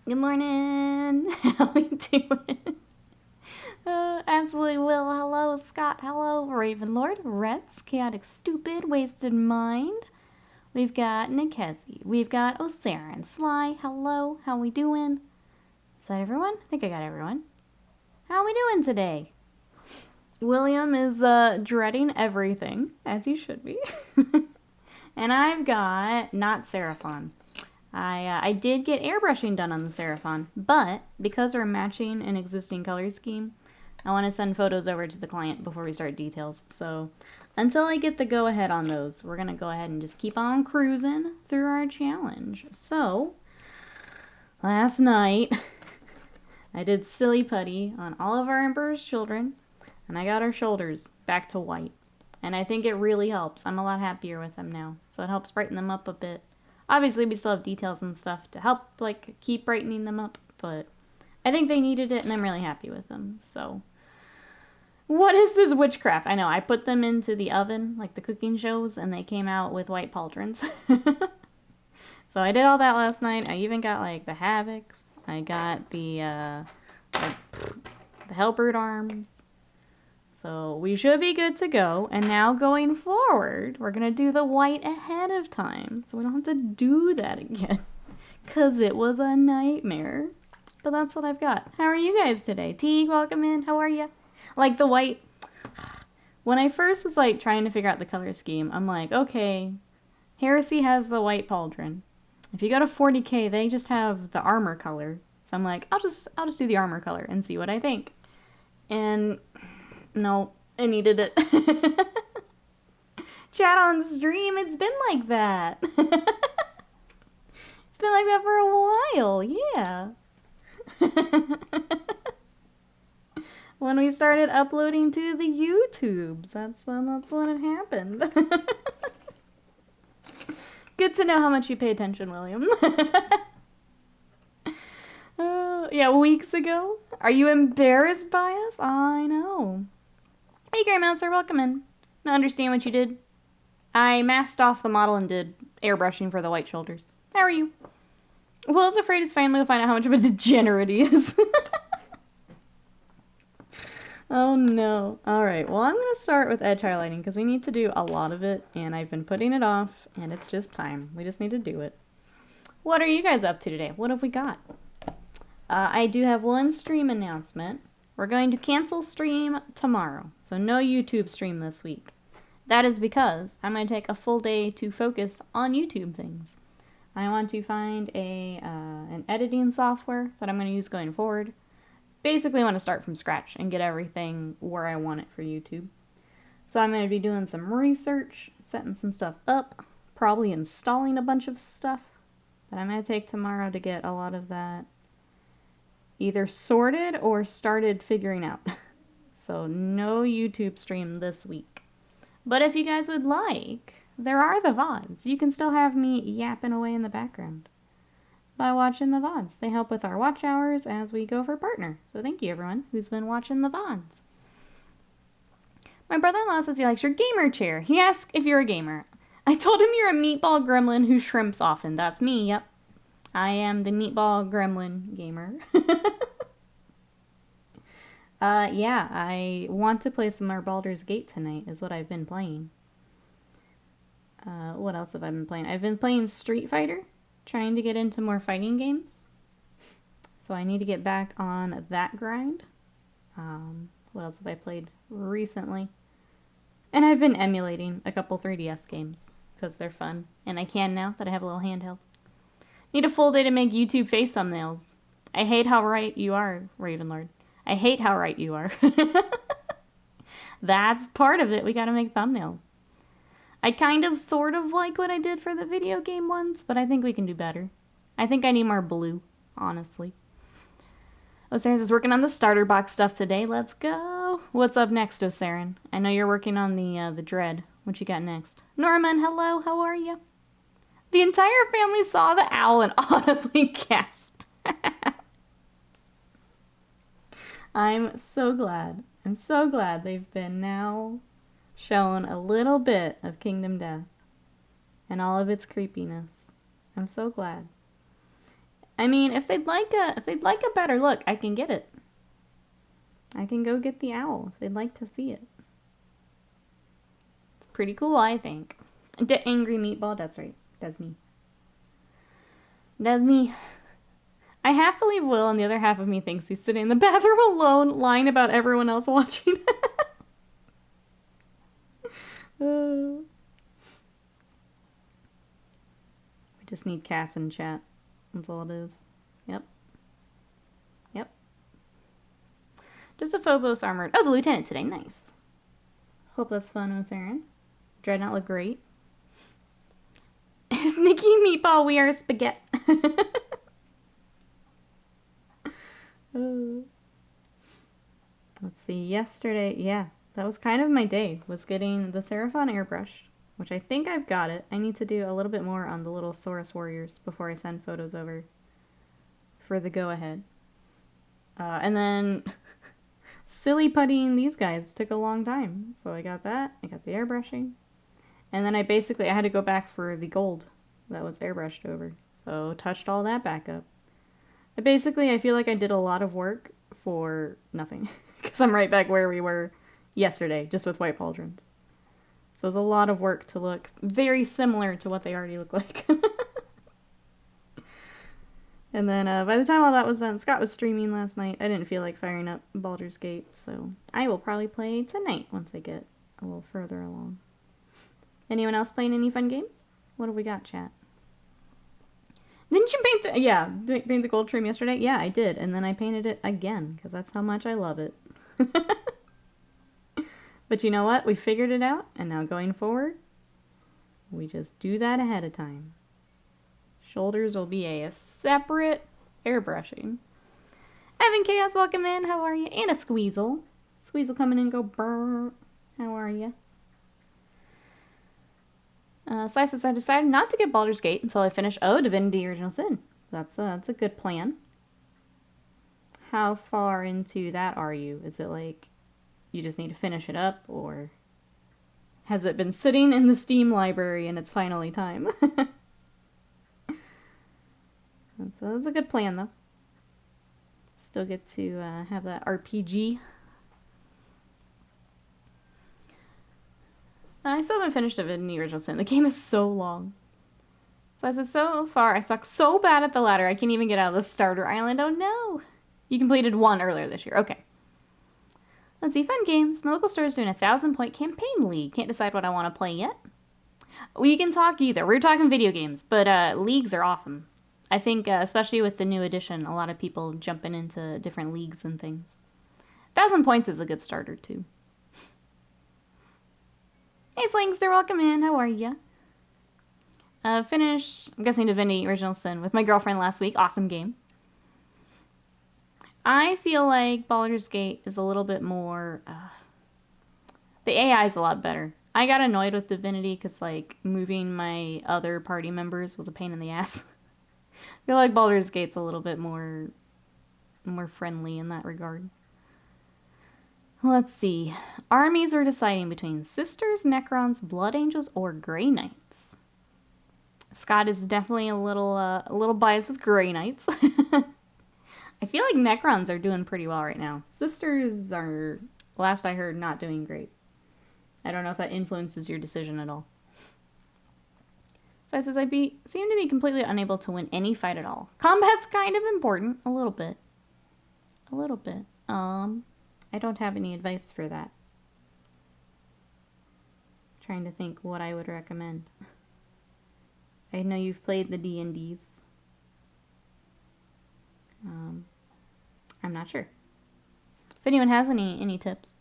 Good morning. How we doing? Absolutely Will. Hello, Scott. Hello, Ravenlord. Reds, Chaotic Stupid, Wasted Mind. We've got Nikezzi. We've got Osaren. Sly. Hello. How we doing? Is that everyone? I think I got everyone. How we doing today? William is dreading everything, as you should be. And I've got not Seraphon. I did get airbrushing done on the Seraphon, but because we're matching an existing color scheme, I want to send photos over to the client before we start details. So until I get the go-ahead on those, we're going to go ahead and just keep on cruising through our challenge. So last night, I did silly putty on all of our Emperor's children, and I got our shoulders back to white. And I think it really helps. I'm a lot happier with them now, so it helps brighten them up a bit. Obviously, we still have details and stuff to help, like, keep brightening them up, but I think they needed it, and I'm really happy with them, so. What is this witchcraft? I know, I put them into the oven, like the cooking shows, and they came out with white pauldrons. So I did all that last night. I even got, like, the Havocs. I got the Hellbrood arms. So we should be good to go. And now going forward, we're going to do the white ahead of time. So we don't have to do that again. Because it was a nightmare. But that's what I've got. How are you guys today? Teague, welcome in. How are you? Like the white. When I first was like trying to figure out the color scheme, I'm like, okay, Heresy has the white pauldron. If you go to 40k, they just have the armor color. So I'm like, I'll just do the armor color and see what I think. And no, I needed it. Chat on stream, it's been like that. It's been like that for a while, yeah. When we started uploading to the YouTubes, that's when it happened. Good to know how much you pay attention, William. Yeah, weeks ago. Are you embarrassed by us? I know. Hey, Greymaster, welcome in. I understand what you did. I masked off the model and did airbrushing for the white shoulders. How are you? Will's afraid his family will find out how much of a degenerate he is. Oh no. Alright, well I'm going to start with edge highlighting because we need to do a lot of it and I've been putting it off and it's just time. We just need to do it. What are you guys up to today? What have we got? I do have one stream announcement. We're going to cancel stream tomorrow, so no YouTube stream this week. That is because I'm going to take a full day to focus on YouTube things. I want to find an editing software that I'm going to use going forward. Basically, I want to start from scratch and get everything where I want it for YouTube. So I'm going to be doing some research, setting some stuff up, probably installing a bunch of stuff that I'm going to take tomorrow to get a lot of that either sorted or started figuring out. So no YouTube stream this week. But if you guys would like, there are the VODs. You can still have me yapping away in the background by watching the VODs. They help with our watch hours as we go for partner. So thank you everyone who's been watching the VODs. My brother-in-law says he likes your gamer chair. He asked if you're a gamer. I told him you're a meatball gremlin who shrimps often. That's me, yep. I am the meatball gremlin gamer. Yeah, I want to play some more Baldur's Gate tonight, is what I've been playing. What else have I been playing? I've been playing Street Fighter, trying to get into more fighting games. So I need to get back on that grind. What else have I played recently? And I've been emulating a couple 3DS games, because they're fun. And I can now that I have a little handheld. Need a full day to make YouTube face thumbnails. I hate how right you are, Ravenlord. I hate how right you are. That's part of it. We gotta make thumbnails. I kind of sort of like what I did for the video game ones, but I think we can do better. I think I need more blue, honestly. Osaren is working on the starter box stuff today. Let's go. What's up next, Osaren? I know you're working on the Dread. What you got next? Norman, hello. How are you? The entire family saw the owl and audibly gasped. I'm so glad. I'm so glad they've been now shown a little bit of Kingdom Death and all of its creepiness. I'm so glad. I mean, if they'd like a better look, I can get it. I can go get the owl if they'd like to see it. It's pretty cool, I think. Angry meatball, that's right. That's me. That's me. I half believe Will, and the other half of me thinks he's sitting in the bathroom alone, lying about everyone else watching. We just need Cass in chat. That's all it is. Yep. Yep. Just a Phobos armored. Oh, the lieutenant today. Nice. Hope that's fun, Osirin. Dreadnought look great. Sneaky meatball, we are spaghetti. Let's see. Yesterday, yeah, that was kind of my day, was getting the Seraphon airbrush, which I think I've got it. I need to do a little bit more on the little Saurus warriors before I send photos over for the go-ahead. And then silly puttying these guys took a long time. So I got that. I got the airbrushing. And then I had to go back for the gold that was airbrushed over. So touched all that back up. I feel like I did a lot of work for nothing. Because I'm right back where we were yesterday, just with white pauldrons. So it's a lot of work to look very similar to what they already look like. And then by the time all that was done, Scott was streaming last night. I didn't feel like firing up Baldur's Gate, so I will probably play tonight once I get a little further along. Anyone else playing any fun games? What have we got, chat? Didn't you paint the gold trim yesterday? Yeah, I did. And then I painted it again, because that's how much I love it. But you know what? We figured it out, and now going forward, we just do that ahead of time. Shoulders will be a separate airbrushing. Evan Chaos, welcome in. How are you? And a Squeezle. Squeezle coming in, go brr. How are you? Slice says, I decided not to get Baldur's Gate until I finish Divinity Original Sin. That's a good plan. How far into that are you? Is it like you just need to finish it up, or has it been sitting in the Steam library and it's finally time? That's a good plan, though. Still get to have that RPG. I still haven't finished Divinity Original Sin. The game is so long. So I said, so far, I suck so bad at the ladder, I can't even get out of the starter island. Oh no! You completed one earlier this year. Okay. Let's see, fun games. My local store is doing a 1,000-point campaign league. Can't decide what I want to play yet. We can talk either. We're talking video games, but leagues are awesome. I think, especially with the new edition, a lot of people jumping into different leagues and things. 1,000 points is a good starter, too. Hey, Slingster, welcome in. How are ya? Finished, I'm guessing, Divinity Original Sin with my girlfriend last week. Awesome game. I feel like Baldur's Gate is a little bit more... the AI is a lot better. I got annoyed with Divinity because, like, moving my other party members was a pain in the ass. I feel like Baldur's Gate's a little bit more friendly in that regard. Let's see. Armies are deciding between Sisters, Necrons, Blood Angels, or Grey Knights. Scott is definitely a little biased with Grey Knights. I feel like Necrons are doing pretty well right now. Sisters are, last I heard, not doing great. I don't know if that influences your decision at all. So it says, seem to be completely unable to win any fight at all. Combat's kind of important. A little bit. A little bit. I don't have any advice for that. Trying to think what I would recommend. I know you've played the D&Ds. I'm not sure. If anyone has any tips.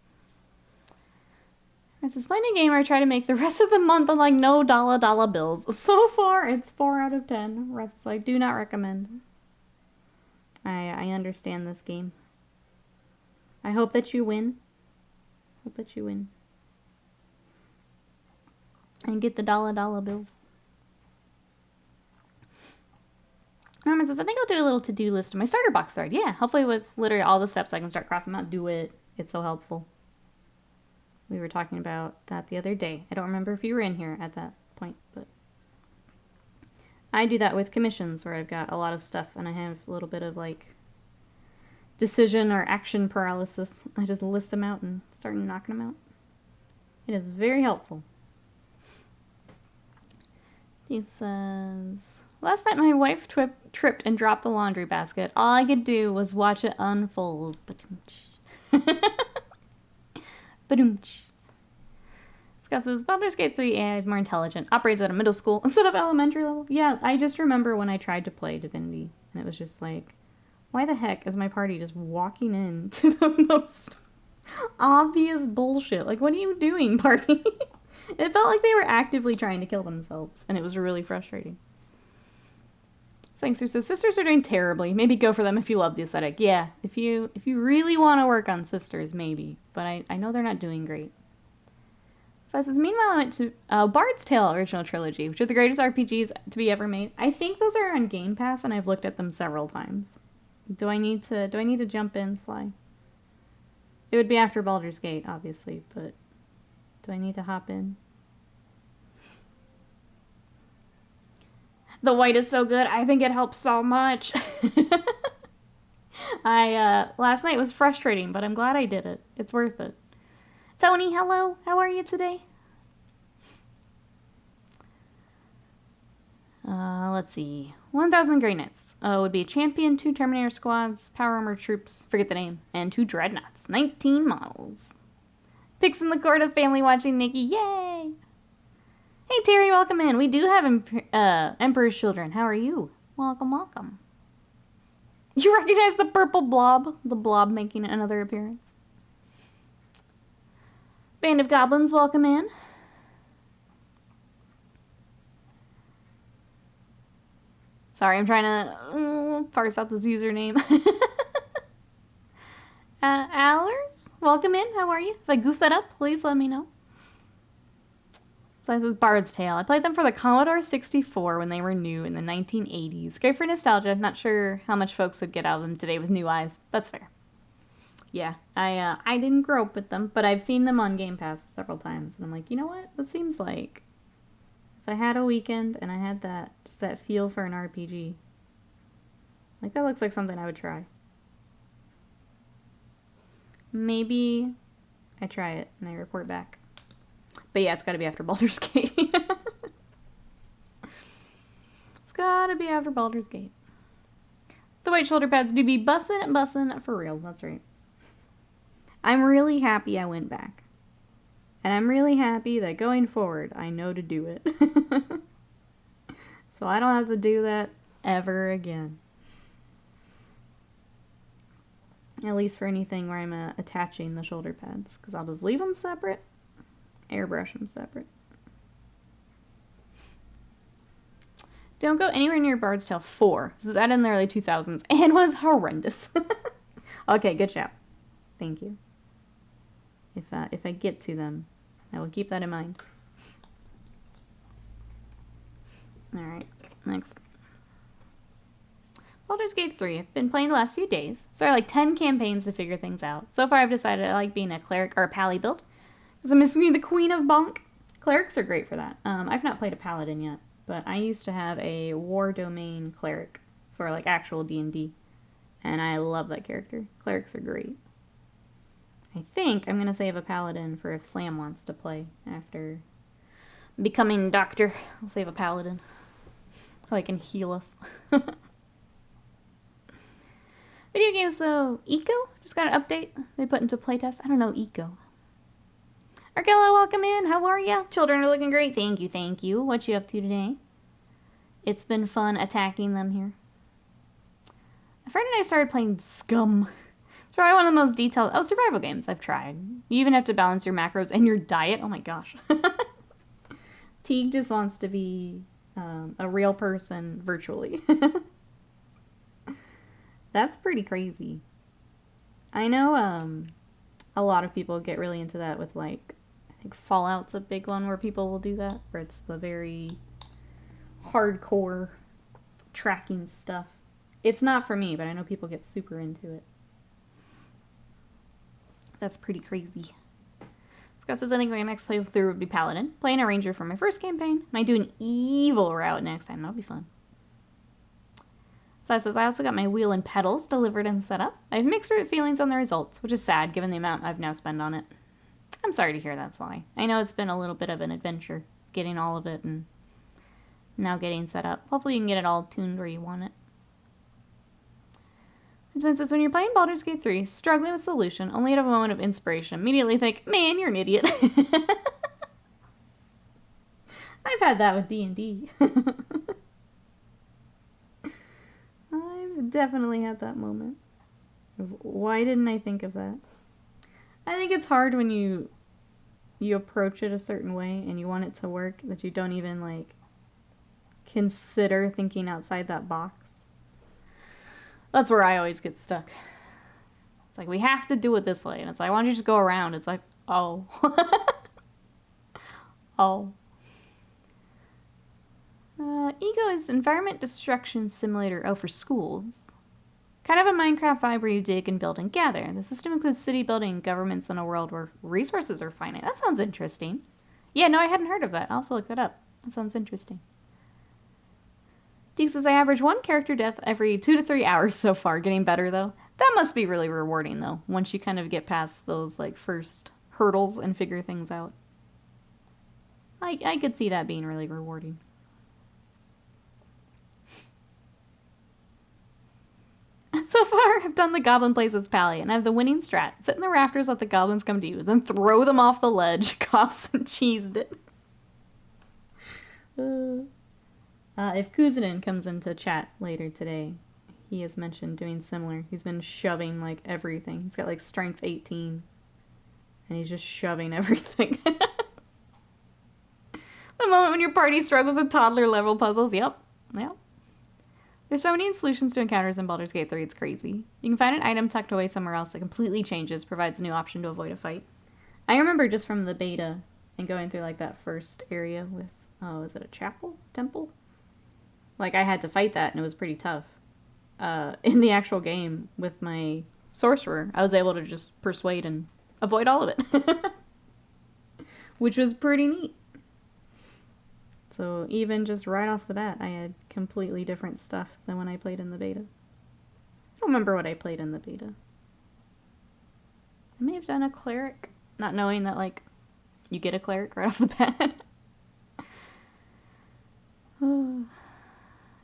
It says, playing a game where I try to make the rest of the month on like no dollar bills. So far, it's 4 out of 10. Rest I do not recommend. I understand this game. I hope that you win. Hope that you win. And get the dollar bills. Norman says, I think I'll do a little to-do list in my starter box thread. Yeah, hopefully with literally all the steps I can start crossing them out. Do it. It's so helpful. We were talking about that the other day. I don't remember if you were in here at that point, but... I do that with commissions where I've got a lot of stuff and I have a little bit of like decision or action paralysis. I just list them out and start knocking them out. It is very helpful. He says, last night my wife tripped and dropped the laundry basket. All I could do was watch it unfold. Ba-doom-ch. Scott says, Baldur's Gate 3 AI is more intelligent. Operates at a middle school instead of elementary level. Yeah, I just remember when I tried to play Divinity. And it was just like, why the heck is my party just walking into the most obvious bullshit? Like, what are you doing, party? It felt like they were actively trying to kill themselves. And it was really frustrating. Sangster says, sisters are doing terribly. Maybe go for them if you love the aesthetic. Yeah, if you really want to work on sisters, maybe. But I know they're not doing great. So I says, meanwhile, I went to Bard's Tale original trilogy, which are the greatest RPGs to be ever made. I think those are on Game Pass, and I've looked at them several times. Do I need to jump in, Sly? It would be after Baldur's Gate, obviously, but do I need to hop in? The white is so good. I think it helps so much. Last night was frustrating, but I'm glad I did it. It's worth it. Tony, hello. How are you today? Let's see. 1,000 Grey Knights. Would be a champion, 2 Terminator squads, power armor troops, forget the name, and 2 dreadnoughts. 19 models. Picks in the court of family watching Nikki. Yay! Hey Terry, welcome in. We do have Emperor's Children. How are you? Welcome, welcome. You recognize the purple blob? The blob making another appearance. Band of Goblins, welcome in. Sorry, I'm trying to parse out this username. Allers, welcome in. How are you? If I goof that up, please let me know. So this is Bard's Tale. I played them for the Commodore 64 when they were new in the 1980s. Great for nostalgia. Not sure how much folks would get out of them today with new eyes. That's fair. Yeah, I didn't grow up with them, but I've seen them on Game Pass several times. And I'm like, you know what? That seems like if I had a weekend and I had that feel for an RPG, like that looks like something I would try. Maybe I try it and I report back. But yeah, it's got to be after Baldur's Gate. It's got to be after Baldur's Gate. The white shoulder pads do be bussin' for real. That's right. I'm really happy I went back. And I'm really happy that going forward, I know to do it. So I don't have to do that ever again. At least for anything where I'm attaching the shoulder pads. Because I'll just leave them separate. Airbrush them separate. Don't go anywhere near Bard's Tale 4. This is out in the early 2000s and was horrendous. Okay, good job. Thank you. If I get to them, I will keep that in mind. Alright, next. Baldur's Gate 3. I've been playing the last few days. So I have like 10 campaigns to figure things out. So far I've decided I like being a cleric or a pally build. Because I'm missing the Queen of Bonk. Clerics are great for that. I've not played a paladin yet. But I used to have a war domain cleric for like actual D&D. And I love that character. Clerics are great. I think I'm going to save a paladin for if Slam wants to play after becoming doctor. I'll save a paladin. So he can heal us. Video games though. Eco just got an update. They put into playtest. I don't know Eco. Argella, welcome in. How are ya? Children are looking great. Thank you, thank you. What you up to today? It's been fun attacking them here. A friend and I started playing Scum. It's probably one of the most detailed survival games I've tried. You even have to balance your macros and your diet. Oh my gosh. Teague just wants to be a real person virtually. That's pretty crazy. I know a lot of people get really into that with like, I think Fallout's a big one where people will do that, where it's the very hardcore tracking stuff. It's not for me, but I know people get super into it. That's pretty crazy. Scott says, I think my next playthrough would be Paladin. Playing a Ranger for my first campaign. Might do an evil route next time. That'll be fun. Plus, as I also got my wheel and pedals delivered and set up, I have mixed feelings on the results, which is sad given the amount I've now spent on it. I'm sorry to hear that, Sly. I know it's been a little bit of an adventure getting all of it and now getting set up. Hopefully you can get it all tuned where you want it. This one says, when you're playing Baldur's Gate 3, struggling with solution, only to have a moment of inspiration, immediately think, man, you're an idiot. I've had that with D&D. I've definitely had that moment. Why didn't I think of that? I think it's hard when you approach it a certain way and you want it to work that you don't even, like, consider thinking outside that box. That's where I always get stuck. It's like, we have to do it this way. And it's like, why don't you just go around? It's like, oh. Oh. Ego is environment destruction simulator. Oh, for schools. Kind of a Minecraft vibe where you dig and build and gather. The system includes city building and governments in a world where resources are finite. That sounds interesting. Yeah, no, I hadn't heard of that. I'll have to look that up. That sounds interesting. Deke says, I average 1 character death every 2 to 3 hours so far. Getting better, though. That must be really rewarding, though, once you kind of get past those, like, first hurdles and figure things out. I could see that being really rewarding. So far, I've done the Goblin Places Pally, and I have the winning strat. Sit in the rafters, let the goblins come to you, then throw them off the ledge. Coughs and cheesed it. If Kuzanin comes into chat later today, he has mentioned doing similar. He's been shoving, like, everything. He's got, like, strength 18. And he's just shoving everything. The moment when your party struggles with toddler-level puzzles. Yep. There's so many solutions to encounters in Baldur's Gate 3, it's crazy. You can find an item tucked away somewhere else that completely changes, provides a new option to avoid a fight. I remember just from the beta and going through, like, that first area with, oh, is it a chapel? Temple? Like, I had to fight that, and it was pretty tough. In the actual game, with my sorcerer, I was able to just persuade and avoid all of it. Which was pretty neat. So even just right off the bat, I had completely different stuff than when I played in the beta. I don't remember what I played in the beta. I may have done a cleric, not knowing that, like, you get a cleric right off the bat.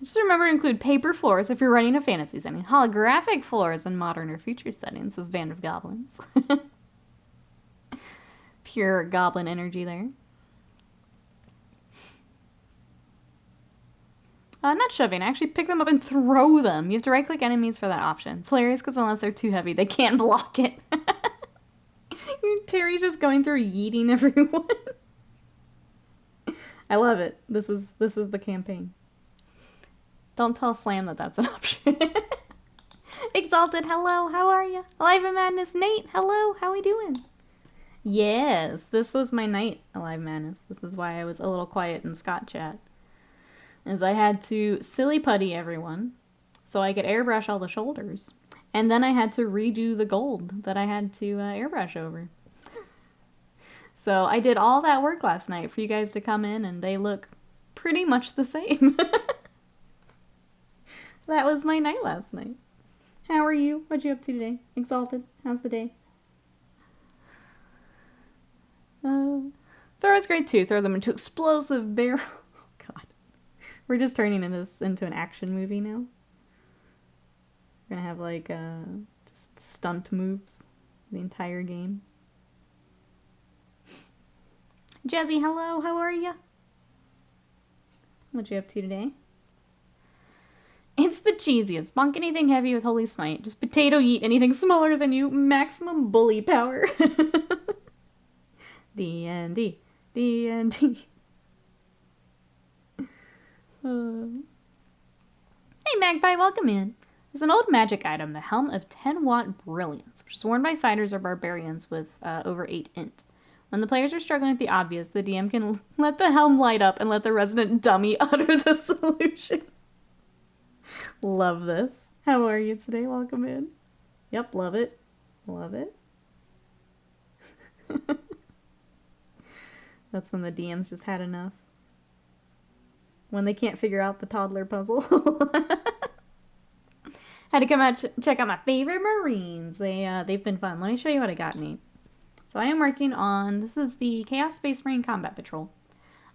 Just remember to include paper floors if you're running a fantasy setting. Holographic floors in modern or future settings, says Band of Goblins. Pure goblin energy there. Not shoving. I actually pick them up and throw them. You have to right-click enemies for that option. It's hilarious because unless they're too heavy, they can't block it. Terry's just going through yeeting everyone. I love it. This is the campaign. Don't tell Slam that that's an option. Exalted, hello. How are you? Alive in Madness, Nate. Hello. How we doing? Yes, this was my night, Alive Madness. This is why I was a little quiet in Scott chat. Is I had to silly putty everyone so I could airbrush all the shoulders. And then I had to redo the gold that I had to airbrush over. So I did all that work last night for you guys to come in, and they look pretty much the same. That was my night last night. How are you? What'd you up to today? Exalted? How's the day? Throw is great too. Throw them into explosive barrel. We're just turning this into an action movie now. We're gonna have, like, just stunt moves the entire game. Jazzy, hello, how are ya? What you up to today? It's the cheesiest. Bonk anything heavy with Holy Smite. Just potato yeet anything smaller than you. Maximum bully power. D&D. D&D. Hey Magpie, welcome in. There's an old magic item, the Helm of 10-watt Brilliance, which is worn by fighters or barbarians with over 8 int. When the players are struggling with the obvious, the DM can let the helm light up and let the resident dummy utter the solution. Love this. How are you today? Welcome in. Yep, love it. Love it. That's when the DM's just had enough. When they can't figure out the toddler puzzle. Had to come out check out my favorite Marines. They've been fun. Let me show you what I got, Nate. So I am working on, this is the Chaos Space Marine Combat Patrol.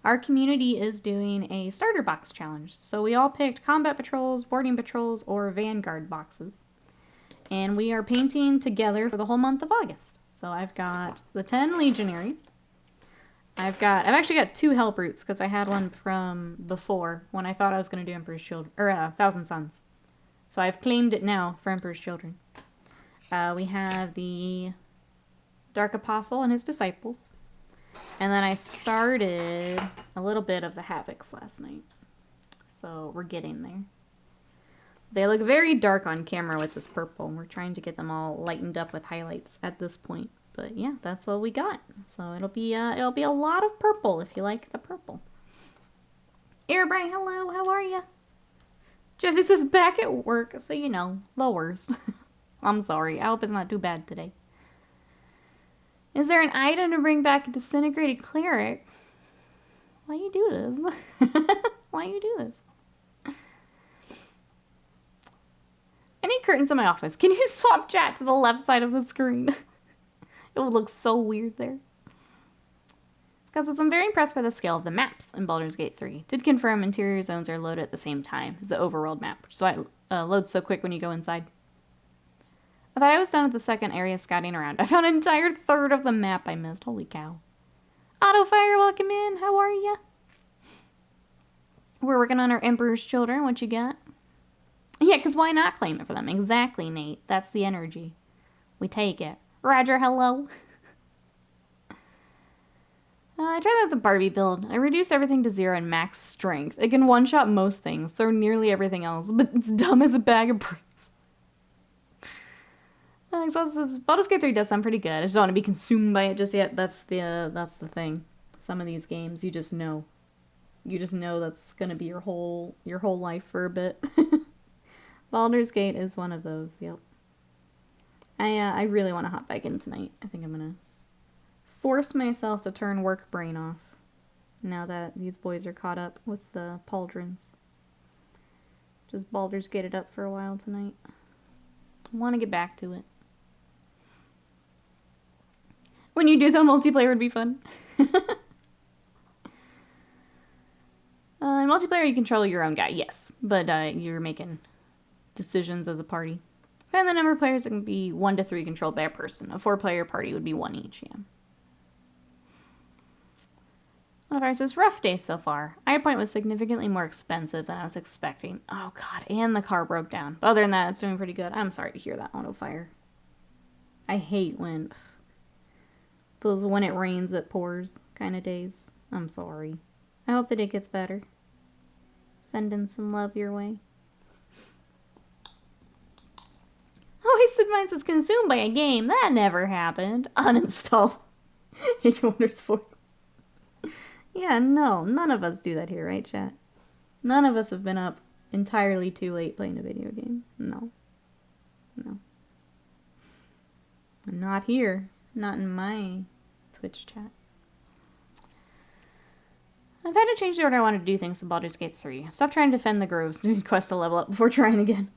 Our community is doing a starter box challenge. So we all picked combat patrols, boarding patrols, or vanguard boxes. And we are painting together for the whole month of August. So I've got the 10 legionaries. I've actually got 2 help routes because I had one from before when I thought I was going to do Emperor's Children, or Thousand Sons. So I've claimed it now for Emperor's Children. We have the Dark Apostle and his disciples. And then I started a little bit of the Havocs last night. So we're getting there. They look very dark on camera with this purple. We're trying to get them all lightened up with highlights at this point. But yeah, that's what we got. So it'll be a lot of purple if you like the purple. Airbrush, hello, how are you? Jesse says back at work, so you know, the worst. I'm sorry. I hope it's not too bad today. Is there an item to bring back a disintegrated cleric? Why you do this? Why you do this? I need curtains in my office. Can you swap chat to the left side of the screen? It would look so weird there. Because I'm very impressed by the scale of the maps in Baldur's Gate 3. Did confirm interior zones are loaded at the same time as the overworld map, so it loads so quick when you go inside. I thought I was done with the second area scouting around. I found an entire third of the map I missed. Holy cow. Autofire, welcome in. How are ya? We're working on our Emperor's Children. What you got? Yeah, because why not claim it for them? Exactly, Nate. That's the energy. We take it. Roger, hello. I tried that with the Barbie build. I reduced everything to 0 and max strength. It can one-shot most things, throw nearly everything else, but it's dumb as a bag of bricks. Exhaust says, Baldur's Gate 3 does sound pretty good. I just don't want to be consumed by it just yet. That's the thing. Some of these games, you just know. You just know that's gonna be your whole life for a bit. Baldur's Gate is one of those, yep. I really want to hop back in tonight. I think I'm gonna force myself to turn work brain off now that these boys are caught up with the pauldrons. Just Baldur's Gate it up for a while tonight. I want to get back to it. When you do the multiplayer would be fun. In multiplayer you control your own guy, yes. But you're making decisions as a party. And the number of players, it can be 1 to 3 controlled by a person. A 4-player party would be 1 each, yeah. Modifier says, rough day so far. Point was significantly more expensive than I was expecting. Oh god, and the car broke down. But other than that, it's doing pretty good. I'm sorry to hear that, Autofire. I hate when it rains it pours kind of days. I'm sorry. I hope the day gets better. Sending some love your way. Wasted Mind says consumed by a game. That never happened. Uninstalled. Age Wonders 4. Yeah, no. None of us do that here, right, chat? None of us have been up entirely too late playing a video game. No. No. Not here. Not in my Twitch chat. I've had to change the order I want to do things in Baldur's Gate 3. Stop trying to defend the groves. Do quest to level up before trying again.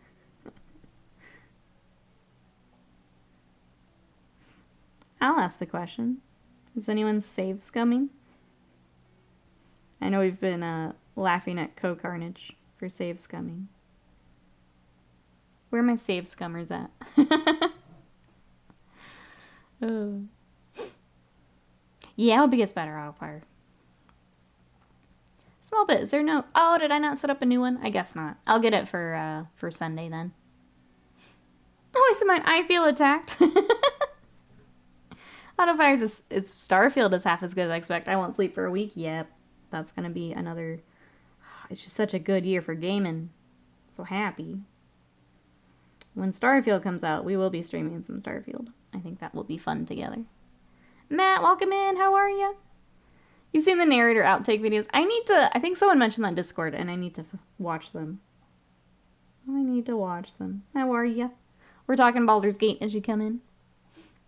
I'll ask the question. Is anyone save scumming? I know we've been laughing at Co-Carnage for save scumming. Where are my save scummers at? Yeah, I hope it gets better, Autofire. Small bit. Is there no... Oh, did I not set up a new one? I guess not. I'll get it for Sunday then. Oh, it's mine. I feel attacked. Autofire is Starfield is half as good as I expect. I won't sleep for a week. Yep. That's going to be another... It's just such a good year for gaming. So happy. When Starfield comes out, we will be streaming some Starfield. I think that will be fun together. Matt, welcome in. How are you? You've seen the narrator outtake videos. I think someone mentioned that on Discord, and I need to watch them. I need to watch them. How are you? We're talking Baldur's Gate as you come in.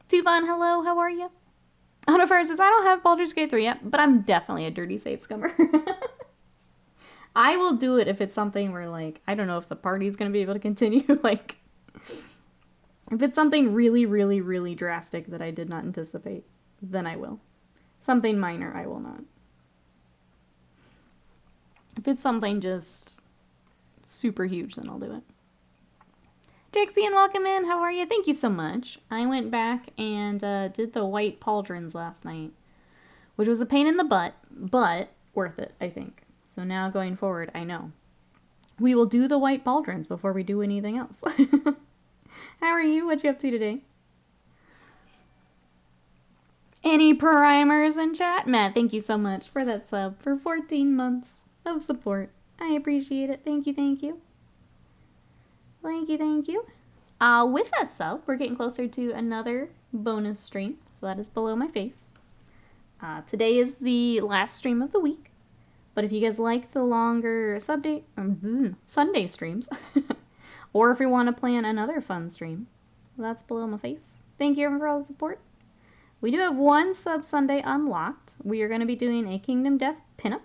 Tuvon, hello, how are you? Autofire says, I don't have Baldur's Gate 3 yet, but I'm definitely a dirty save scummer. I will do it if it's something where, like, I don't know if the party's going to be able to continue. Like, if it's something really, really, really drastic that I did not anticipate, then I will. Something minor, I will not. If it's something just super huge, then I'll do it. Dixie, and welcome in. How are you? Thank you so much. I went back and did the white pauldrons last night, which was a pain in the butt, but worth it, I think. So now going forward, I know. We will do the white pauldrons before we do anything else. How are you? What you up to today? Any primers in chat? Matt, thank you so much for that sub for 14 months of support. I appreciate it. Thank you, thank you. Thank you, thank you. With that sub, we're getting closer to another bonus stream, so that is below my face. Today is the last stream of the week, but if you guys like the longer Sunday streams, or if you want to plan another fun stream, that's below my face. Thank you everyone for all the support. We do have one sub Sunday unlocked. We are going to be doing a Kingdom Death pinup.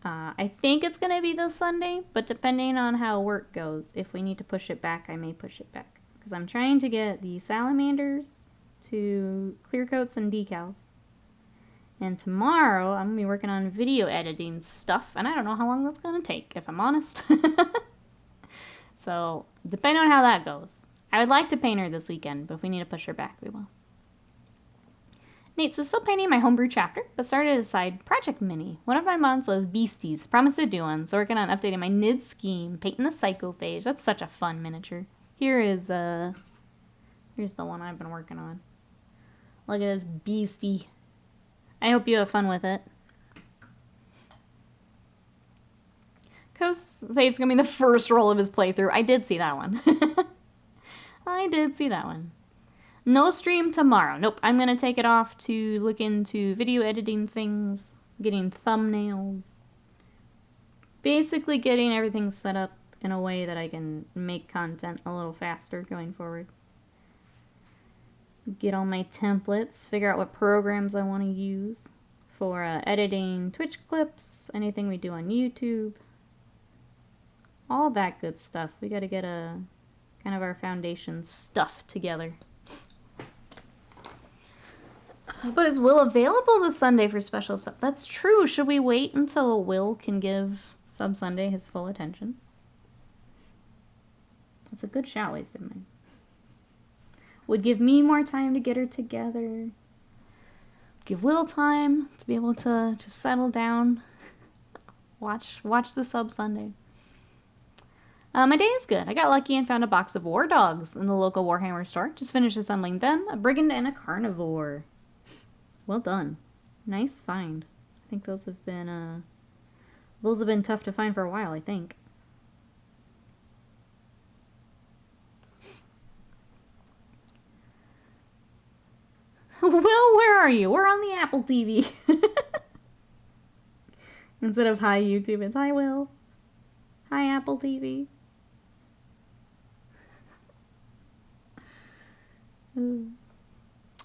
I think it's going to be this Sunday, but depending on how work goes, if we need to push it back, I may push it back. Because I'm trying to get the salamanders to clear coats and decals. And tomorrow, I'm going to be working on video editing stuff, and I don't know how long that's going to take, if I'm honest. So, depending on how that goes. I would like to paint her this weekend, but if we need to push her back, we will. Nate, so still painting my homebrew chapter, but started a side project mini. One of my months loves beasties. Promise to do one. So working on updating my nid scheme, painting the psychophage. That's such a fun miniature. Here's the one I've been working on. Look at this beastie. I hope you have fun with it. Coast Save's gonna be the first roll of his playthrough. I did see that one. I did see that one. No stream tomorrow. Nope, I'm going to take it off to look into video editing things, getting thumbnails. Basically getting everything set up in a way that I can make content a little faster going forward. Get all my templates, figure out what programs I want to use for editing Twitch clips, anything we do on YouTube. All that good stuff. We got to get kind of our foundation stuff together. But is Will available this Sunday for special sub? That's true. Should we wait until Will can give Sub Sunday his full attention? That's a good shout, wasted mine. Would give me more time to get her together. Give Will time to be able to settle down. Watch the Sub Sunday. My day is good. I got lucky and found a box of war dogs in the local Warhammer store. Just finished assembling them. A brigand and a carnivore. Well done. Nice find. I think those have been tough to find for a while, I think. Will, where are you? We're on the Apple TV. Instead of hi YouTube, it's hi Will. Hi Apple TV.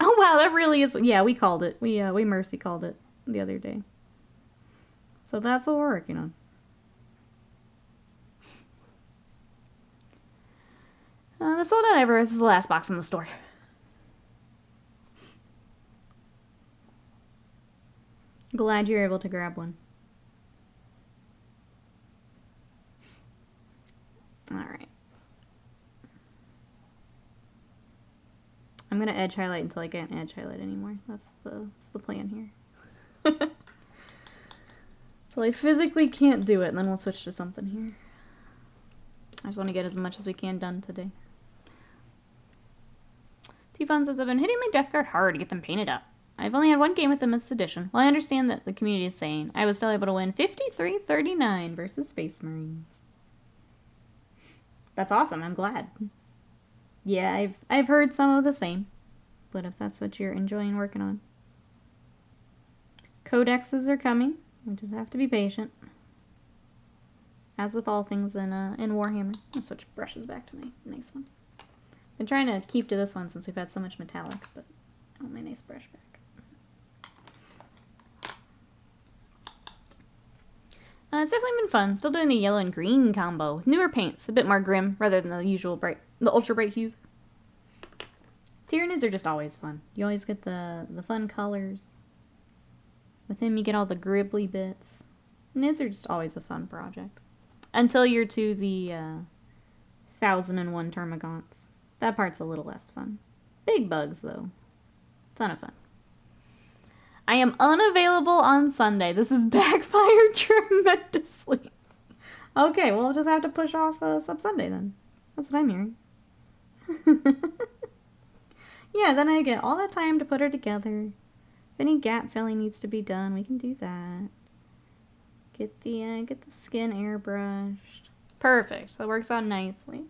Oh wow, that really is. Yeah, we called it. We Mercy called it the other day. So that's what we're working on. The sold out ever is the last box in the store. Glad you're able to grab one. All right. I'm going to edge highlight until I can't edge highlight anymore. That's the plan here. So I physically can't do it, and then we'll switch to something here. I just want to get as much as we can done today. T-Fun says, I've been hitting my Death Guard hard to get them painted up. I've only had one game with them in this edition. Well, I understand that the community is saying I was still able to win 53-39 versus Space Marines. That's awesome. I'm glad. Yeah, I've heard some of the same, but if that's what you're enjoying working on. Codexes are coming. We just have to be patient. As with all things in Warhammer. I'll switch brushes back to my nice one. Been trying to keep to this one since we've had so much metallic, but I want my nice brush back. It's definitely been fun. Still doing the yellow and green combo with newer paints, a bit more grim rather than the usual the ultra bright hues. Tyranids are just always fun. You always get the fun colors. With him, you get all the gribbly bits. Nids are just always a fun project. Until you're to the 1001 termagants. That part's a little less fun. Big bugs, though. Ton of fun. I am unavailable on Sunday. This has backfired tremendously. Okay, well, we'll just have to push off Sub Sunday then. That's what I'm hearing. Yeah, then I get all that time to put her together. If any gap filling needs to be done, we can do that. Get the skin airbrushed. Perfect. That works out nicely.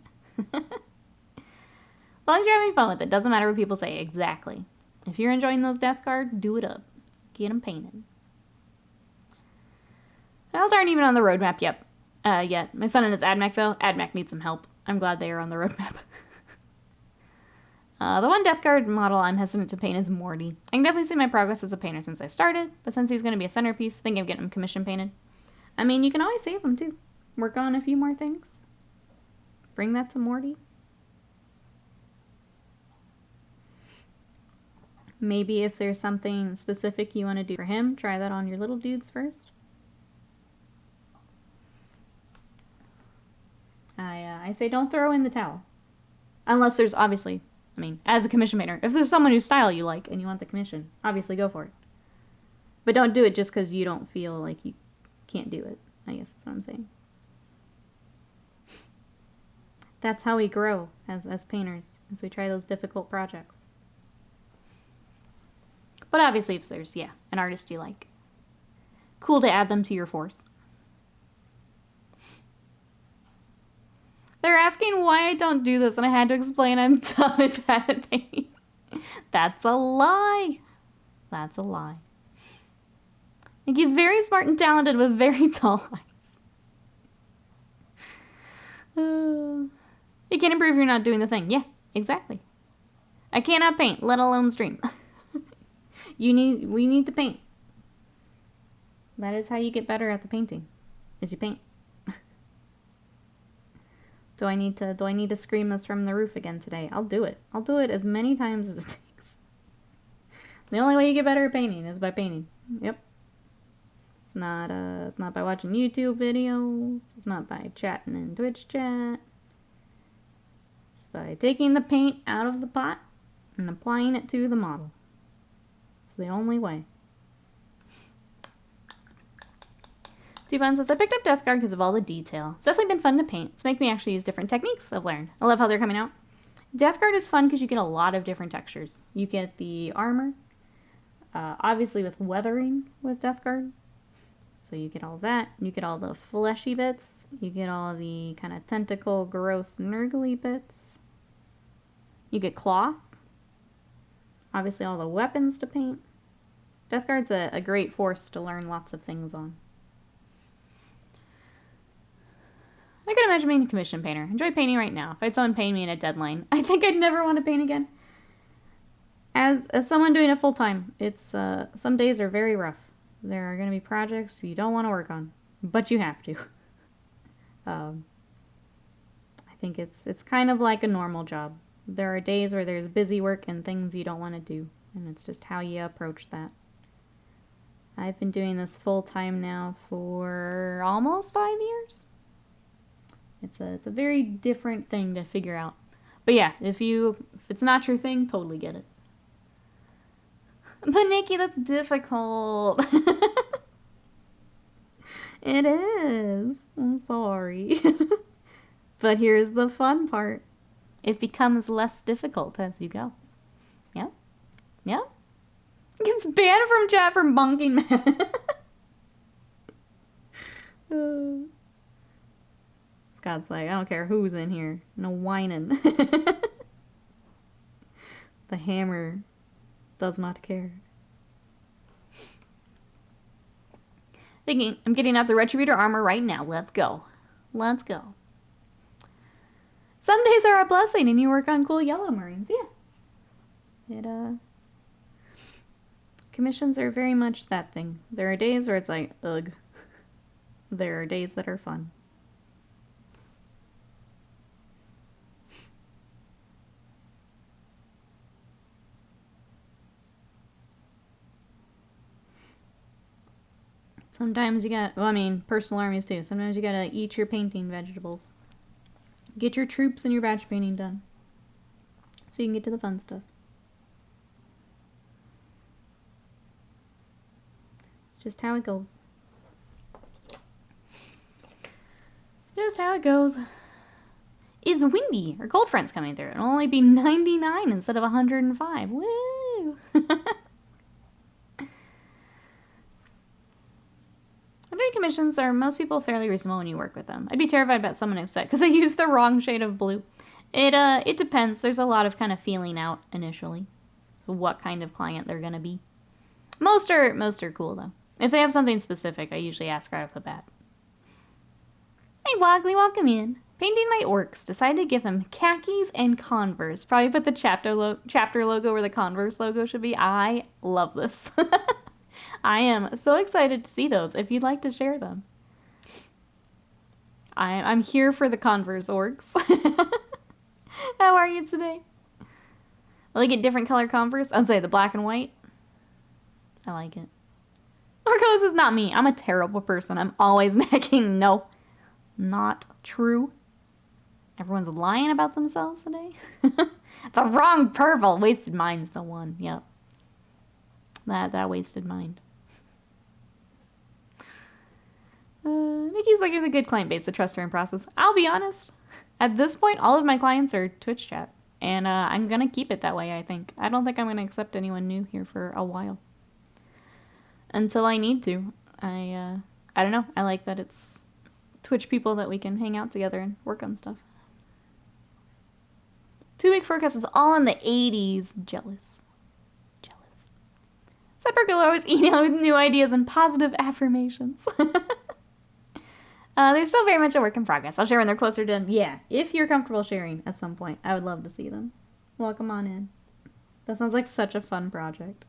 As long as you're having fun with it, doesn't matter what people say. Exactly. If you're enjoying those death cards, do it up. Get them painted. Elves aren't even on the roadmap yet. My son and his AdMac, though. AdMac needs some help. I'm glad they are on the roadmap. The one Death Guard model I'm hesitant to paint is Morty. I can definitely see my progress as a painter since I started, but since he's going to be a centerpiece, thinking of getting him commission painted. I mean, you can always save him, too. Work on a few more things. Bring that to Morty. Maybe if there's something specific you want to do for him, try that on your little dudes first. I say don't throw in the towel. Unless there's obviously, I mean, as a commission painter, if there's someone whose style you like and you want the commission, obviously go for it. But don't do it just because you don't feel like you can't do it, I guess that's what I'm saying. That's how we grow as painters, as we try those difficult projects. But obviously if there's, an artist you like, cool to add them to your force. They're asking why I don't do this, and I had to explain I'm dumb and bad at painting. That's a lie. That's a lie. Like, he's very smart and talented with very tall eyes. You can't improve if you're not doing the thing. Yeah, exactly. I cannot paint, let alone stream. We need to paint. That is how you get better at the painting, is you paint. Do I need to scream this from the roof again today? I'll do it. I'll do it as many times as it takes. The only way you get better at painting is by painting. Yep. It's not by watching YouTube videos. It's not by chatting in Twitch chat. It's by taking the paint out of the pot and applying it to the model. It's the only way. T-Bun says, I picked up Death Guard because of all the detail. It's definitely been fun to paint. It's making me actually use different techniques I've learned. I love how they're coming out. Death Guard is fun because you get a lot of different textures. You get the armor, obviously with weathering with Death Guard. So you get all that. You get all the fleshy bits. You get all the kind of tentacle, gross, nurgly bits. You get cloth. Obviously all the weapons to paint. Death Guard's a great force to learn lots of things on. I could imagine being a commission painter. Enjoy painting right now. If I had someone paying me in a deadline, I think I'd never want to paint again. As someone doing it full time, it's some days are very rough. There are going to be projects you don't want to work on, but you have to. I think it's kind of like a normal job. There are days where there's busy work and things you don't want to do, and it's just how you approach that. I've been doing this full time now for almost 5 years. It's a very different thing to figure out. But yeah, if it's not your thing, totally get it. But Nikki, that's difficult. It is. I'm sorry. But here's the fun part. It becomes less difficult as you go. Yeah? Yeah? It gets banned from chat for bonking man. Scott's like, I don't care who's in here. No whining. The hammer does not care. Thinking, I'm getting out the Retributor armor right now. Let's go. Let's go. Some days are a blessing and you work on cool yellow marines. Yeah. Commissions are very much that thing. There are days where it's like, ugh. There are days that are fun. Sometimes you got, well, I mean, personal armies too. Sometimes you gotta eat your painting vegetables. Get your troops and your batch painting done. So you can get to the fun stuff. It's just how it goes. Just how it goes. It's windy. Our cold front's coming through. It'll only be 99 instead of 105. Woo! Doing commissions are most people fairly reasonable when you work with them. I'd be terrified about someone upset because I used the wrong shade of blue. It depends. There's a lot of kind of feeling out initially. What kind of client they're gonna be. Most are cool though. If they have something specific, I usually ask right off the bat. Hey Wogley, welcome in. Painting my orcs. Decided to give them khakis and Converse. Probably put the chapter logo where the Converse logo should be. I love this. I am so excited to see those, if you'd like to share them. I'm here for the Converse orcs. How are you today? I like it different color Converse. I'll say the black and white. I like it. Orcos is not me. I'm a terrible person. I'm always nagging. No, not true. Everyone's lying about themselves today. The wrong purple. Wasted Mind's the one. Yep. That wasted mind. Nikki's looking at the good client base to trust her in process. I'll be honest. At this point, all of my clients are Twitch chat. And I'm going to keep it that way, I think. I don't think I'm going to accept anyone new here for a while. Until I need to. I don't know. I like that it's Twitch people that we can hang out together and work on stuff. 2-week forecast is all in the 80s. Jealous. Separate will always email with new ideas and positive affirmations. They're still very much a work in progress. I'll share when they're closer to, yeah, if you're comfortable sharing at some point. I would love to see them. Welcome on in. That sounds like such a fun project.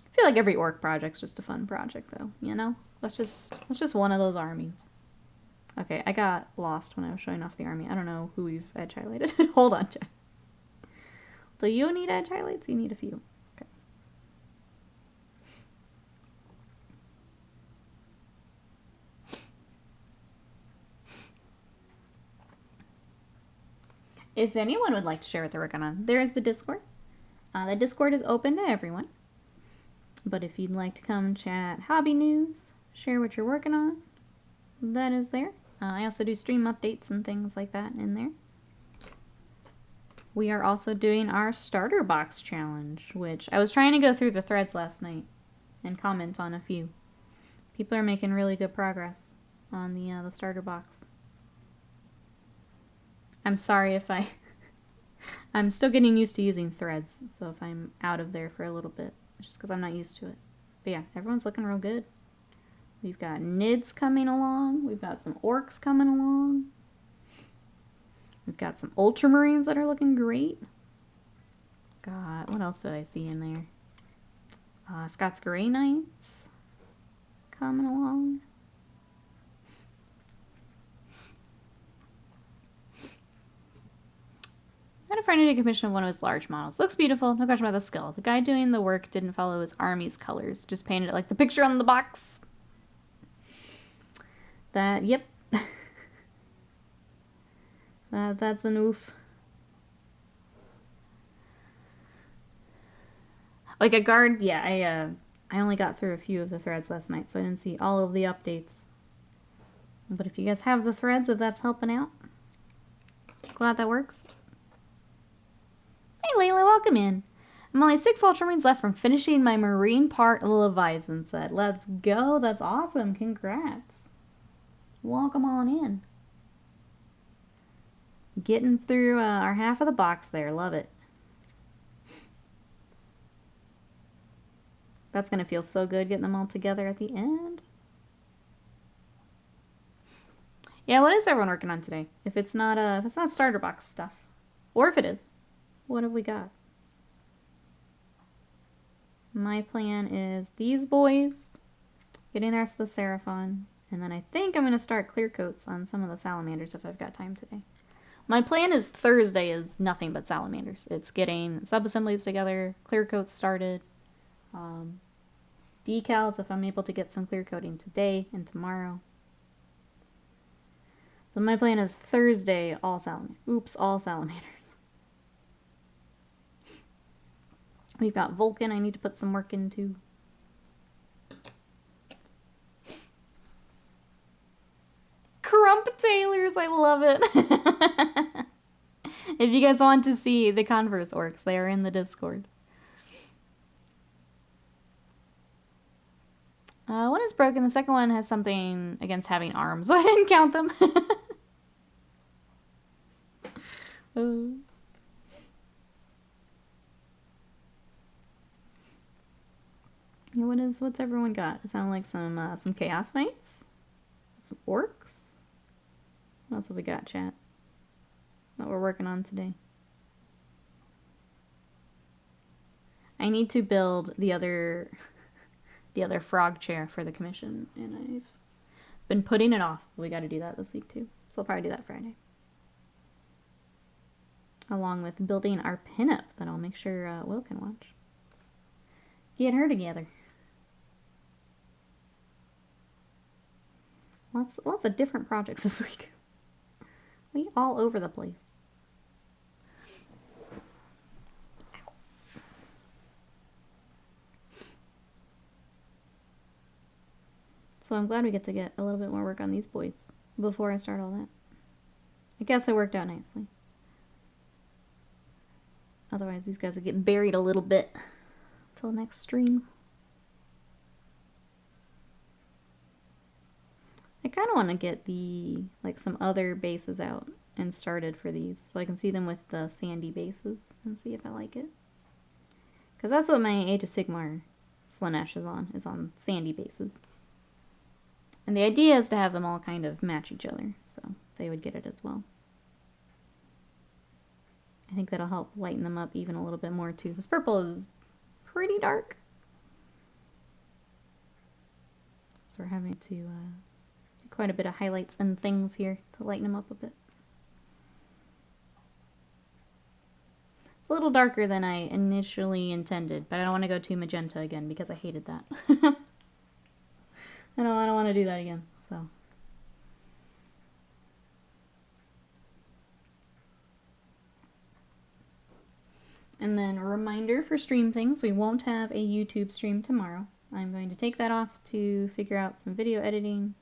I feel like every orc project's just a fun project, though, you know? That's just one of those armies. Okay, I got lost when I was showing off the army. I don't know who we've edge highlighted. Hold on, Jack. So you need edge highlights? You need a few. If anyone would like to share what they're working on, there is the Discord. The Discord is open to everyone. But if you'd like to come chat hobby news, share what you're working on, that is there. I also do stream updates and things like that in there. We are also doing our starter box challenge, which I was trying to go through the threads last night and comment on a few. People are making really good progress on the starter box. I'm sorry if I'm still getting used to using threads, so if I'm out of there for a little bit, it's just because I'm not used to it. But yeah, everyone's looking real good. We've got Nids coming along. We've got some Orcs coming along. We've got some Ultramarines that are looking great. God, what else did I see in there? Scots Grey Knights coming along. I had a friend who did a commission of one of his large models. Looks beautiful, no question about the skill. The guy doing the work didn't follow his army's colors, just painted it like the picture on the box. Yep. That's an oof. Like a guard, yeah, I only got through a few of the threads last night, so I didn't see all of the updates. But if you guys have the threads, if that's helping out, glad that works. Hey Layla, welcome in. I'm only 6 Ultramarines left from finishing my Marine part Leviathan set. Let's go, that's awesome, congrats. Welcome on in. Getting through our half of the box there, love it. That's gonna feel so good getting them all together at the end. Yeah, what is everyone working on today? If it's not starter box stuff, or if it is, what have we got? My plan is these boys, Getting the rest of the Seraphon. And then I think I'm going to start clear coats on some of the salamanders if I've got time today. My plan is Thursday is nothing but salamanders. It's getting sub-assemblies together, clear coats started, decals if I'm able to get some clear coating today and tomorrow. So my plan is Thursday, all salamanders. Oops, all salamanders. We've got Vulcan I need to put some work into. Crump Tailors, I love it. If you guys want to see the Converse orcs, they are in the Discord. One is broken. The second one has something against having arms, so I didn't count them. What's everyone got? It sounds like some Chaos Knights, some orcs. What else have we got, chat? That we're working on today. I need to build the other frog chair for the commission, and I've been putting it off. We got to do that this week too, so I'll probably do that Friday. Along with building our pinup that I'll make sure Will can watch. Get her together. Lots of different projects this week. We all over the place. So I'm glad we get to get a little bit more work on these boys before I start all that. I guess it worked out nicely. Otherwise these guys would get buried a little bit till next stream. I kind of want to get some other bases out and started for these so I can see them with the sandy bases and see if I like it. Because that's what my Age of Sigmar Slaanesh is on sandy bases. And the idea is to have them all kind of match each other, so they would get it as well. I think that'll help lighten them up even a little bit more too. This purple is pretty dark. So we're having to do quite a bit of highlights and things here to lighten them up a bit. It's a little darker than I initially intended, but I don't want to go too magenta again because I hated that. I don't want to do that again, so. And then a reminder for stream things, we won't have a YouTube stream tomorrow. I'm going to take that off to figure out some video editing,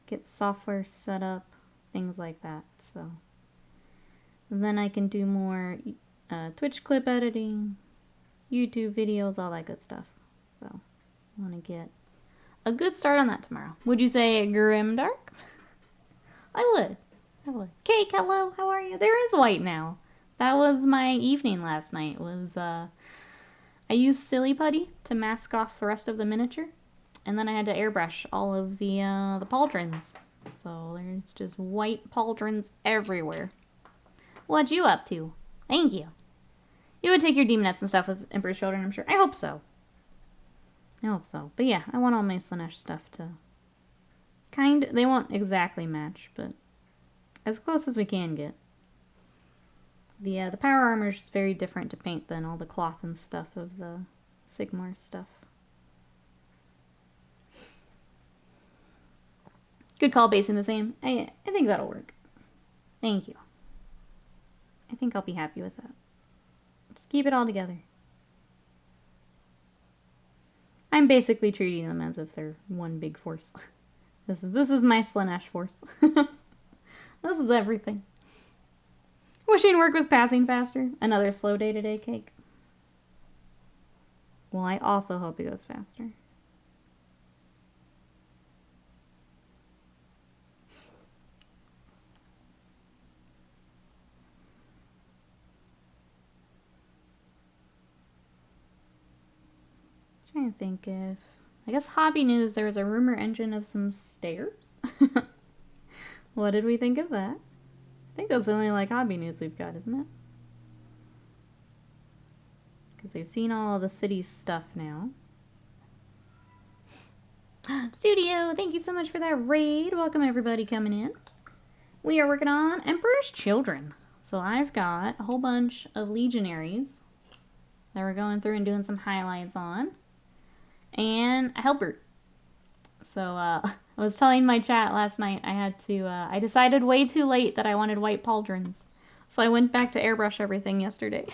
get software set up, things like that. So then I can do more Twitch clip editing, YouTube videos, all that good stuff. So I want to get a good start on that tomorrow. Would you say grimdark? I would. Cake, hello, how are you? There is white now. That was my evening last night. I used Silly Putty to mask off the rest of the miniature. And then I had to airbrush all of the pauldrons. So there's just white pauldrons everywhere. What you up to? Thank you. You would take your demonettes and stuff with Emperor's Children, I'm sure. I hope so. But yeah, I want all my Slaanesh stuff to they won't exactly match, but as close as we can get. The power armor is just very different to paint than all the cloth and stuff of the Sigmar stuff. Good call, basing the same. I think that'll work. Thank you. I think I'll be happy with that. Just keep it all together. I'm basically treating them as if they're one big force. This is my Slaanesh force. This is everything. Wishing work was passing faster. Another slow day today, Cake. Well, I also hope it goes faster. Trying to think if... I guess hobby news, there was a rumor engine of some stairs. What did we think of that? I think that's the only hobby news we've got, isn't it? Because we've seen all the city stuff now. Studio, thank you so much for that raid. Welcome everybody coming in. We are working on Emperor's Children. So I've got a whole bunch of legionaries that we're going through and doing some highlights on. And a helper. So I was telling my chat last night I decided way too late that I wanted white pauldrons. So I went back to airbrush everything yesterday.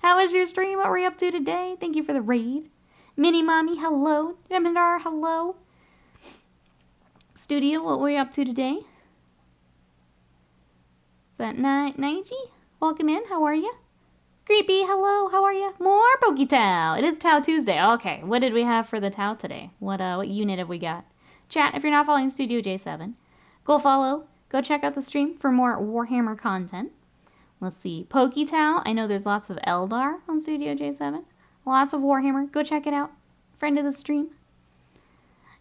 How was your stream? What were you up to today? Thank you for the raid. Mini Mommy, hello. Gemindar, hello. Studio, what were you up to today? Is that Naiji? Welcome in, how are you? Creepy, hello, how are you? More Poketao. It is Tao Tuesday. Okay, what did we have for the Tao today? What unit have we got? Chat, if you're not following Studio J7, go follow. Go check out the stream for more Warhammer content. Let's see. Poketao. I know there's lots of Eldar on Studio J7. Lots of Warhammer. Go check it out. Friend of the stream.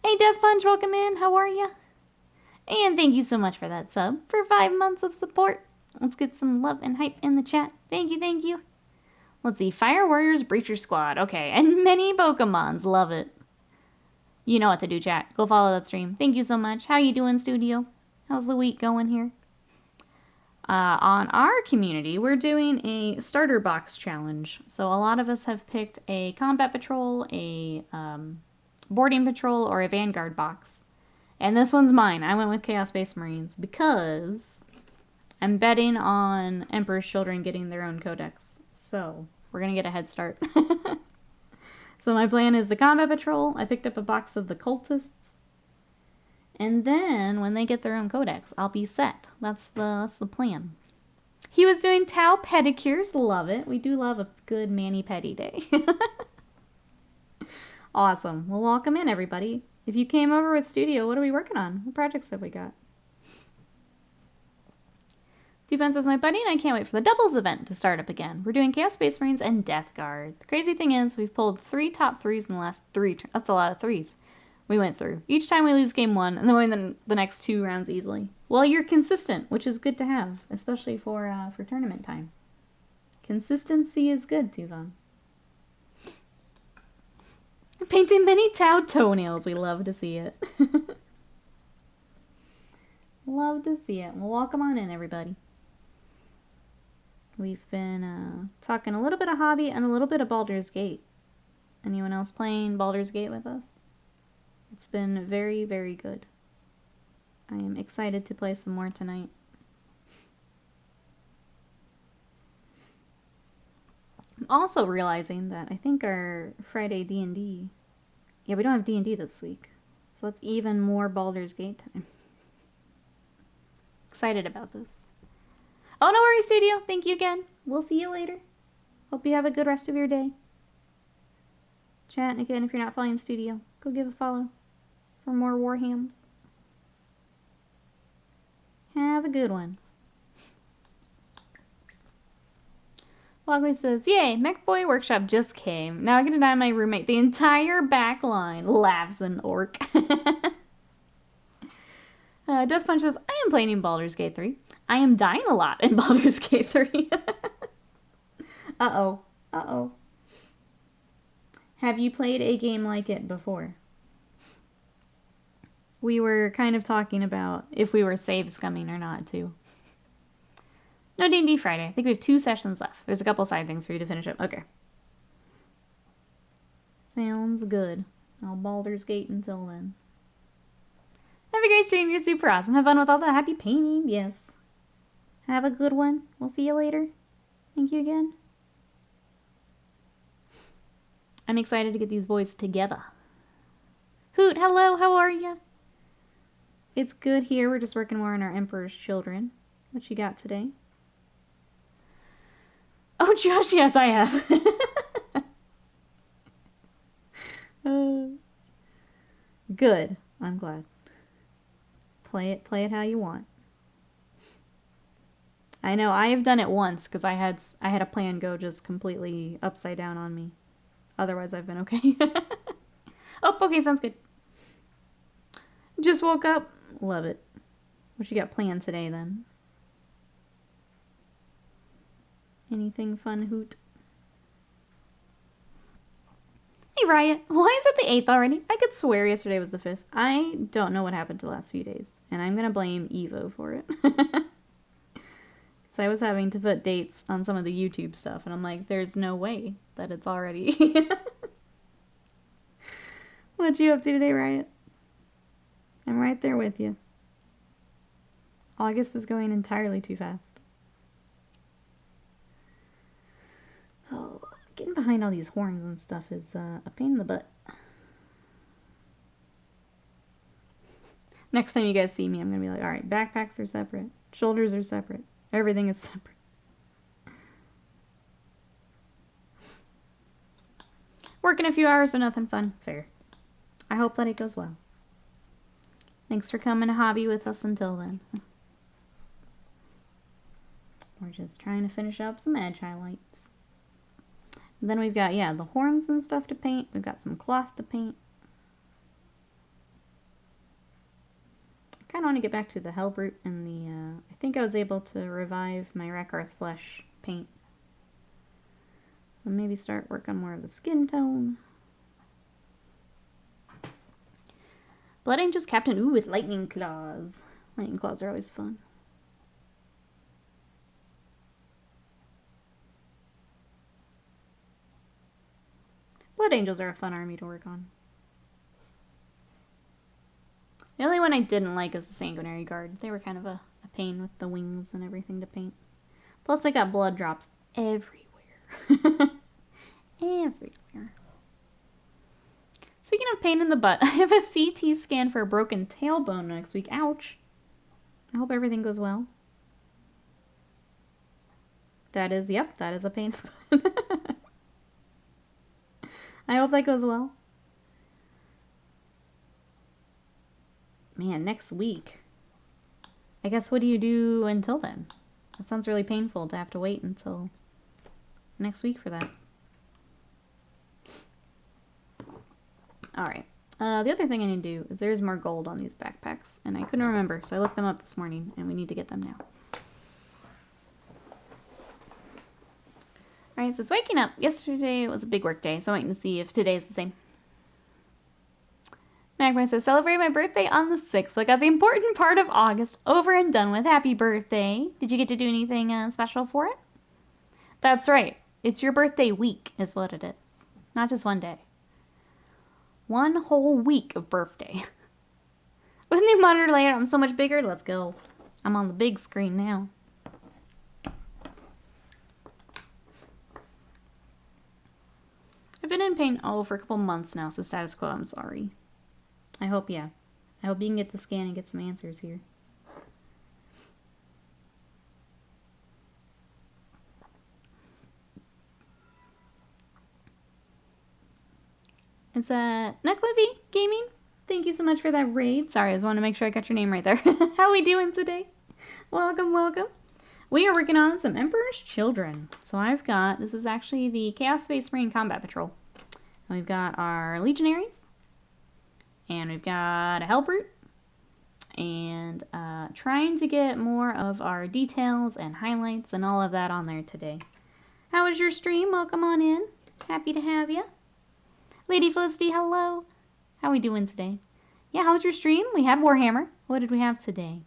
Hey, Death Punch, welcome in. How are you? And thank you so much for that sub. For 5 months of support. Let's get some love and hype in the chat. Thank you, thank you. Let's see. Fire Warriors Breacher Squad. Okay, and many Pokemons. Love it. You know what to do, chat. Go follow that stream. Thank you so much. How you doing, Studio? How's the week going here? On our community, we're doing a starter box challenge. So a lot of us have picked a combat patrol, a boarding patrol, or a vanguard box. And this one's mine. I went with Chaos Space Marines because I'm betting on Emperor's Children getting their own codex. So we're going to get a head start. So my plan is the combat patrol. I picked up a box of the cultists. And then, when they get their own codex, I'll be set. That's the plan. He was doing Tau pedicures. Love it. We do love a good mani-pedi day. Awesome. Well, welcome in, everybody. If you came over with Studio, what are we working on? What projects have we got? Defense is my buddy, and I can't wait for the doubles event to start up again. We're doing Chaos Space Marines and Death Guard. The crazy thing is, we've pulled 3 top 3s in the last 3 turns. That's a lot of 3s. We went through. Each time we lose game 1, and then we win the next 2 rounds easily. Well, you're consistent, which is good to have, especially for tournament time. Consistency is good, Tuvan. Painting many Tau toenails. We love to see it. Love to see it. Well, welcome on in, everybody. We've been talking a little bit of hobby and a little bit of Baldur's Gate. Anyone else playing Baldur's Gate with us? It's been very, very good. I am excited to play some more tonight. I'm also realizing that I think our Friday D&D... Yeah, we don't have D&D this week. So that's even more Baldur's Gate time. Excited about this. Oh, no worries, Studio. Thank you again. We'll see you later. Hope you have a good rest of your day. Chat, again, if you're not following Studio, go give a follow for more Warhams. Have a good one. Wogley says, yay, Mech Boy Workshop just came. Now I'm gonna deny my roommate. The entire back line laughs an orc. Death Punch says, I am playing in Baldur's Gate 3. I am dying a lot in Baldur's Gate 3. Uh-oh. Uh-oh. Have you played a game like it before? We were kind of talking about if we were save scumming or not, too. No D&D Friday. I think we have 2 sessions left. There's a couple side things for you to finish up. Okay. Sounds good. I'll Baldur's Gate until then. Have a great stream. You're super awesome. Have fun with all the happy painting. Yes. Have a good one. We'll see you later. Thank you again. I'm excited to get these boys together. Hoot, hello. How are you? It's good here. We're just working more on our Emperor's Children. What you got today? Oh, Josh, yes, I have. Good. I'm glad. Play it how you want. I know, I have done it once because I had a plan go just completely upside down on me. Otherwise, I've been okay. Oh, okay, sounds good. Just woke up. Love it. What you got planned today, then? Anything fun, Hoot? Hey, Riot. Why is it the 8th already? I could swear yesterday was the 5th. I don't know what happened to the last few days, and I'm going to blame Evo for it. So I was having to put dates on some of the YouTube stuff, and I'm like, there's no way that it's already. What you up to today, Riot? I'm right there with you. August is going entirely too fast. Oh, getting behind all these horns and stuff is a pain in the butt. Next time you guys see me, I'm going to be like, alright, backpacks are separate. Shoulders are separate. Everything is separate. Working a few hours, so nothing fun. Fair. I hope that it goes well. Thanks for coming to hobby with us until then. We're just trying to finish up some edge highlights. And then we've got, yeah, the horns and stuff to paint. We've got some cloth to paint. I kind of want to get back to the Hellbrute and the, I think I was able to revive my Rakarth Flesh paint. So maybe start work on more of the skin tone. Blood Angel's Captain, ooh, with lightning claws. Lightning claws are always fun. Blood Angels are a fun army to work on. The only one I didn't like is the Sanguinary Guard. They were kind of a pain with the wings and everything to paint. Plus I got blood drops everywhere. Everywhere. Speaking of pain in the butt, I have a CT scan for a broken tailbone next week. Ouch. I hope everything goes well. That is, yep, that is a pain in the butt. I hope that goes well. Man, next week. I guess what do you do until then? That sounds really painful to have to wait until next week for that. Alright. The other thing I need to do is there's more gold on these backpacks, and I couldn't remember, so I looked them up this morning, and we need to get them now. Alright, so it's waking up. Yesterday was a big work day, so I'm waiting to see if today is the same. Magpie says, celebrate my birthday on the 6th. So I got the important part of August over and done with. Happy birthday. Did you get to do anything special for it? That's right. It's your birthday week is what it is. Not just one day. One whole week of birthday. With new monitor layout, I'm so much bigger. Let's go. I'm on the big screen now. I've been in pain for a couple months now, so status quo, I'm sorry. I hope, yeah. I hope you can get the scan and get some answers here. It's Nucklippy Gaming. Thank you so much for that raid. Sorry, I just wanted to make sure I got your name right there. How we doing today? Welcome, welcome. We are working on some Emperor's Children. So I've got, this is actually the Chaos Space Marine Combat Patrol. And we've got our Legionaries. And we've got a Hellbrute. And trying to get more of our details and highlights and all of that on there today. How was your stream? Welcome on in. Happy to have you. Lady Felicity, hello. How we doing today? Yeah, how was your stream? We had Warhammer. What did we have today?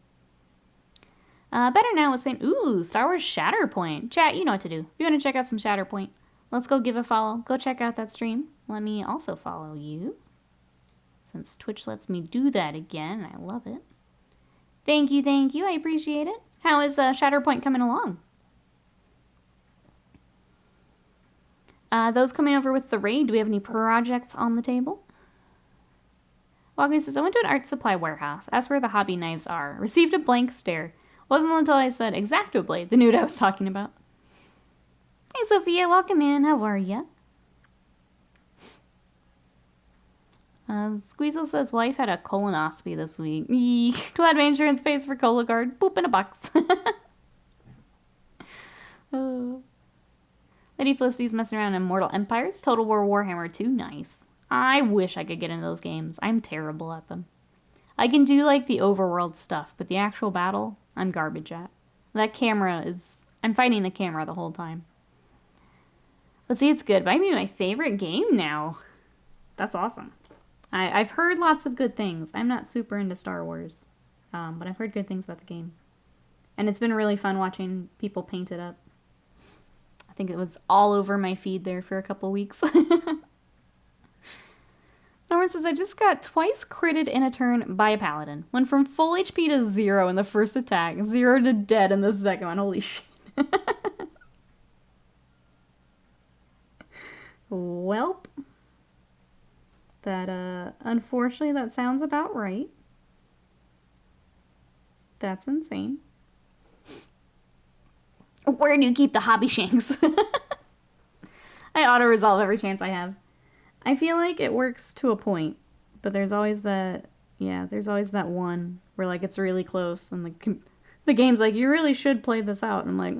Better now was paint. Ooh, Star Wars Shatterpoint. Chat, you know what to do. If you want to check out some Shatterpoint, let's go give a follow. Go check out that stream. Let me also follow you, since Twitch lets me do that again. I love it. Thank you, thank you. I appreciate it. How is Shatterpoint coming along? Those coming over with the raid, do we have any projects on the table? Walking says, I went to an art supply warehouse, asked where the hobby knives are, received a blank stare. Wasn't until I said Exactoblade, the nude I was talking about. Hey Sophia, welcome in. How are ya? Squeezel says wife had a colonoscopy this week. Eek. Glad my insurance pays for Cologuard. Boop in a box. Oh. Lady Felicity's messing around in Immortal Empires. Total War Warhammer 2. Nice. I wish I could get into those games. I'm terrible at them. I can do like the overworld stuff, but the actual battle, I'm garbage at. That camera is... I'm fighting the camera the whole time. Let's see, it's good. Might be my favorite game now. That's awesome. I've heard lots of good things. I'm not super into Star Wars, but I've heard good things about the game. And it's been really fun watching people paint it up. I think it was all over my feed there for a couple weeks. Norman says, I just got twice critted in a turn by a paladin. Went from full HP to 0 in the first attack, 0 to dead in the second one. Holy shit. Welp. That, unfortunately, that sounds about right. That's insane. Where do you keep the hobby shanks? I auto-resolve every chance I have. I feel like it works to a point, but there's always that, yeah, there's always that one where, like, it's really close, and the game's like, you really should play this out, and I'm like,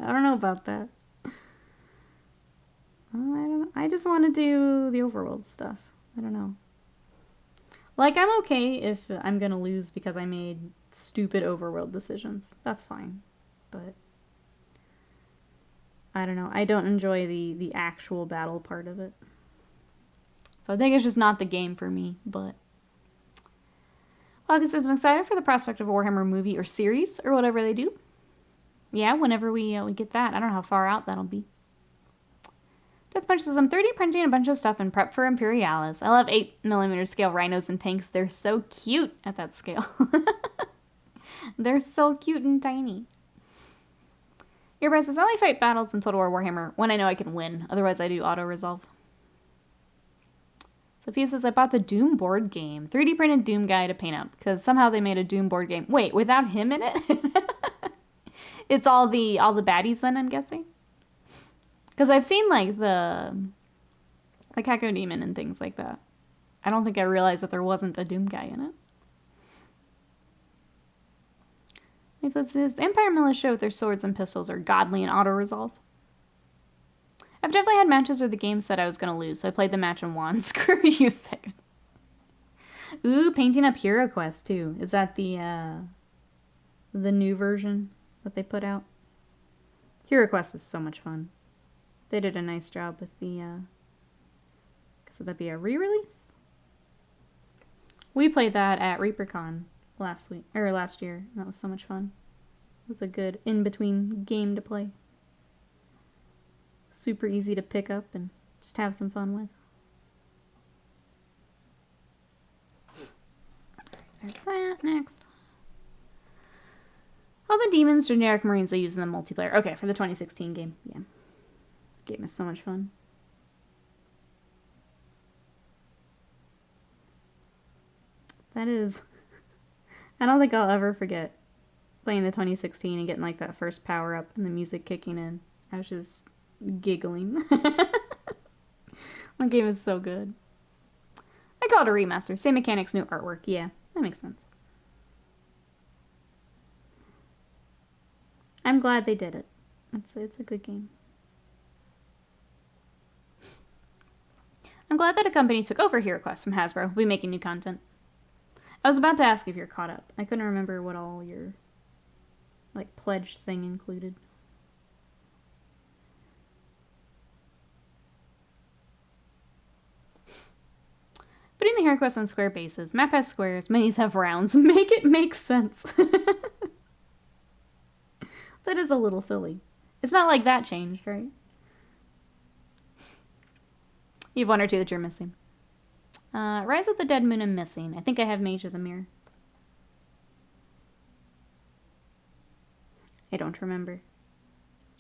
I don't know about that. Oh, I don't know. I just want to do the overworld stuff. I don't know. Like, I'm okay if I'm gonna lose because I made stupid overworld decisions. That's fine. But I don't know. I don't enjoy the actual battle part of it. So I think it's just not the game for me, but... August says, I'm excited for the prospect of a Warhammer movie or series, or whatever they do. Yeah, whenever we get that. I don't know how far out that'll be. Deathpunch says, I'm 3D printing a bunch of stuff in prep for Imperialis. I love 8mm scale rhinos and tanks. They're so cute at that scale. They're so cute and tiny. Airbrush says, I only fight battles in Total War Warhammer when I know I can win. Otherwise, I do auto-resolve. Sophia says, I bought the Doom board game. 3D printed Doom guy to paint up. Because somehow they made a Doom board game. Wait, without him in it? It's all the baddies then, I'm guessing? Because I've seen, like, the Hacko Demon and things like that. I don't think I realized that there wasn't a Doom guy in it. Leaflet says, the Empire Militia with their swords and pistols are godly in auto-resolve. I've definitely had matches where the game said I was going to lose, so I played the match and won. Screw you, second. Ooh, painting up Hero Quest, too. Is that the new version that they put out? Hero Quest is so much fun. They did a nice job with the, so that'd be a re-release? We played that at ReaperCon last year. That was so much fun. It was a good in-between game to play. Super easy to pick up and just have some fun with. There's that. Next. All the demons, generic marines they use in the multiplayer. Okay, for the 2016 game. Yeah. Game is so much fun. That is... I don't think I'll ever forget playing the 2016 and getting like that first power up and the music kicking in. I was just giggling. That game is so good. I call it a remaster. Same mechanics, new artwork. Yeah, that makes sense. I'm glad they did it. It's a good game. I'm glad that a company took over HeroQuest from Hasbro. We'll be making new content. I was about to ask if you're caught up. I couldn't remember what all your, like, pledge thing included. Putting the HeroQuest on square bases. Map has squares. Minis have rounds. Make it make sense. That is a little silly. It's not like that changed, right? You have one or two that you're missing. Rise of the Dead Moon I'm missing. I think I have Mage of the Mirror. I don't remember.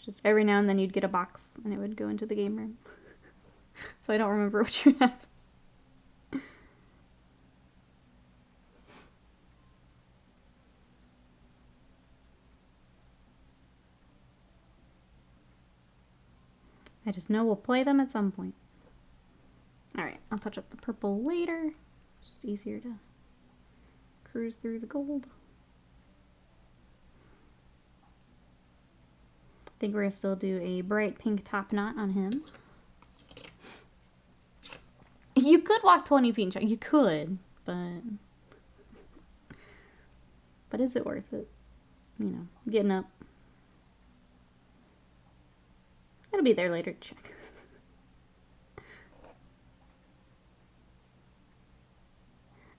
Just every now and then you'd get a box and it would go into the game room. So I don't remember what you have. I just know we'll play them at some point. Alright, I'll touch up the purple later. It's just easier to cruise through the gold. I think we're going to still do a bright pink top knot on him. You could walk 20 feet and check. You could, but is it worth it? You know, getting up. It'll be there later to check.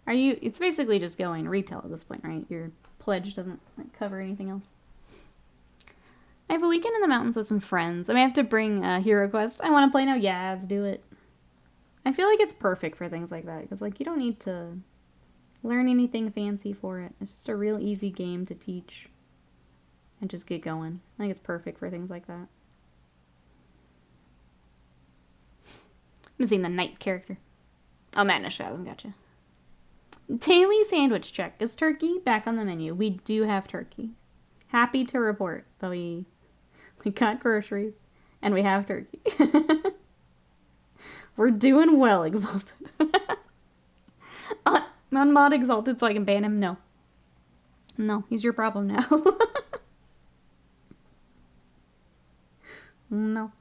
Are you? It's basically just going retail at this point, right? Your pledge doesn't like, cover anything else. I have a weekend in the mountains with some friends. I may have to bring Hero Quest. I want to play now. Yeah, let's do it. I feel like it's perfect for things like that because like you don't need to learn anything fancy for it. It's just a real easy game to teach and just get going. I think it's perfect for things like that. Missing the knight character. Oh, Madness Shadow, gotcha. Daily sandwich check. Is turkey back on the menu? We do have turkey. Happy to report that we got groceries and we have turkey. We're doing well, Exalted. Unmod Exalted so I can ban him? No. No, he's your problem now. No.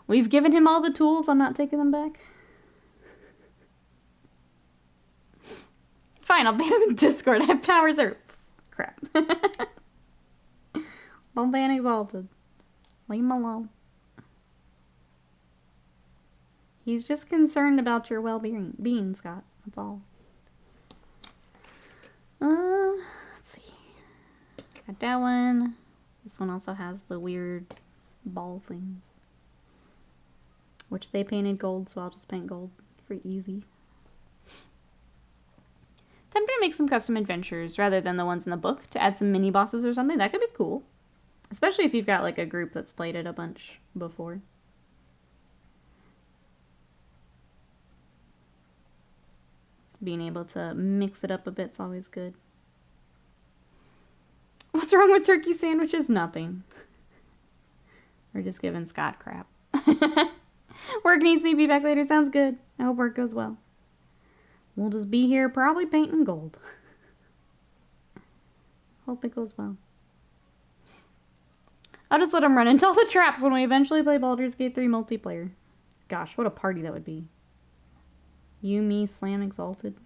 We've given him all the tools. I'm not taking them back. Fine, I'll ban him in Discord. I have powers or... Crap. Don't ban Exalted. Leave him alone. He's just concerned about your well-being, Scott. That's all. Let's see. Got that one. This one also has the weird ball things. Which they painted gold, so I'll just paint gold for easy. Tempted to make some custom adventures rather than the ones in the book to add some mini bosses or something. That could be cool. Especially if you've got like a group that's played it a bunch before. Being able to mix it up a bit's always good. What's wrong with turkey sandwiches? Nothing. We're just giving Scott crap. Work needs me. Be back later. Sounds good. I hope work goes well. We'll just be here probably painting gold. Hope it goes well. I'll just let him run into all the traps when we eventually play Baldur's Gate 3 multiplayer. Gosh, what a party that would be. You, me, Slam, Exalted.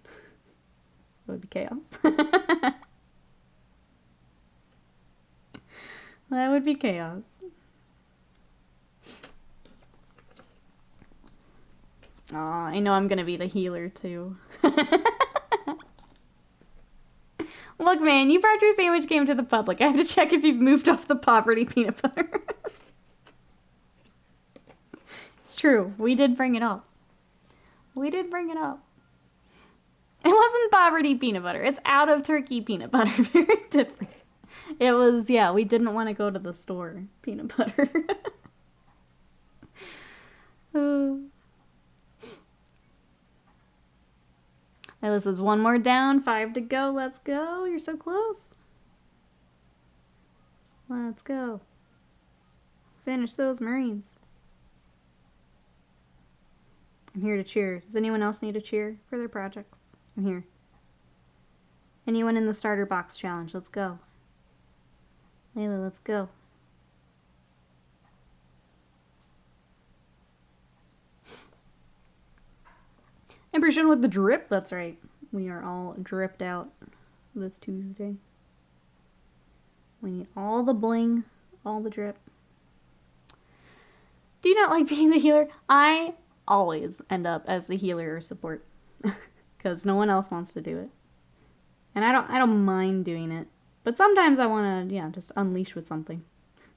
That would be chaos. That would be chaos. Aw, I know I'm gonna be the healer too. Look, man, you brought your sandwich game to the public. I have to check if you've moved off the poverty peanut butter. It's true. We did bring it up. We did bring it up. It wasn't poverty peanut butter. It's out of turkey peanut butter. Very different. It was, yeah, we didn't want to go to the store peanut butter. This is one more down, 5 to go. Let's go. You're so close. Let's go. Finish those Marines. I'm here to cheer. Does anyone else need a cheer for their projects? I'm here. Anyone in the starter box challenge? Let's go. Layla, let's go. Impression with the drip. That's right. We are all dripped out this Tuesday. We need all the bling, all the drip. Do you not like being the healer? I always end up as the healer or support because no one else wants to do it. And I don't mind doing it. But sometimes I want to, yeah, just unleash with something. I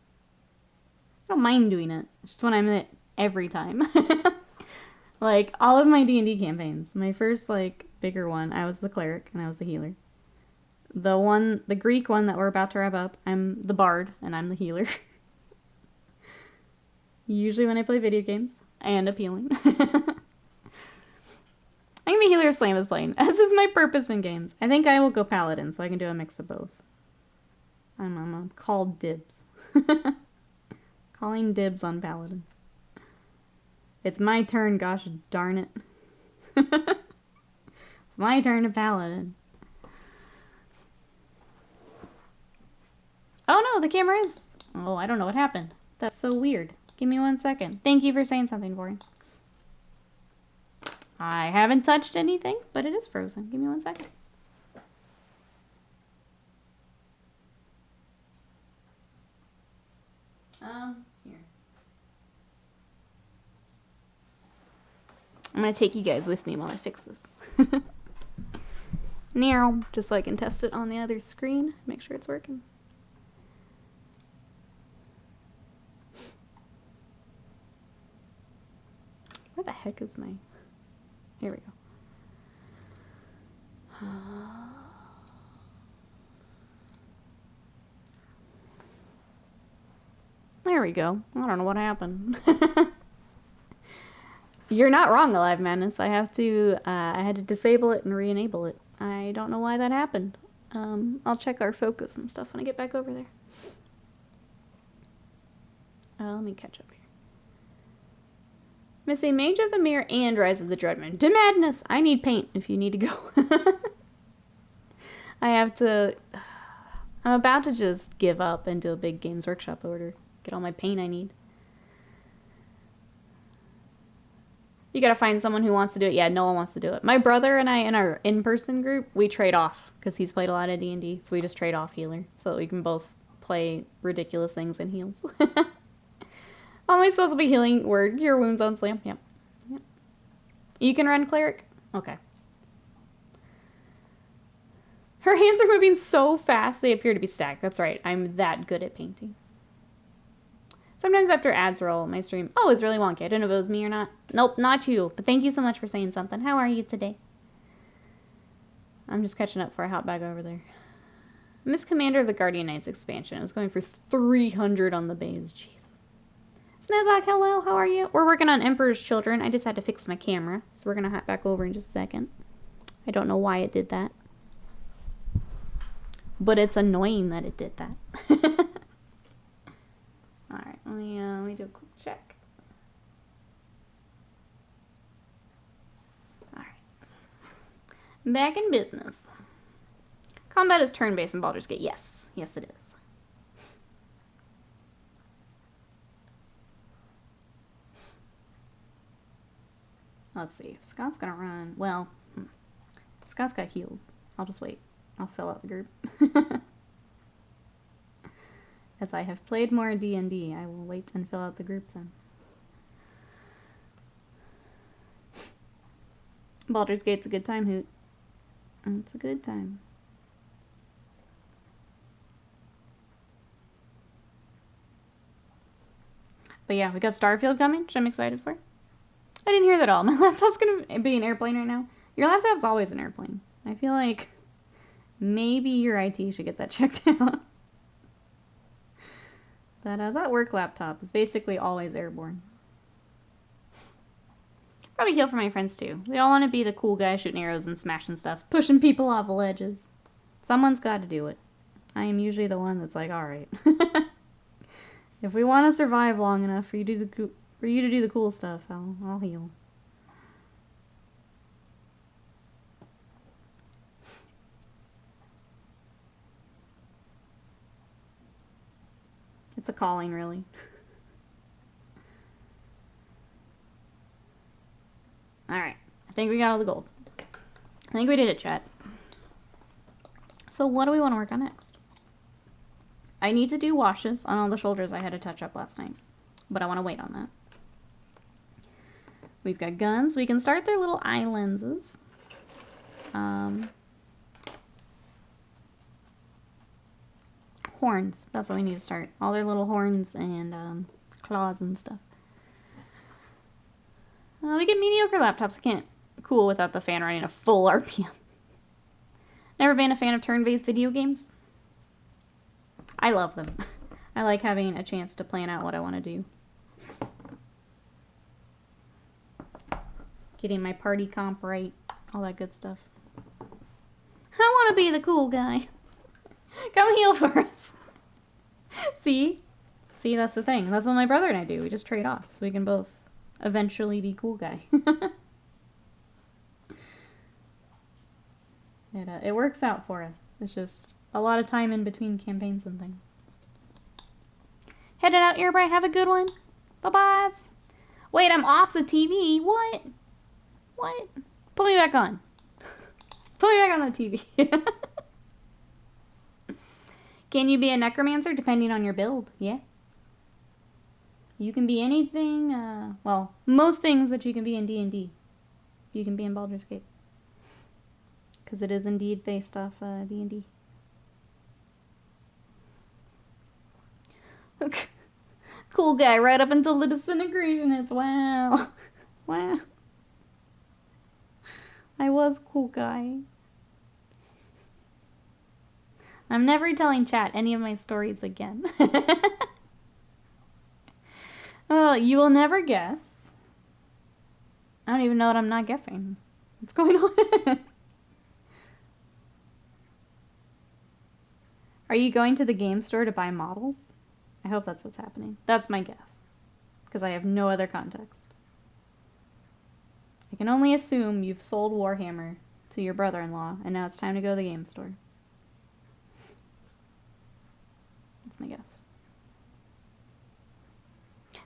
don't mind doing it. It's just when I'm in it every time. Like, all of my D&D campaigns. My first, like, bigger one, I was the cleric, and I was the healer. The Greek one that we're about to wrap up, I'm the bard, and I'm the healer. Usually when I play video games, I end up healing. I'm gonna be healer if Slam is playing, as is my purpose in games. I think I will go paladin, so I can do a mix of both. I'm called dibs. Calling dibs on paladin. It's my turn, gosh darn it. It's my turn to paladin. Oh no, the camera is... Oh, I don't know what happened. That's so weird. Give me 1 second. Thank you for saying something for me. I haven't touched anything, but it is frozen. Give me 1 second. Here. I'm going to take you guys with me while I fix this. Now, just so I can test it on the other screen. Make sure it's working. Where the heck is my... Here we go. There we go. I don't know what happened. You're not wrong, Alive Madness. I had to disable it and re-enable it. I don't know why that happened. I'll check our focus and stuff when I get back over there. Let me catch up here. Missing Mage of the Mirror and Rise of the Dreadman. To madness! I need paint if you need to go. I'm about to just give up and do a big Games Workshop order. Get all my paint I need. You gotta find someone who wants to do it. Yeah, no one wants to do it. My brother and I, in our in-person group, we trade off. Because he's played a lot of D&D, so we just trade off healer. So that we can both play ridiculous things and heals. Am I supposed to be healing word cure wounds on slam? Yep. You can run cleric? Okay. Her hands are moving so fast they appear to be stacked. That's right. I'm that good at painting. Sometimes after ads roll, my stream, oh, it's really wonky. I don't know if it was me or not. Nope, not you. But thank you so much for saying something. How are you today? I'm just catching up before I hop back over there. Miss Commander of the Guardian Knights expansion. I was going for 300 on the base. Jesus. Snazak, hello. How are you? We're working on Emperor's Children. I just had to fix my camera. So we're going to hop back over in just a second. I don't know why it did that. But it's annoying that it did that. Alright, let me do a quick check. Alright. Back in business. Combat is turn-based in Baldur's Gate. Yes. Yes, it is. Let's see. If Scott's gonna run... Well, if Scott's got heals. I'll just wait. I'll fill out the group. As I have played more D&D, I will wait and fill out the group then. Baldur's Gate's a good time, Hoot. It's a good time. But yeah, we got Starfield coming, which I'm excited for. I didn't hear that all. My laptop's gonna be an airplane right now. Your laptop's always an airplane. I feel like maybe your IT should get that checked out. That work laptop is basically always airborne. Probably heal for my friends too. We all want to be the cool guy shooting arrows and smashing stuff, pushing people off the ledges. Someone's got to do it. I am usually the one that's like, all right. If we want to survive long enough for you to do the cool stuff, I'll heal. It's a calling, really. Alright. I think we got all the gold. I think we did it, chat. So what do we want to work on next? I need to do washes on all the shoulders I had to touch up last night. But I want to wait on that. We've got guns. We can start their little eye lenses. Horns. That's what we need to start. All their little horns and claws and stuff. We get mediocre laptops. I can't cool without the fan running a full RPM. Never been a fan of turn-based video games. I love them. I like having a chance to plan out what I want to do. Getting my party comp right. All that good stuff. I want to be the cool guy. Come heal for us. See? See, that's the thing. That's what my brother and I do. We just trade off so we can both eventually be cool guy. It works out for us. It's just a lot of time in between campaigns and things. Headed out, everybody. Have a good one. Bye-bye. Wait, I'm off the TV. What? What? Put me back on. Put me back on the TV. Can you be a necromancer depending on your build? Yeah. You can be anything, well, most things that you can be in D&D. you can be in Baldur's Gate. Because it is indeed based off D&D. Cool guy right up until the disintegration hits. Wow. Wow. I was cool guy. I'm never telling chat any of my stories again. Oh, you will never guess. I don't even know what I'm not guessing. What's going on? Are you going to the game store to buy models? I hope that's what's happening. That's my guess. Because I have no other context. I can only assume you've sold Warhammer to your brother-in-law, and now it's time to go to the game store. That's my guess.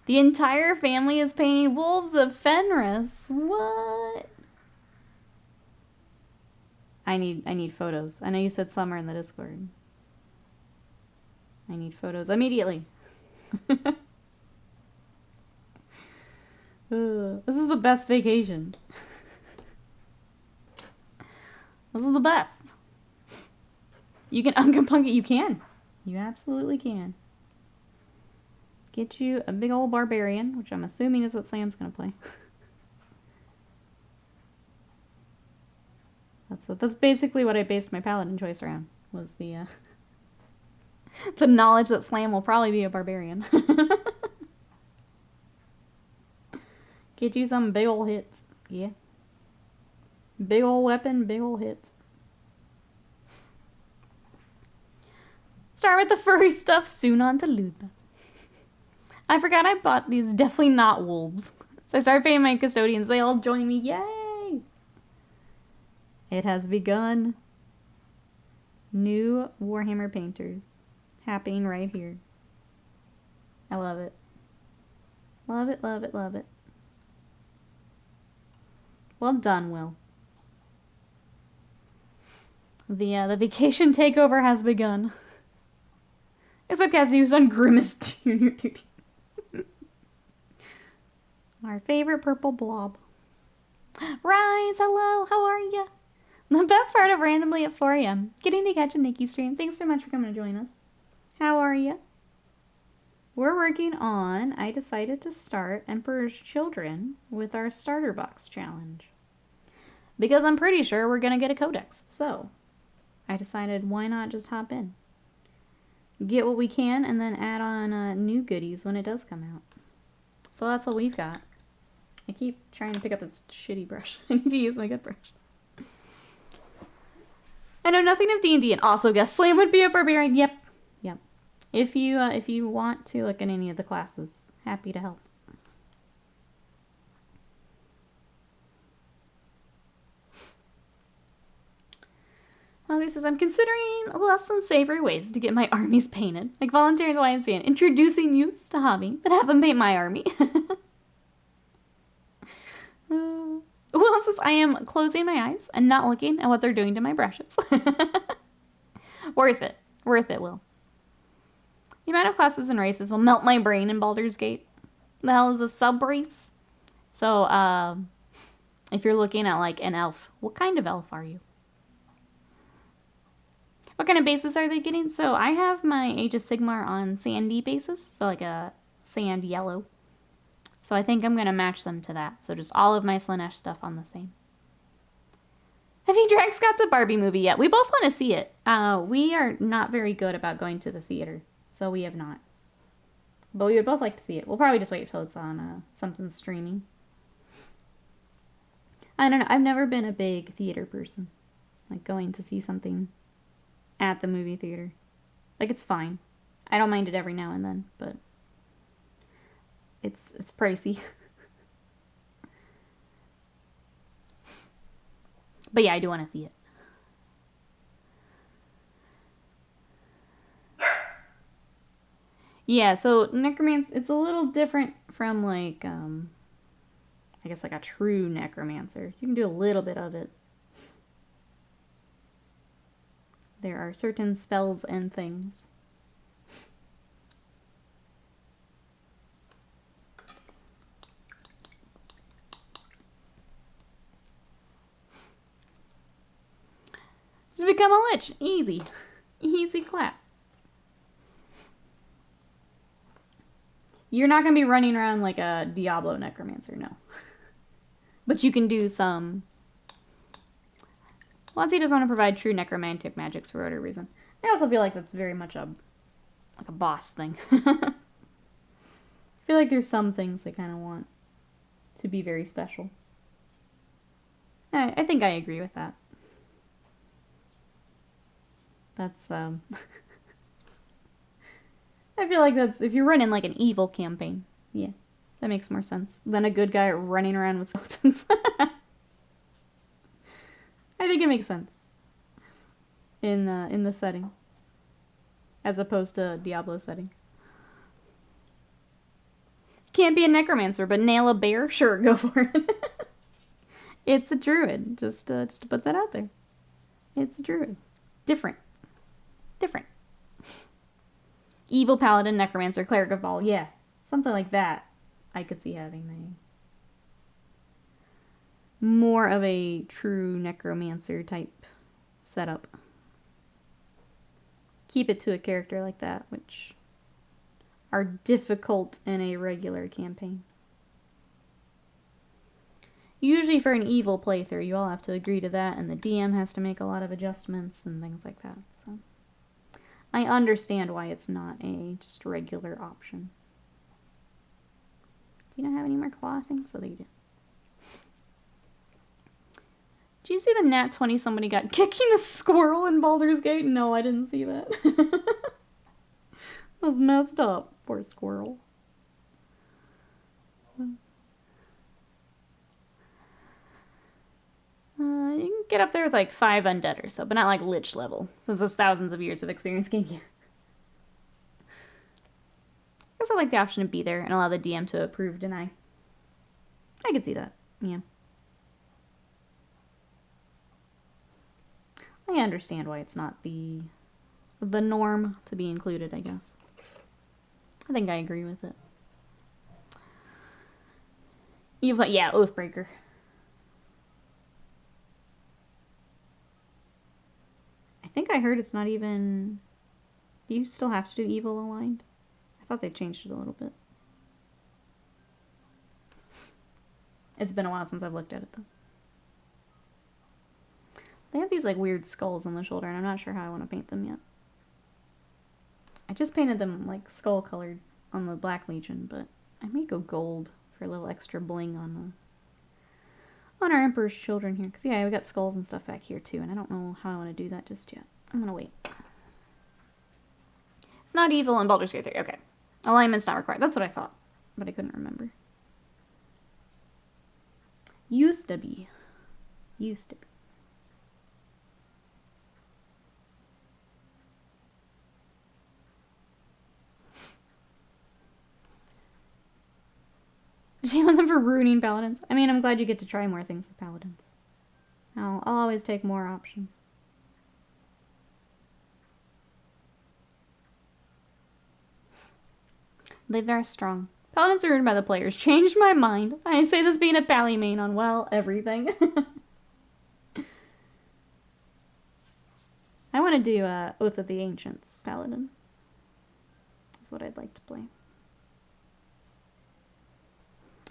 The entire family is painting Wolves of Fenris. What? I need photos. I know you said summer in the Discord. I need photos immediately. This is the best vacation. This is the best. You can Unca it. You can. You absolutely can. Get you a big old barbarian, which I'm assuming is what Sam's gonna play. That's basically what I based my paladin choice around. Was the the knowledge that Slam will probably be a barbarian. Get you some big ol' hits. Yeah. Big ol' weapon, big ol' hits. Start with the furry stuff, soon on to Luna. I forgot I bought these. Definitely not wolves. So I started paying my custodians. They all join me. Yay! It has begun. New Warhammer painters. Happening right here. I love it. Love it, love it, love it. Well done, Will. The vacation takeover has begun. Except Cassidy, who's on Grimace Junior duty. Our favorite purple blob. Rise, hello, how are ya? The best part of randomly at 4 a.m. Getting to catch a Nikki stream. Thanks so much for coming to join us. How are ya? We're working on, I decided to start Emperor's Children with our starter box challenge. Because I'm pretty sure we're going to get a codex. So, I decided why not just hop in. Get what we can and then add on new goodies when it does come out. So that's what we've got. I keep trying to pick up this shitty brush. I need to use my good brush. I know nothing of D&D and also guess Slam would be a barbarian. Yep. Yep. If you want to look at any of the classes, happy to help. This says, I'm considering less than savory ways to get my armies painted. Like volunteering the YMCA and introducing youths to hobby, but have them paint my army. Who else says, I am closing my eyes and not looking at what they're doing to my brushes. Worth it. Worth it, Will. The amount of classes and races will melt my brain in Baldur's Gate. The hell is a sub-race? So, if you're looking at, like, an elf, what kind of elf are you? What kind of bases are they getting? So I have my Age of Sigmar on sandy basis, so like a sand yellow. So I think I'm going to match them to that. So just all of my Slanesh stuff on the same. Have you Drax got the Barbie movie yet? We both want to see it. We are not very good about going to the theater, so we have not. But we would both like to see it. We'll probably just wait till it's on something streaming. I don't know. I've never been a big theater person. Like going to see something at the movie theater. Like, it's fine. I don't mind it every now and then, but it's pricey. But yeah, I do want to see it. Yeah, so necromancy, it's a little different from like, I guess like a true necromancer. You can do a little bit of it. There are certain spells and things. become a lich. Easy. Easy clap. You're not going to be running around like a Diablo necromancer, no. But you can do some... Watsy doesn't want to provide true necromantic magics for whatever reason. I also feel like that's very much a boss thing. I feel like there's some things they kind of want to be very special. I think I agree with that. That's, I feel like that's, if you're running like an evil campaign, yeah, that makes more sense than a good guy running around with skeletons. I think it makes sense in the setting, as opposed to Diablo setting. Can't be a necromancer, but nail a bear? Sure, go for it. It's a druid. Just to put that out there. It's a druid. Different. Evil paladin, necromancer, cleric of ball. Yeah, something like that. I could see having more of a true necromancer type setup. Keep it to a character like that, which are difficult in a regular campaign. Usually for an evil playthrough, you all have to agree to that, and the DM has to make a lot of adjustments and things like that. So I understand why it's not a just regular option. Do you not have any more claw? I think so that you do. Did you see the nat 20 somebody got kicking a squirrel in Baldur's Gate? No, I didn't see that. That was messed up. Poor squirrel. You can get up there with like 5 undead or so, but not like lich level. Because there's thousands of years of experience game here. I guess I like the option to be there and allow the DM to approve, deny. I could see that, yeah. I understand why it's not the norm to be included, I guess. I think I agree with it. Yeah, Oathbreaker. I think I heard it's not even... Do you still have to do evil aligned? I thought they changed it a little bit. It's been a while since I've looked at it, though. They have these, like, weird skulls on the shoulder, and I'm not sure how I want to paint them yet. I just painted them, like, skull-colored on the Black Legion, but I may go gold for a little extra bling on our Emperor's Children here. Because, yeah, we got skulls and stuff back here, too, and I don't know how I want to do that just yet. I'm gonna wait. It's not evil in Baldur's Gate 3. Okay. Alignment's not required. That's what I thought, but I couldn't remember. Used to be. Used to be. Shame on them for ruining paladins. I mean, I'm glad you get to try more things with paladins. I'll always take more options. They very strong. Paladins are ruined by the players. Changed my mind. I say this being a pally main on, well, everything. I want to do Oath of the Ancients paladin. That's what I'd like to play.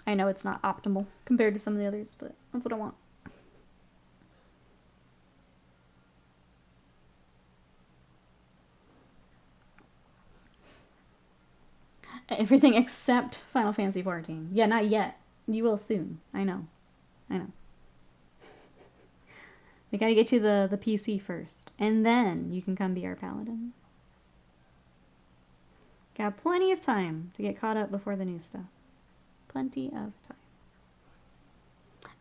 I know it's not optimal compared to some of the others, but that's what I want. Everything except Final Fantasy XIV. Yeah, not yet. You will soon. I know. I know. They gotta get you the PC first. And then you can come be our paladin. Got plenty of time to get caught up before the new stuff. Plenty of time.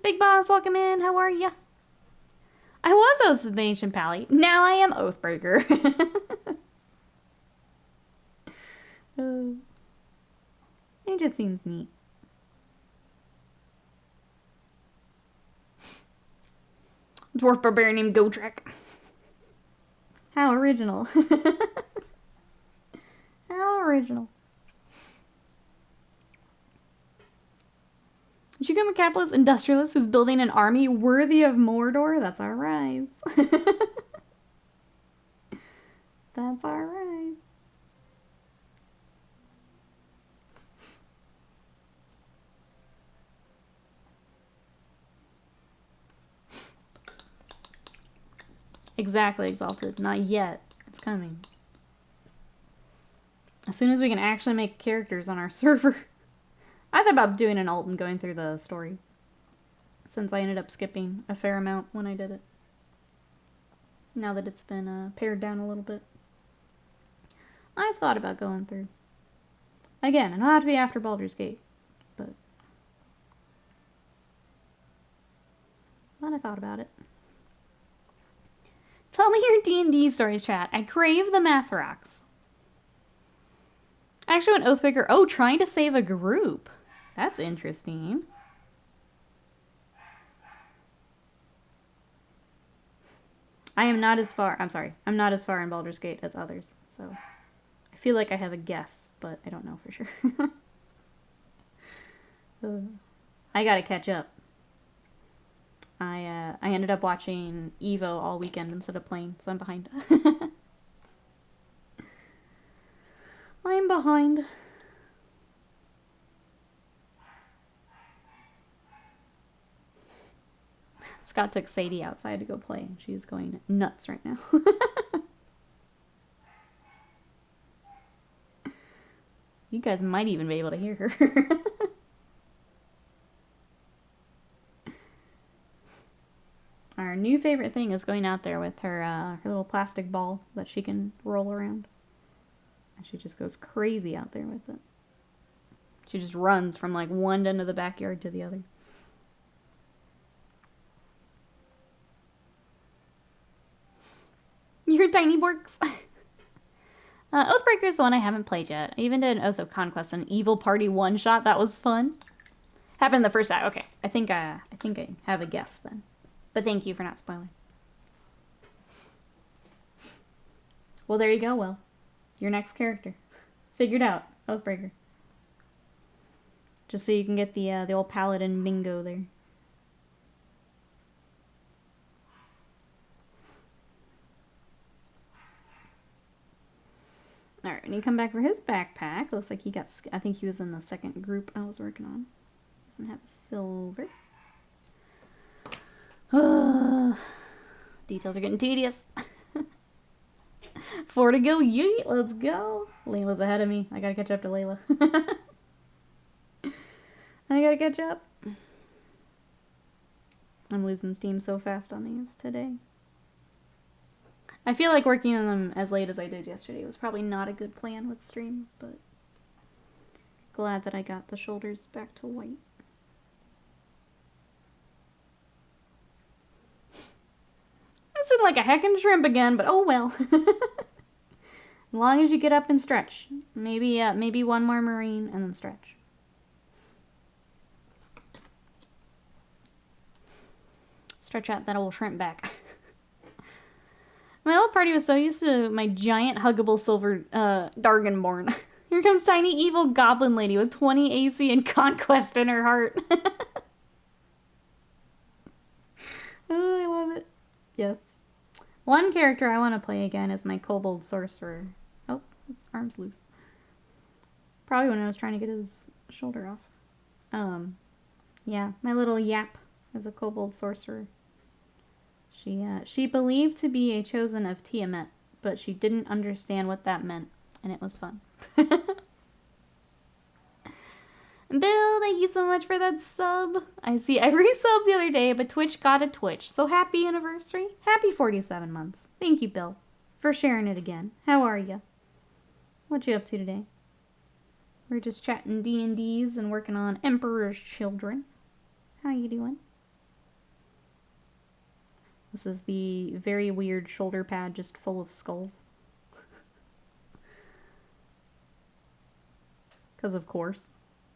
Big Boss, welcome in. How are ya? I was Oath of the Ancient Pally. Now I am Oathbreaker. It just seems neat. Dwarf barbarian named Gotrek. How original. How original. Did you become a capitalist industrialist who's building an army worthy of Mordor? That's our rise. That's alright. Exactly, Exalted. Not yet. It's coming. As soon as we can actually make characters on our server. I thought about doing an alt and going through the story, since I ended up skipping a fair amount when I did it. Now that it's been pared down a little bit. I've thought about going through. Again, it'll have to be after Baldur's Gate, but I thought about it. Tell me your D&D stories, chat. I crave the math rocks. I actually went Oathbreaker. Oh, trying to save a group. That's interesting. I'm not as far in Baldur's Gate as others, so I feel like I have a guess, but I don't know for sure. I gotta catch up. I ended up watching Evo all weekend instead of playing, so I'm behind. I'm behind. Scott took Sadie outside to go play, and she's going nuts right now. You guys might even be able to hear her. Our new favorite thing is going out there with her, her little plastic ball that she can roll around. And she just goes crazy out there with it. She just runs from like one end of the backyard to the other. You're tiny borks. Oathbreaker is the one I haven't played yet. I even did an Oath of Conquest, an Evil Party one-shot. That was fun. Happened the first time. Okay, I think I have a guess then. But thank you for not spoiling. Well, there you go, Will. Your next character. Figured out. Oathbreaker. Just so you can get the old paladin bingo there. Alright, and you come back for his backpack. Looks like he got... I think he was in the second group I was working on. Doesn't have silver. Details are getting tedious. 4 to go. Yeet, let's go. Layla's ahead of me. I gotta catch up to Layla. I gotta catch up. I'm losing steam so fast on these today. I feel like working on them as late as I did yesterday was probably not a good plan with stream, but glad that I got the shoulders back to white. I said like a heckin' shrimp again, but oh well. As long as you get up and stretch. Maybe one more marine and then stretch. Stretch out that old shrimp back. My old party was so used to my giant huggable silver Dargonborn. Here comes tiny evil goblin lady with 20 AC and conquest in her heart. Oh, I love it. Yes. One character I want to play again is my kobold sorcerer. Oh, his arm's loose. Probably when I was trying to get his shoulder off. Yeah, my little yap is a kobold sorcerer. She believed to be a chosen of Tiamat, but she didn't understand what that meant, and it was fun. Bill, thank you so much for that sub. I see every sub the other day, but Twitch got a Twitch, so happy anniversary. Happy 47 months. Thank you, Bill, for sharing it again. How are you? What you up to today? We're just chatting D&Ds and working on Emperor's Children. How you doing? This is the very weird shoulder pad just full of skulls. Because of course.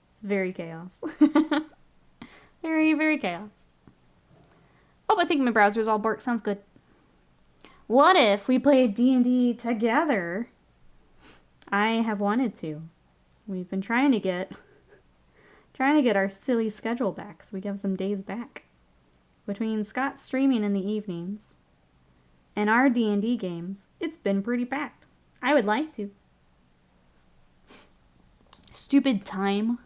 It's very chaos. Very, very chaos. Oh, I think my browser's all bark. Sounds good. What if we play D&D together? I have wanted to. We've been trying to get our silly schedule back so we can have some days back. Between Scott streaming in the evenings and our D&D games, it's been pretty packed. I would like to. Stupid time.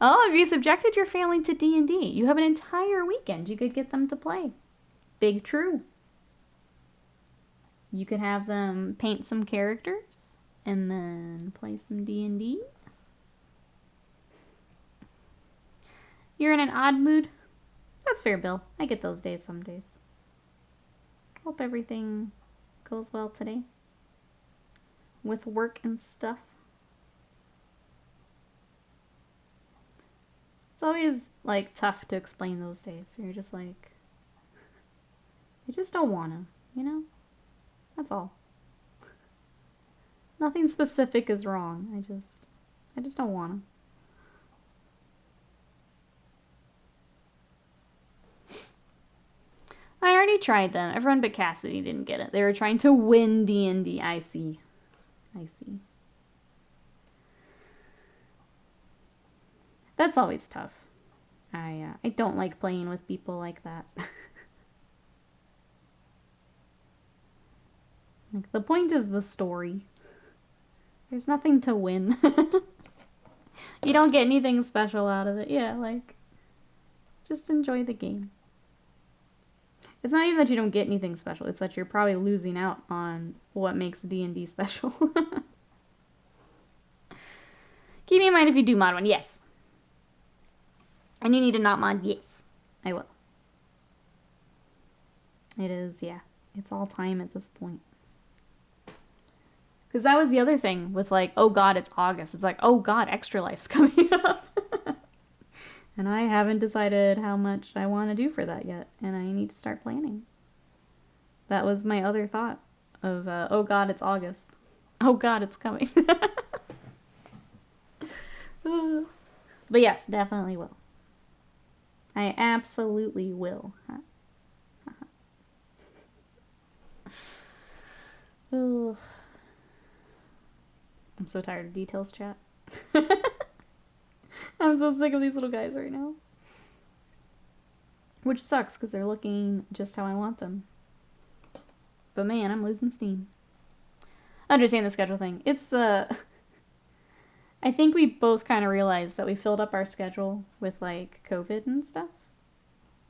Oh, have you subjected your family to D&D? You have an entire weekend. You could get them to play. Big true. You could have them paint some characters and then play some D&D. You're in an odd mood? That's fair, Bill. I get those days some days. Hope everything goes well today. With work and stuff. It's always, like, tough to explain those days. Where you're just like... I just don't wanna, you know? That's all. Nothing specific is wrong. I just don't wanna. I already tried them. Everyone but Cassidy didn't get it. They were trying to win D&D. I see. I see. That's always tough. I don't like playing with people like that. Like, the point is the story. There's nothing to win. You don't get anything special out of it. Yeah, like, just enjoy the game. It's not even that you don't get anything special. It's that you're probably losing out on what makes D&D special. Keep me in mind if you do mod one. Yes. And you need to not mod. Yes. I will. It is, yeah. It's all time at this point. Because that was the other thing with, like, oh god, it's August. It's like, oh god, Extra Life's coming up. And I haven't decided how much I want to do for that yet. And I need to start planning. That was my other thought of, oh god, it's August. Oh god, it's coming. But yes, definitely will. I absolutely will. I'm so tired of details, chat. I'm so sick of these little guys right now. Which sucks, because they're looking just how I want them. But man, I'm losing steam. I understand the schedule thing. It's, I think we both kind of realized that we filled up our schedule with, like, COVID and stuff.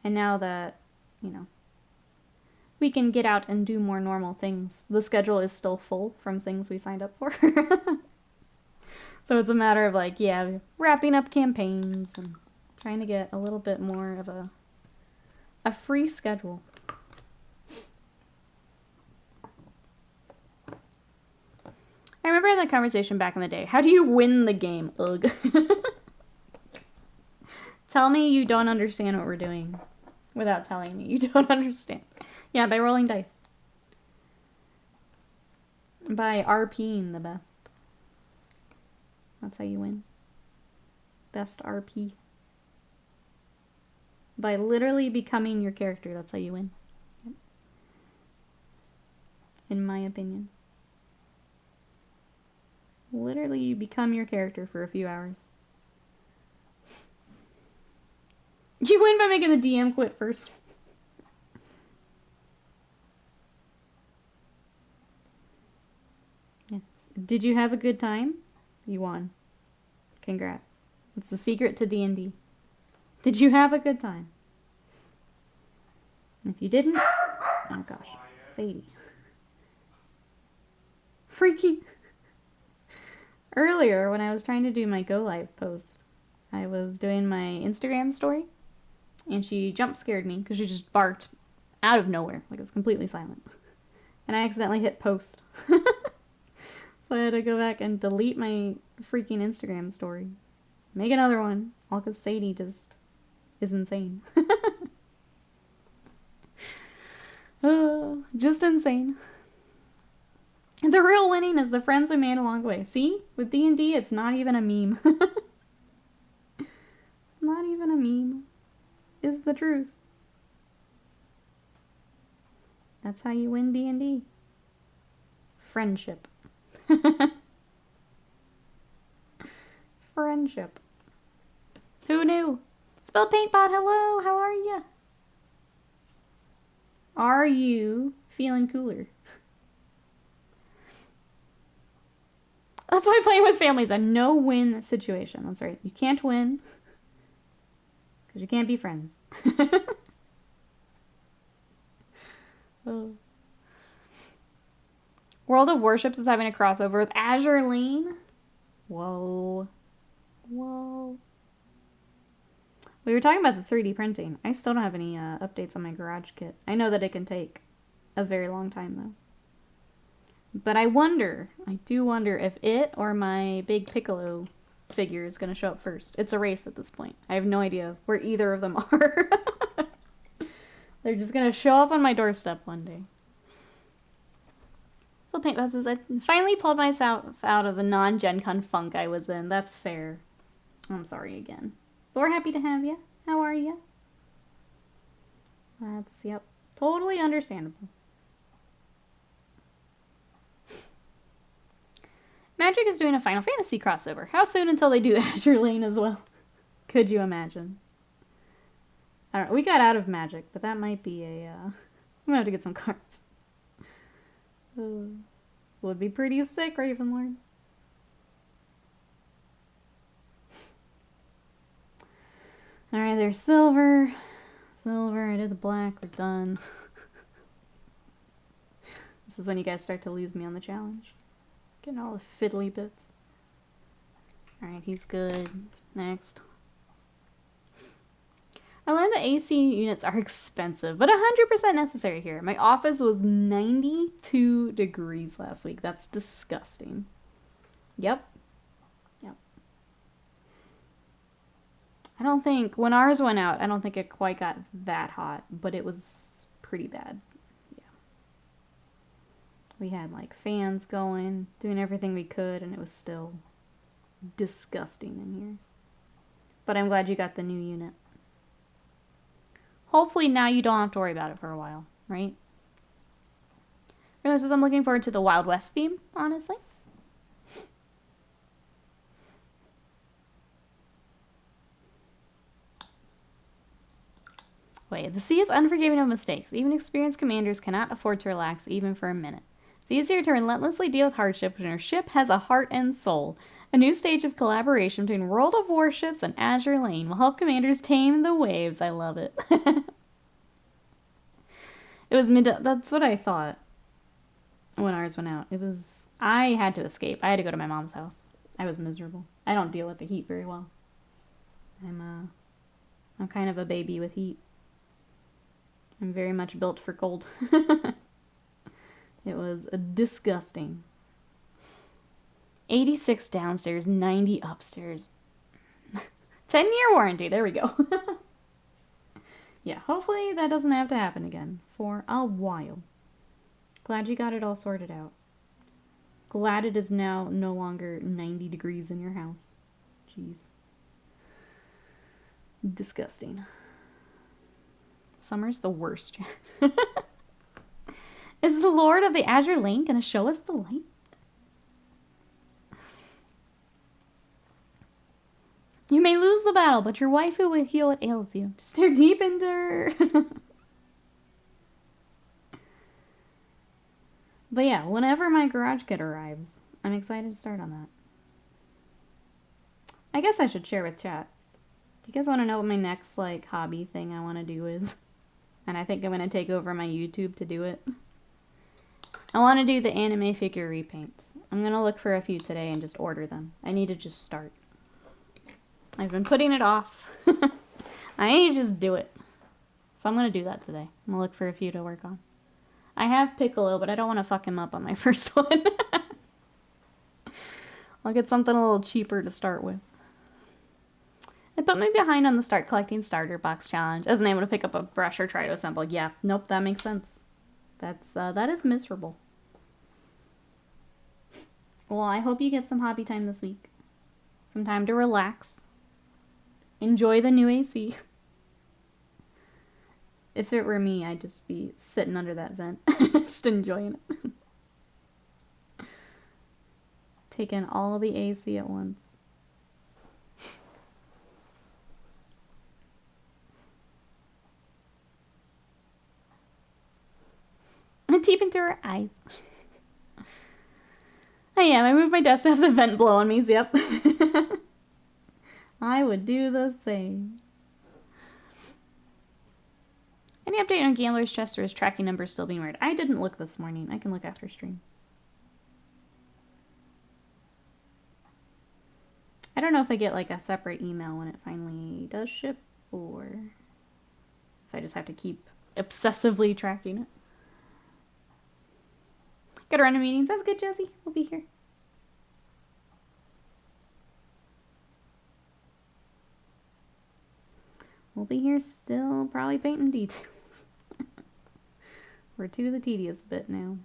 And now that, you know, we can get out and do more normal things, the schedule is still full from things we signed up for. So it's a matter of, like, yeah, wrapping up campaigns and trying to get a little bit more of a free schedule. I remember that conversation back in the day. How do you win the game? Ugh. Tell me you don't understand what we're doing without telling me you don't understand. Yeah, by rolling dice. By RPing the best. That's how you win. Best RP. By literally becoming your character, that's how you win. Yep. In my opinion. Literally, you become your character for a few hours. You win by making the DM quit first. Yes. Did you have a good time? You won. Congrats. It's the secret to D&D. Did you have a good time? If you didn't, oh gosh, Sadie. Freaking. Earlier, when I was trying to do my Go Live post, I was doing my Instagram story, and she jump scared me because she just barked out of nowhere, like it was completely silent. And I accidentally hit post. So I had to go back and delete my freaking Instagram story. Make another one, all because Sadie just is insane. Just insane. The real winning is the friends we made along the way. See? With D&D, it's not even a meme. Not even a meme. Is the truth. That's how you win D&D. Friendship. Friendship. Who knew? Spilled Paintbot, hello, how are ya? Are you feeling cooler? That's why playing with family is a no-win situation. That's right. You can't win because you can't be friends. Oh. World of Warships is having a crossover with Azure Lane. Whoa. Whoa. We were talking about the 3D printing. I still don't have any updates on my garage kit. I know that it can take a very long time, though. But I do wonder if it or my big Piccolo figure is going to show up first. It's a race at this point. I have no idea where either of them are. They're just going to show up on my doorstep one day. So paint buses, I finally pulled myself out of the non-Gen Con funk I was in. That's fair. I'm sorry again. But we're happy to have you. How are you? That's, yep, totally understandable. Magic is doing a Final Fantasy crossover. How soon until they do Azure Lane as well? Could you imagine? I don't know. We got out of Magic, but that might be a, I'm gonna have to get some cards. Would be pretty sick, Ravenlord. Alright, there's silver. Silver, I did the black, we're done. This is when you guys start to lose me on the challenge. Getting all the fiddly bits. Alright, he's good. Next. I learned that AC units are expensive, but 100% necessary here. My office was 92 degrees last week. That's disgusting. Yep. Yep. I don't think, when ours went out, I don't think it quite got that hot, but it was pretty bad. Yeah. We had like fans going, doing everything we could, and it was still disgusting in here. But I'm glad you got the new unit. Hopefully now you don't have to worry about it for a while, right? Says I'm looking forward to the Wild West theme, honestly. Wait, the sea is unforgiving of mistakes. Even experienced commanders cannot afford to relax even for a minute. It's easier to relentlessly deal with hardship when your ship has a heart and soul. A new stage of collaboration between World of Warships and Azure Lane will help commanders tame the waves. I love it. It was that's what I thought when ours went out. It was, I had to escape. I had to go to my mom's house. I was miserable. I don't deal with the heat very well. I'm kind of a baby with heat. I'm very much built for cold. It was disgusting. 86 downstairs, 90 upstairs. 10-year warranty. There we go. Yeah, hopefully that doesn't have to happen again for a while. Glad you got it all sorted out. Glad it is now no longer 90 degrees in your house. Jeez. Disgusting. Summer's the worst. Is the Lord of the Azure Lane going to show us the light? You may lose the battle, but your waifu will heal what ails you. Stare deep into her. But yeah, whenever my garage kit arrives, I'm excited to start on that. I guess I should share with chat. Do you guys want to know what my next, like, hobby thing I want to do is? And I think I'm going to take over my YouTube to do it. I want to do the anime figure repaints. I'm going to look for a few today and just order them. I need to just start. I've been putting it off. I need to just do it. So I'm going to do that today. I'm going to look for a few to work on. I have Piccolo, but I don't want to fuck him up on my first one. I'll get something a little cheaper to start with. It put me behind on the start collecting starter box challenge. I wasn't able to pick up a brush or try to assemble. Yeah, nope, that makes sense. That is miserable. Well, I hope you get some hobby time this week. Some time to relax. Enjoy the new AC. If it were me, I'd just be sitting under that vent. Just enjoying it. Taking all the AC at once. Deep into her eyes. I am. I moved my desk to have the vent blow on me. Yep. I would do the same. Any update on Gambler's Chest, or is tracking numbers still being weird? I didn't look this morning. I can look after stream. I don't know if I get like a separate email when it finally does ship, or if I just have to keep obsessively tracking it. Gotta run to meetings. That's good, Jesse. We'll be here. We'll be here still, probably painting details. We're to the tedious bit now.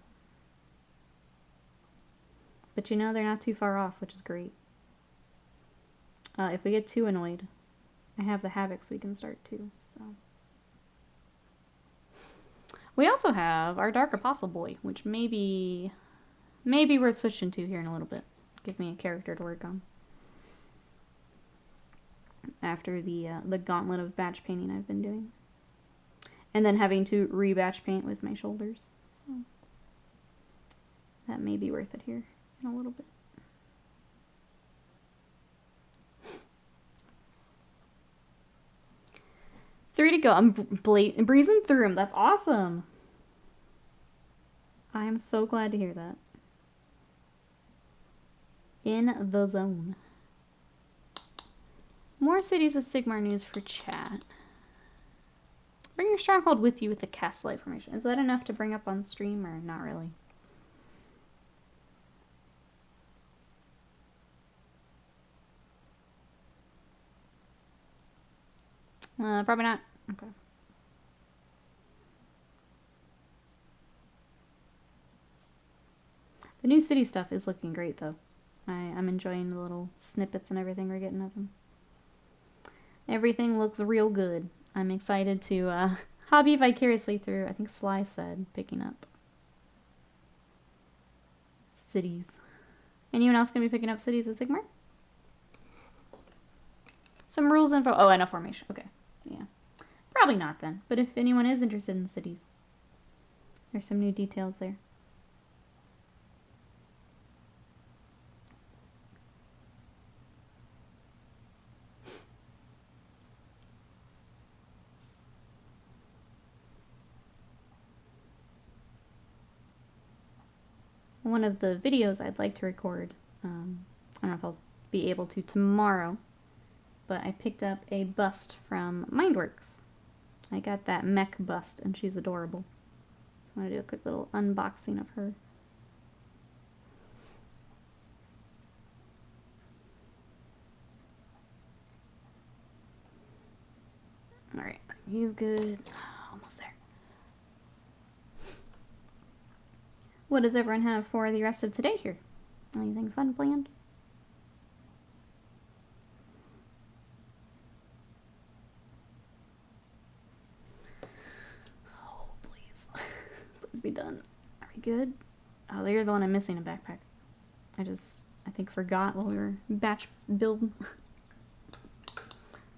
But you know, they're not too far off, which is great. If we get too annoyed, I have the Havocs we can start too, so. We also have our Dark Apostle Boy, which may be worth switching to here in a little bit. Give me a character to work on. After the gauntlet of batch painting I've been doing. And then having to re-batch paint with my shoulders. So that may be worth it here in a little bit. Three to go. I'm breezing through them. That's awesome. I'm so glad to hear that. In the zone. More cities of Sigmar news for chat. Bring your stronghold with you with the castle formation. Is that enough to bring up on stream, or not really? Probably not. Okay. The new city stuff is looking great, though. I'm enjoying the little snippets and everything we're getting of them. Everything looks real good. I'm excited to hobby vicariously through, I think Sly said, picking up cities. Anyone else going to be picking up cities of Sigmar? Some rules info. Oh, and a formation. Okay. Yeah. Probably not then. But if anyone is interested in cities, there's some new details there. One of the videos I'd like to record, I don't know if I'll be able to tomorrow, but I picked up a bust from Mindworks. I got that mech bust, and she's adorable. So I want to do a quick little unboxing of her. Alright, he's good. Almost there. What does everyone have for the rest of today here? Anything fun planned? Oh, please. Please be done. Are we good? Oh, you're the one I'm missing a backpack. I think forgot while we were batch building.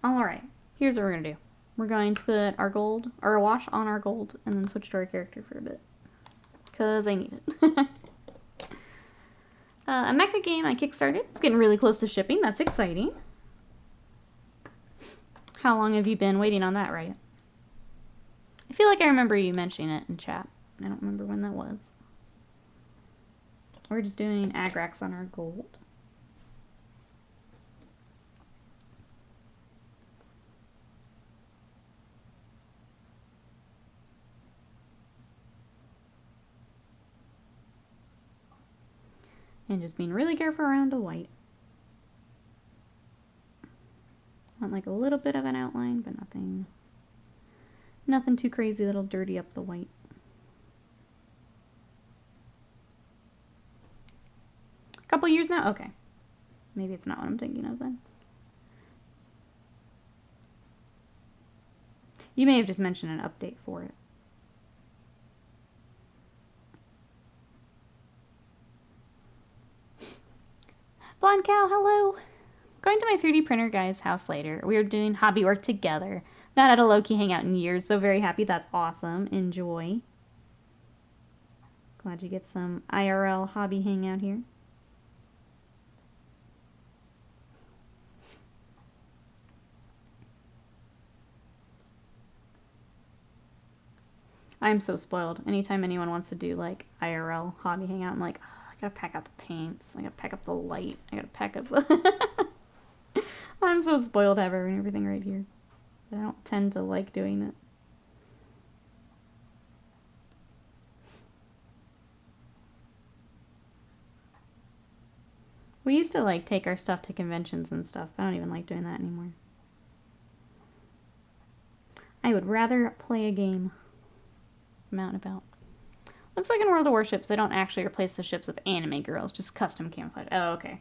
Alright, here's what we're going to do. We're going to put our gold, or a wash on our gold, and then switch to our character for a bit. Because I need it. A mecha game I kickstarted. It's getting really close to shipping. That's exciting. How long have you been waiting on that, right? I feel like I remember you mentioning it in chat. I don't remember when that was. We're just doing agrax on our gold. And just being really careful around the white. Want like a little bit of an outline, but nothing too crazy that'll dirty up the white. A couple years now? Okay. Maybe it's not what I'm thinking of then. You may have just mentioned an update for it. Blonde Cow, hello! Going to my 3D printer guy's house later. We are doing hobby work together. Not had a low-key hangout in years, so very happy. That's awesome. Enjoy. Glad you get some IRL hobby hangout here. I'm so spoiled. Anytime anyone wants to do like IRL hobby hangout, I'm like, oh, I gotta pack out the paints. I gotta pack up the light. I gotta pack up the... I'm so spoiled to have everything right here. I don't tend to like doing it. We used to like take our stuff to conventions and stuff. I don't even like doing that anymore. I would rather play a game. I'm out and about. Looks like in World of Warships, they don't actually replace the ships with anime girls, just custom camouflage. Oh, okay.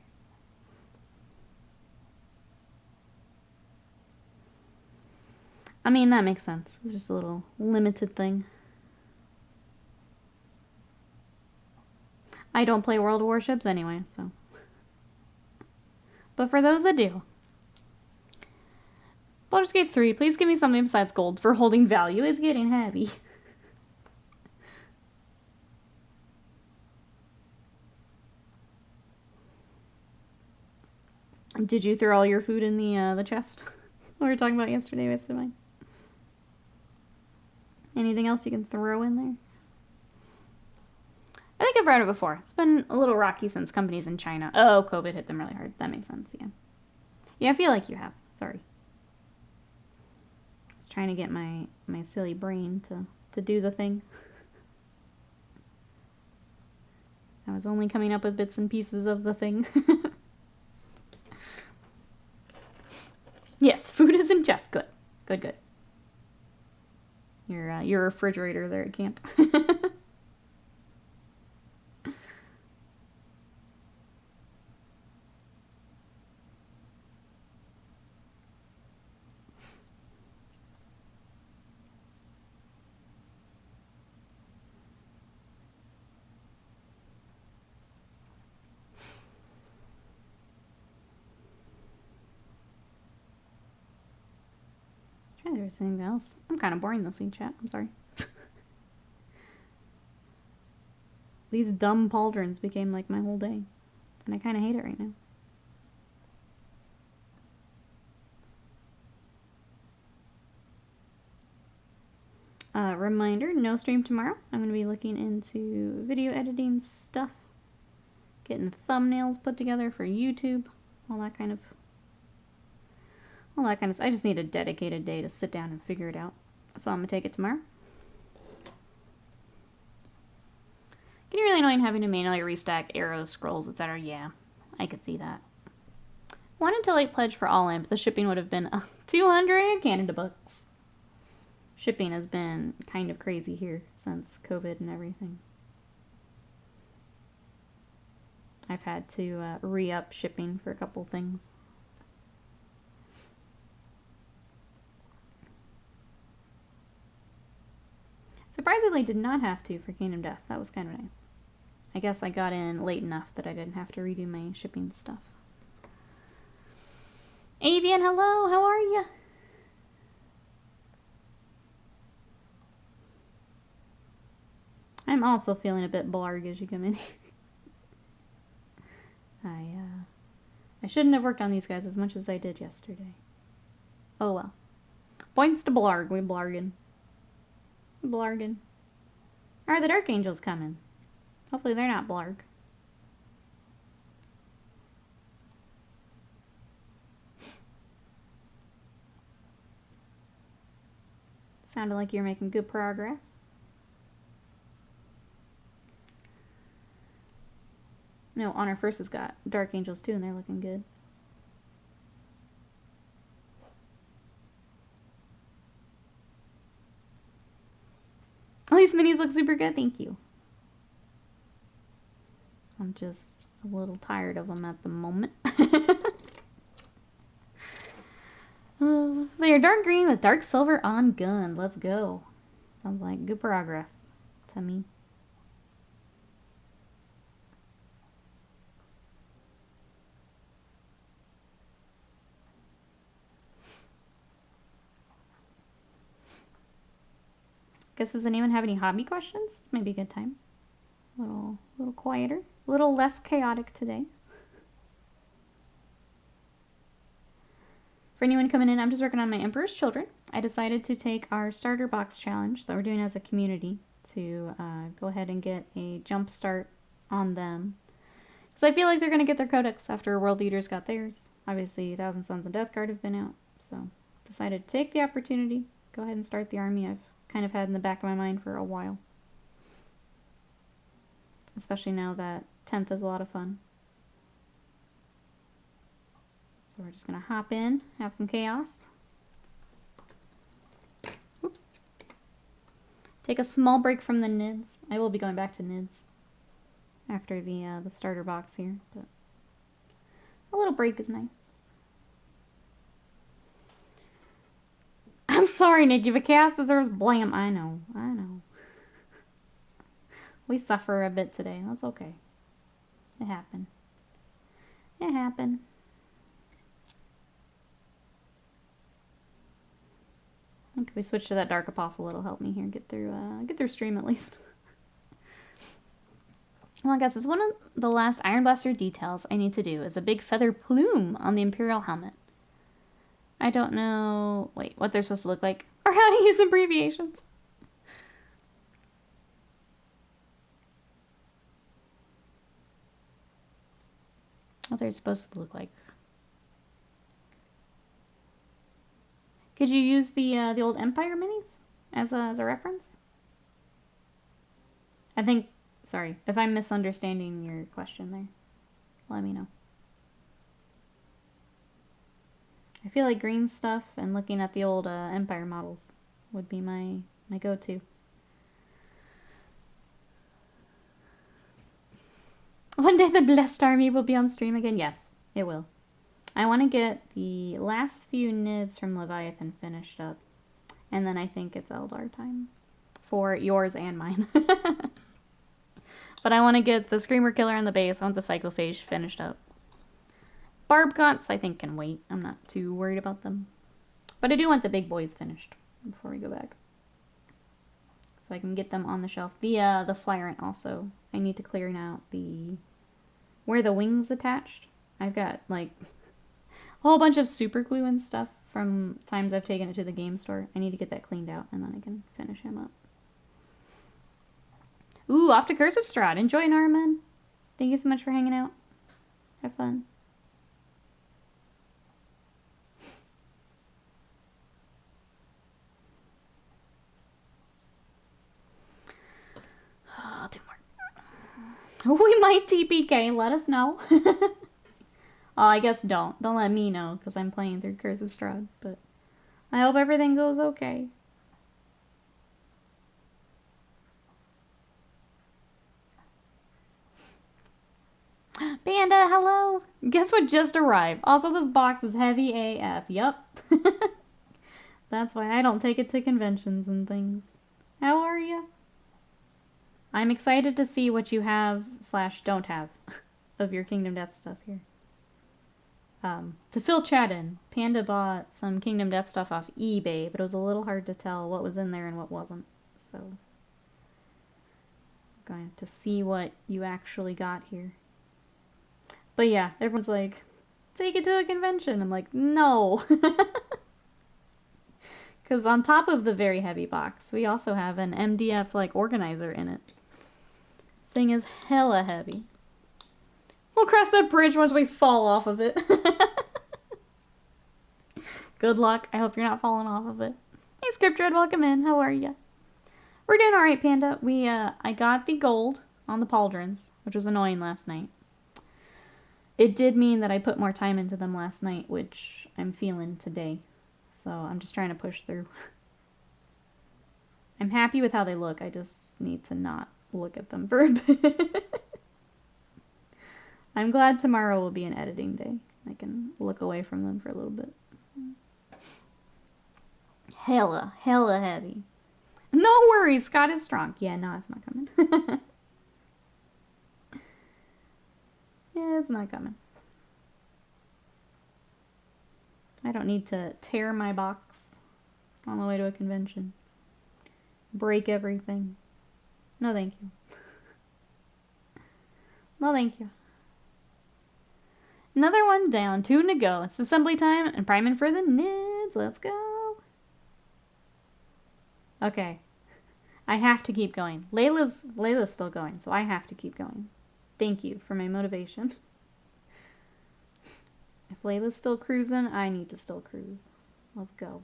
I mean, that makes sense. It's just a little limited thing. I don't play World of Warships anyway, so. But for those that do, Baldur's Gate 3, please give me something besides gold for holding value. It's getting heavy. Did you throw all your food in the chest? We were talking about yesterday, wasted mine. Anything else you can throw in there? I think I've read it before. It's been a little rocky since companies in China. Oh, COVID hit them really hard. That makes sense, yeah. Yeah, I feel like you have. Sorry. I was trying to get my silly brain to do the thing. I was only coming up with bits and pieces of the thing. Yes, food is in chest. Good. Good, good. Your refrigerator there at camp. There's anything else. I'm kind of boring this week, chat. I'm sorry. These dumb pauldrons became like my whole day. And I kind of hate it right now. Reminder, no stream tomorrow. I'm going to be looking into video editing stuff. Getting thumbnails put together for YouTube. All that kind of stuff. I just need a dedicated day to sit down and figure it out. So I'm going to take it tomorrow. Getting really annoying having to manually restack arrows, scrolls, etc. Yeah, I could see that. Wanted to like pledge for all in, but the shipping would have been 200 Canada bucks. Shipping has been kind of crazy here since COVID and everything. I've had to re-up shipping for a couple things. Surprisingly, did not have to for Kingdom Death. That was kind of nice. I guess I got in late enough that I didn't have to redo my shipping stuff. Avian, hello, how are you? I'm also feeling a bit blarg as you come in here. I shouldn't have worked on these guys as much as I did yesterday. Oh well. Points to blarg, we blargin'. Blargin. Are the Dark Angels coming? Hopefully they're not blarg. Sounded like you're making good progress. No, Honor First has got Dark Angels too, and they're looking good. At least minis look super good, thank you. I'm just a little tired of them at the moment. They are dark green with dark silver on guns. Let's go. Sounds like good progress to me. Guess, does anyone have any hobby questions? This may be a good time. A little quieter, a little less chaotic today. For anyone coming in, I'm just working on my Emperor's Children. I decided to take our starter box challenge that we're doing as a community to go ahead and get a jump start on them. Because I feel like they're going to get their codex after World Leaders got theirs. Obviously, Thousand Sons and Death Guard have been out, so decided to take the opportunity, go ahead and start the army I've kind of had in the back of my mind for a while. Especially now that 10th is a lot of fun. So we're just going to hop in, have some chaos. Oops. Take a small break from the NIDS. I will be going back to NIDS after the starter box here, but a little break is nice. I'm sorry, Nikki. The cast deserves blame. I know. We suffer a bit today. That's okay. It happened. It happened. I think if we switch to that Dark Apostle, it'll help me here get through stream at least. Well, I guess it's one of the last Iron Blaster details I need to do is a big feather plume on the Imperial helmet. I don't know, what they're supposed to look like or how to use abbreviations. What they're supposed to look like. Could you use the old Empire minis as a reference? I think, sorry, if I'm misunderstanding your question there, let me know. I feel like green stuff and looking at the old Empire models would be my go-to. One day the Blessed Army will be on stream again. Yes, it will. I want to get the last few NIDs from Leviathan finished up. And then I think it's Eldar time. For yours and mine. But I want to get the Screamer Killer on the base. I want the Cyclophage finished up. Barb Gaunts I think can wait. I'm not too worried about them. But I do want the big boys finished before we go back. So I can get them on the shelf. The Flyrant also. I need to clear out where the wings attached. I've got like a whole bunch of super glue and stuff from times I've taken it to the game store. I need to get that cleaned out and then I can finish him up. Ooh, off to Curse of Strahd. Enjoy, Norman. Thank you so much for hanging out. Have fun. Oh, 2 more. We might TPK. Let us know. Oh, I guess don't. Don't let me know, because I'm playing through Curse of Strahd, but I hope everything goes okay. Panda, hello! Guess what just arrived? Also, this box is heavy AF. Yup. That's why I don't take it to conventions and things. How are you? I'm excited to see what you have / don't have of your Kingdom Death stuff here. To fill chat in, Panda bought some Kingdom Death stuff off eBay, but it was a little hard to tell what was in there and what wasn't. So, I'm going to see what you actually got here. But yeah, everyone's like, take it to a convention. I'm like, no. Because on top of the very heavy box, we also have an MDF like organizer in it. Thing is hella heavy. We'll cross that bridge once we fall off of it. Good luck. I hope you're not falling off of it. Hey, Scriptred, welcome in. How are ya? We're doing alright, Panda. I got the gold on the pauldrons, which was annoying last night. It did mean that I put more time into them last night, which I'm feeling today. So I'm just trying to push through. I'm happy with how they look. I just need to not look at them for a bit. I'm glad tomorrow will be an editing day. I can look away from them for a little bit. Hella heavy. No worries, Scott is strong. Yeah, no, it's not coming. Yeah, it's not coming. I don't need to tear my box on the way to a convention. Break everything. No, thank you. No, thank you. Another one down, 2 to go. It's assembly time and priming for the NIDs. Let's go. Okay. I have to keep going. Layla's still going, so I have to keep going. Thank you for my motivation. If Layla's still cruising, I need to still cruise. Let's go.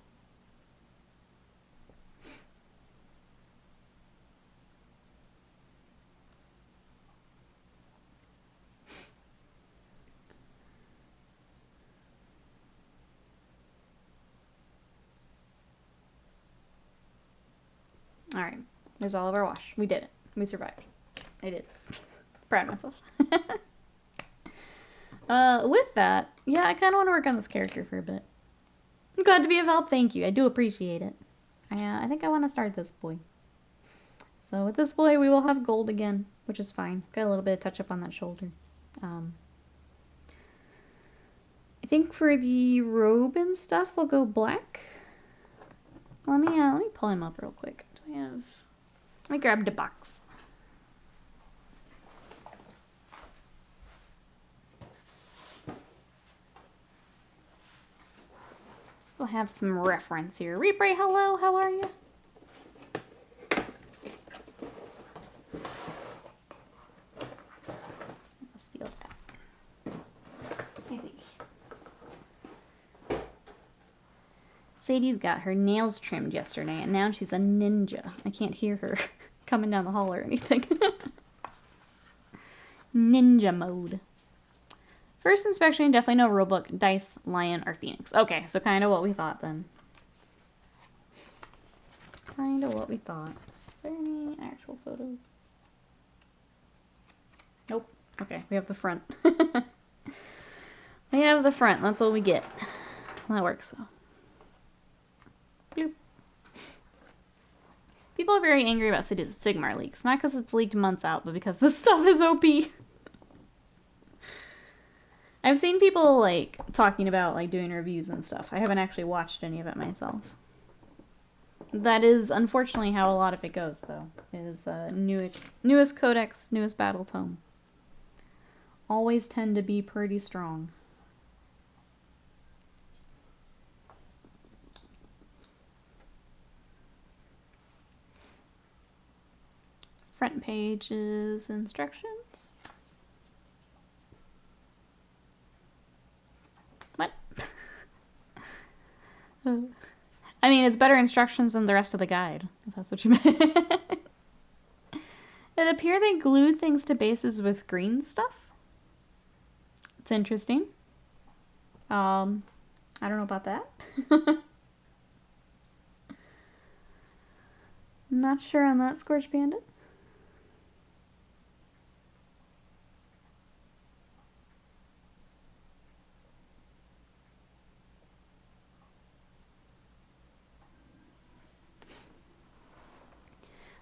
Alright. There's all of our wash. We did it. We survived. I did. Proud of myself. With that, yeah, I kind of want to work on this character for a bit. I'm glad to be of help. Thank you. I do appreciate it. I think I want to start this boy. So with this boy, we will have gold again, which is fine. Got a little bit of touch up on that shoulder. I think for the robe and stuff, we'll go black. Let me pull him up real quick. Do I have? Let me grab the box. So I have some reference here. Repray, hello, how are you? I'll steal that. I think. Sadie's got her nails trimmed yesterday, and now she's a ninja. I can't hear her coming down the hall or anything. Ninja mode. First inspection, definitely no rulebook, dice, lion, or phoenix. Okay, so kind of what we thought then. Kind of what we thought. Is there any actual photos? Nope. Okay, we have the front. We have the front. That's all we get. Well, that works, though. Boop. People are very angry about Sigmar leaks. Not because it's leaked months out, but because this stuff is OP. I've seen people, like, talking about, like, doing reviews and stuff. I haven't actually watched any of it myself. That is, unfortunately, how a lot of it goes, though. Is newest codex, newest battle tome. Always tend to be pretty strong. Front page is instructions. What? I mean, it's better instructions than the rest of the guide, if that's what you meant. It appears they glued things to bases with green stuff. It's interesting. I don't know about that. Not sure on that, Scorch Bandit.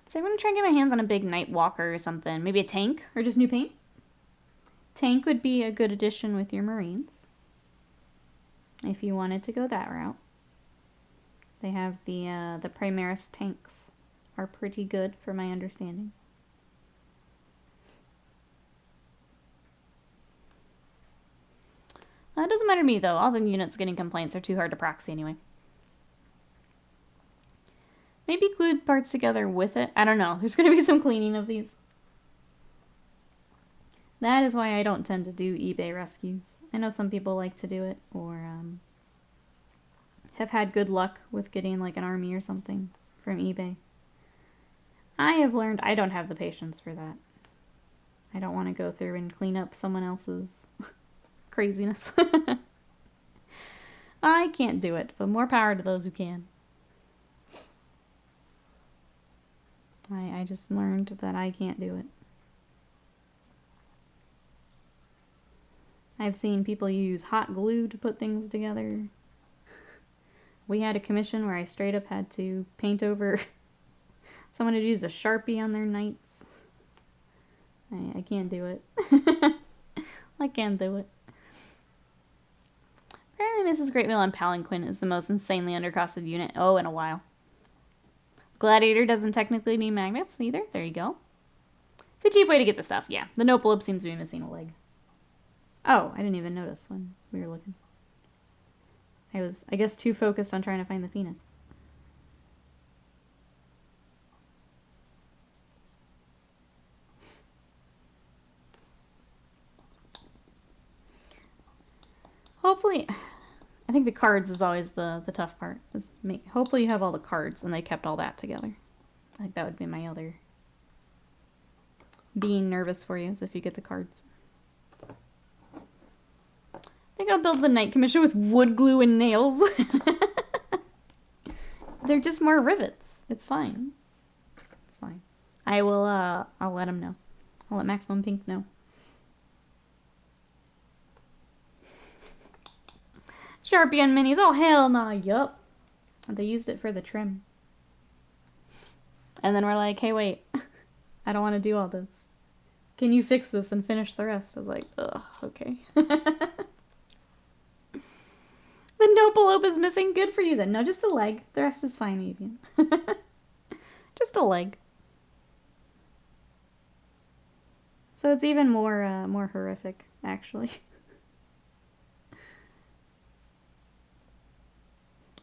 So I'm going to try and get my hands on a big night walker or something. Maybe a tank or just new paint. Tank would be a good addition with your Marines. If you wanted to go that route. They have the Primaris tanks are pretty good for my understanding. It doesn't matter to me though. All the units getting complaints are too hard to proxy anyway. Maybe glued parts together with it. I don't know. There's going to be some cleaning of these. That is why I don't tend to do eBay rescues. I know some people like to do it, or have had good luck with getting like an army or something from eBay. I have learned I don't have the patience for that. I don't want to go through and clean up someone else's craziness. I can't do it, but more power to those who can. I just learned that I can't do it. I've seen people use hot glue to put things together. We had a commission where I straight up had to paint over someone had used a Sharpie on their knights. I can't do it. I can't do it. Apparently Mrs. Greatwheel on Palanquin is the most insanely undercosted unit, in a while. Gladiator doesn't technically need magnets either. There you go. It's a cheap way to get the stuff, yeah. The Nopalib seems to be missing a leg. Oh, I didn't even notice when we were looking. I was, I guess, too focused on trying to find the Phoenix. hopefully, I think the cards is always the tough part. Hopefully you have all the cards and they kept all that together. I think that would be my other being nervous for you, so if you get the cards. I think I'll build the Night Commission with wood glue and nails. They're just more rivets. It's fine. It's fine. I will, I'll let him know. I'll let Maximum Pink know. Sharpie and minis. Oh, hell nah. Yup. They used it for the trim. And then we're like, hey, wait. I don't want to do all this. Can you fix this and finish the rest? I was like, ugh, okay. The Nopelope is missing. Good for you then. No, just a leg. The rest is fine, Evian. Just a leg. So it's even more horrific, actually.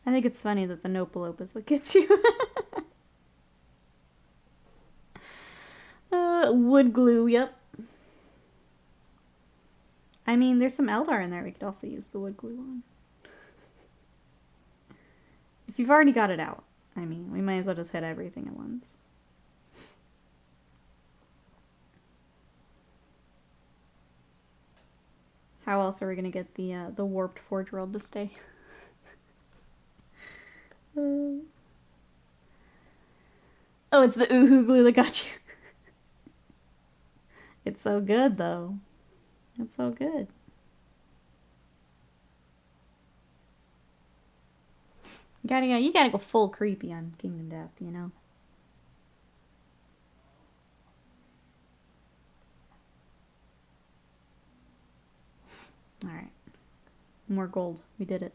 I think it's funny that the Nopelope is what gets you. Wood glue, yep. I mean, there's some Eldar in there we could also use the wood glue on. If you've already got it out, I mean, we might as well just hit everything at once. How else are we gonna get the warped forge world to stay? Oh, it's the Uhu glue that got you. It's so good, though. It's so good. You gotta go full creepy on Kingdom Death, you know? Alright. More gold. We did it.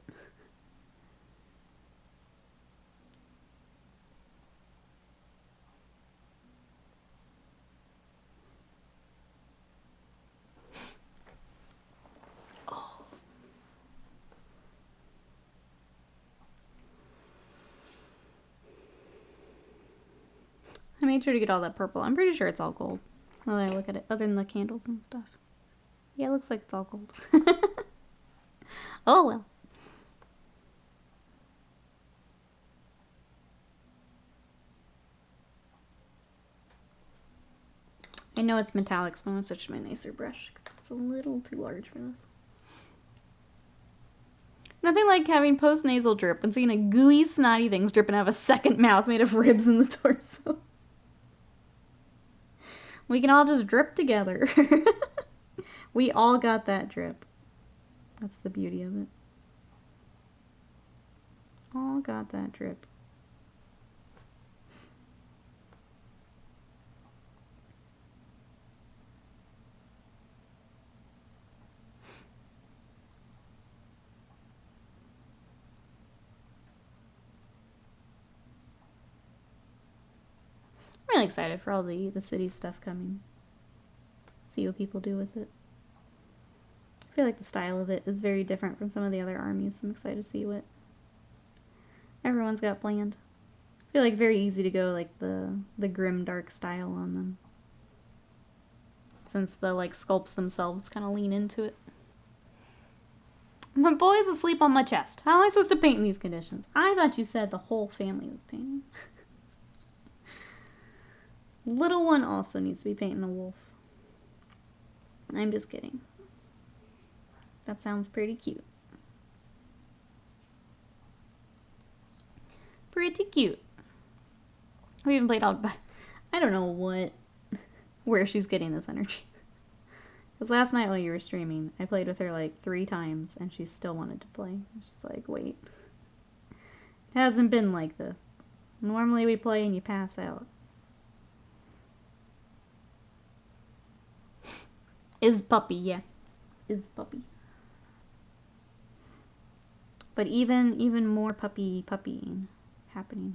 I made sure to get all that purple. I'm pretty sure it's all gold. Now that I look at it, other than the candles and stuff. Yeah, it looks like it's all gold. Oh well. I know it's metallic, so I'm gonna switch to my nicer brush because it's a little too large for this. Nothing like having post-nasal drip and seeing a gooey, snotty things dripping out of a second mouth made of ribs in the torso. We can all just drip together. We all got that drip. That's the beauty of it. All got that drip. I'm really excited for all the city stuff coming. See what people do with it. I feel like the style of it is very different from some of the other armies, so I'm excited to see what everyone's got planned. I feel like very easy to go like the grim dark style on them. Since the like sculpts themselves kind of lean into it. My boy's asleep on my chest. How am I supposed to paint in these conditions? I thought you said the whole family was painting. Little one also needs to be painting a wolf. I'm just kidding. That sounds pretty cute. Pretty cute. We even played all, but I don't know where she's getting this energy. Because last night while you were streaming, I played with her like 3 times and she still wanted to play. She's like, wait. It hasn't been like this. Normally we play and you pass out. Is puppy, yeah. Is puppy. But even more puppying happening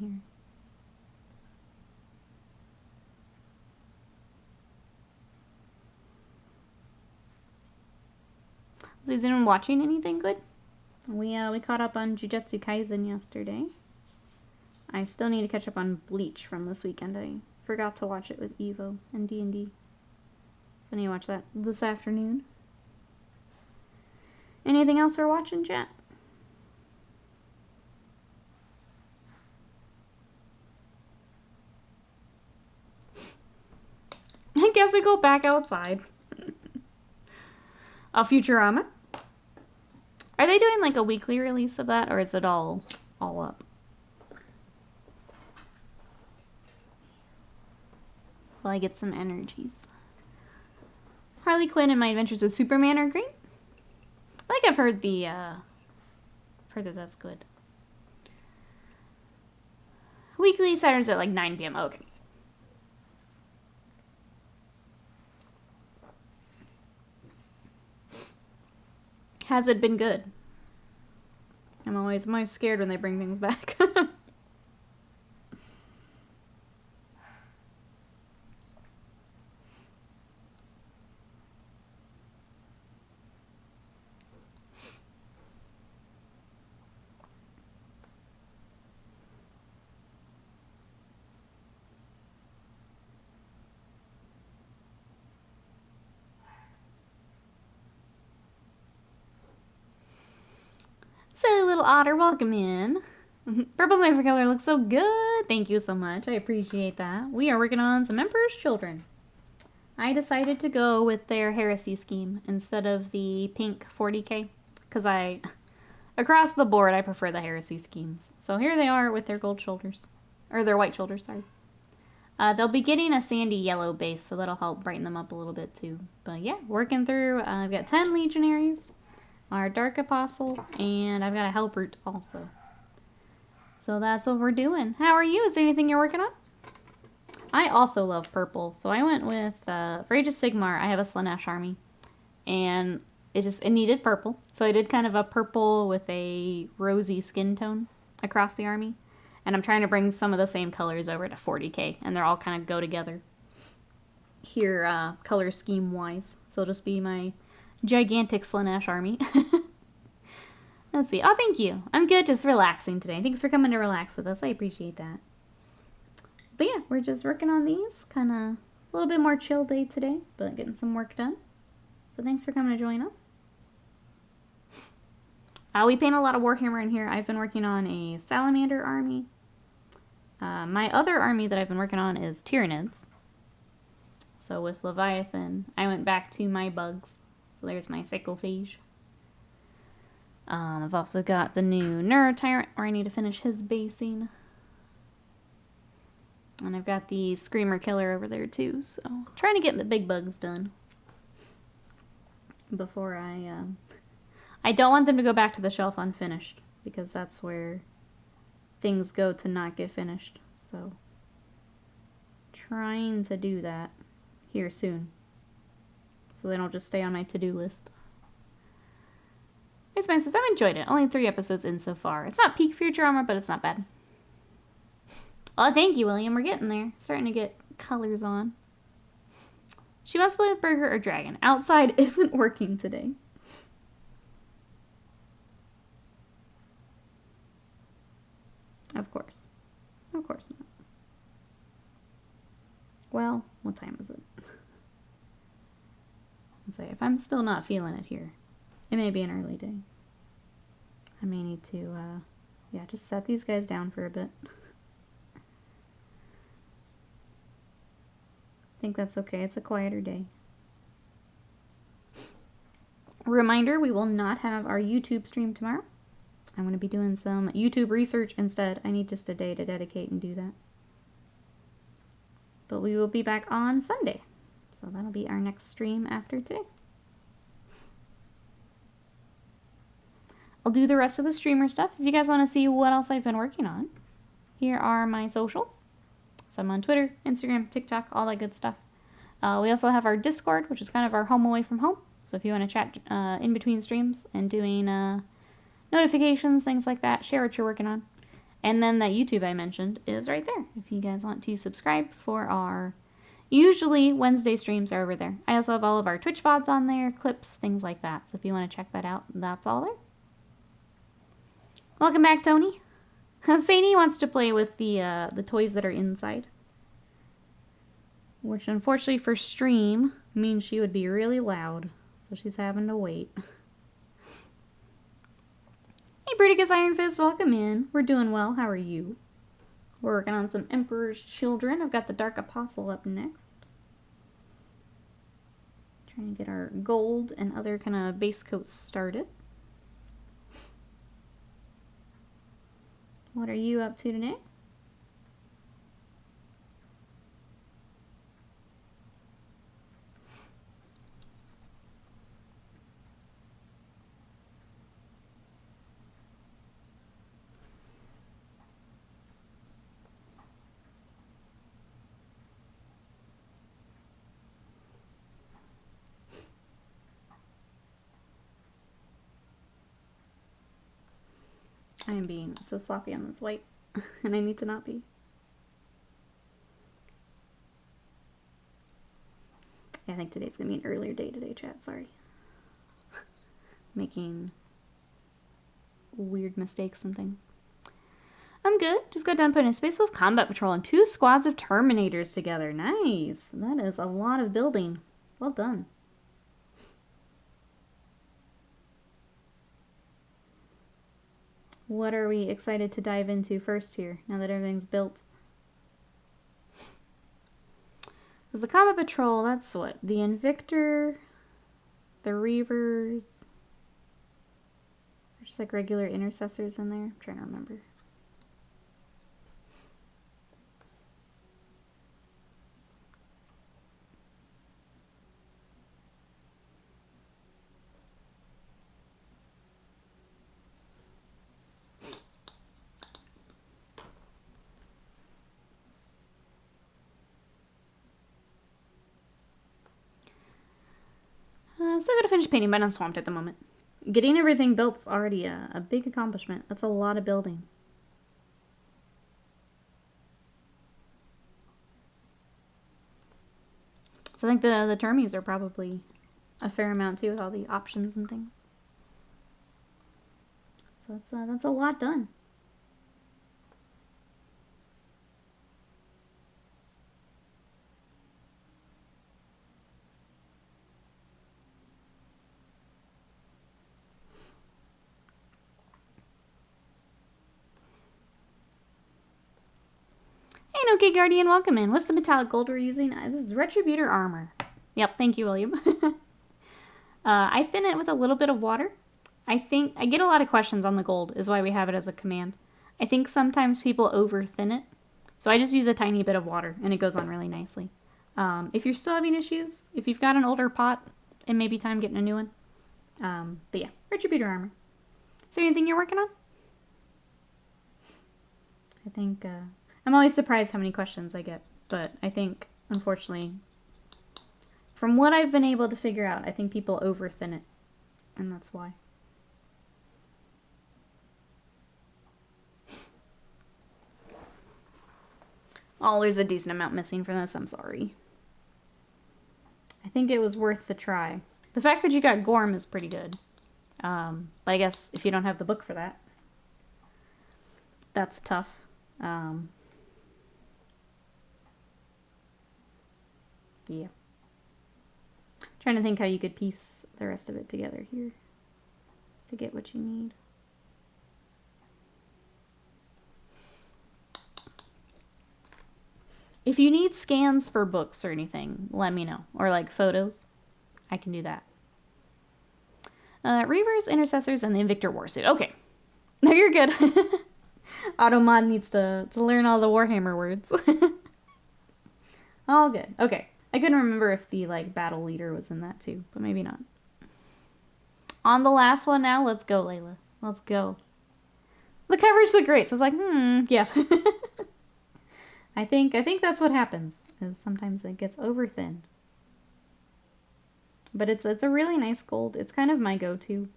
here. Is anyone watching anything good? We caught up on Jujutsu Kaisen yesterday. I still need to catch up on Bleach from this weekend. I forgot to watch it with Evo and D&D. So I need to watch that this afternoon. Anything else we're watching, chat? I guess we go back outside. Futurama. Are they doing like a weekly release of that, or is it all up? Will I get some energies? Harley Quinn and My Adventures with Superman are great. I think I've heard heard that that's good. Weekly Saturdays at like 9 p.m. Oh, okay. Has it been good? I'm always scared when they bring things back. Silly little otter, welcome in. Purple's my favorite color, looks so good. Thank you so much, I appreciate that. We are working on some Emperor's Children. I decided to go with their heresy scheme instead of the pink 40k, because across the board, I prefer the heresy schemes. So here they are with their gold shoulders, or their white shoulders, sorry. They'll be getting a sandy yellow base, so that'll help brighten them up a little bit too. But yeah, working through, I've got 10 legionaries, our Dark Apostle, and I've got a Hellbrute also. So that's what we're doing. How are you? Is there anything you're working on? I also love purple, so I went with, for Age of Sigmar, I have a Slanesh army, and it needed purple. So I did kind of a purple with a rosy skin tone across the army, and I'm trying to bring some of the same colors over to 40k, and they're all kind of go together here, color scheme-wise. So it'll just be my gigantic Slanesh army. Let's see. Oh, thank you. I'm good, just relaxing today. Thanks for coming to relax with us. I appreciate that. But yeah, we're just working on these. Kind of a little bit more chill day today, but getting some work done. So thanks for coming to join us. We paint a lot of Warhammer in here. I've been working on a Salamander army. My other army that I've been working on is Tyranids. So with Leviathan, I went back to my bugs. So there's my Psychophage. I've also got the new Neurotyrant where I need to finish his basing. And I've got the Screamer Killer over there too, so trying to get the big bugs done before I don't want them to go back to the shelf unfinished, because that's where things go to not get finished. So trying to do that here soon, so they don't just stay on my to-do list. Hey, Spencer says, I've enjoyed it. Only 3 episodes in so far. It's not peak Futurama, but it's not bad. Oh, thank you, William. We're getting there. Starting to get colors on. She wants to play with Burger or Dragon. Outside isn't working today. Of course. Of course not. Well, what time is it? I'll say, if I'm still not feeling it here, it may be an early day. I may need to, yeah, just set these guys down for a bit. I think that's okay. It's a quieter day. Reminder, we will not have our YouTube stream tomorrow. I'm going to be doing some YouTube research instead. I need just a day to dedicate and do that. But we will be back on Sunday. So that'll be our next stream after today. I'll do the rest of the streamer stuff. If you guys want to see what else I've been working on, here are my socials. So I'm on Twitter, Instagram, TikTok, all that good stuff. We also have our Discord, which is kind of our home away from home. So if you want to chat in between streams and doing notifications, things like that, share what you're working on. And then that YouTube I mentioned is right there. If you guys want to subscribe for our, usually Wednesday streams are over there. I also have all of our Twitch VODs on there, clips, things like that. So if you want to check that out, that's all there. Welcome back, Tony. Sadie wants to play with the toys that are inside, which unfortunately for stream means she would be really loud, so she's having to wait. Hey, Bruticus Iron Fist, welcome in. We're doing well. How are you? We're working on some Emperor's Children. I've got the Dark Apostle up next. Trying to get our gold and other kind of base coats started. What are you up to today? I am being so sloppy on this white, and I need to not be. Yeah, I think today's going to be an earlier day today, chat. Sorry. Making weird mistakes and things. I'm good. Just got done putting a Space Wolf Combat Patrol and 2 squads of Terminators together. Nice. That is a lot of building. Well done. What are we excited to dive into first here, now that everything's built? Because the Combat Patrol, that's what? The Invictor, the Reavers, just like regular intercessors in there. I'm trying to remember. Still gotta finish painting, but I'm swamped at the moment. Getting everything built's already a big accomplishment. That's a lot of building. So I think the termies are probably a fair amount too, with all the options and things. So that's a lot done. Hey, okay, Guardian, welcome in. What's the metallic gold we're using? This is Retributor Armor. Yep, thank you, William. I thin it with a little bit of water. I think I get a lot of questions on the gold, is why we have it as a command. I think sometimes people over thin it, so I just use a tiny bit of water, and it goes on really nicely. If you're still having issues, if you've got an older pot, it may be time getting a new one. But yeah, Retributor Armor. Is there anything you're working on? I think, I'm always surprised how many questions I get, but I think, unfortunately, from what I've been able to figure out, I think people over thin it, and that's why. Oh, there's a decent amount missing from this, I'm sorry. I think it was worth the try. The fact that you got Gorm is pretty good. But I guess if you don't have the book for that, that's tough. Yeah. Trying to think how you could piece the rest of it together here to get what you need. If you need scans for books or anything, let me know. Or like photos, I can do that. Reavers, Intercessors, and the Invictor Warsuit. Okay. No, you're good. Automod needs to learn all the Warhammer words. All good. Okay. I couldn't remember if the like battle leader was in that too, but maybe not. On the last one now, let's go, Layla. Let's go. The covers look great, so I was like, yeah. I think that's what happens, is sometimes it gets over thinned. But it's a really nice gold. It's kind of my go-to.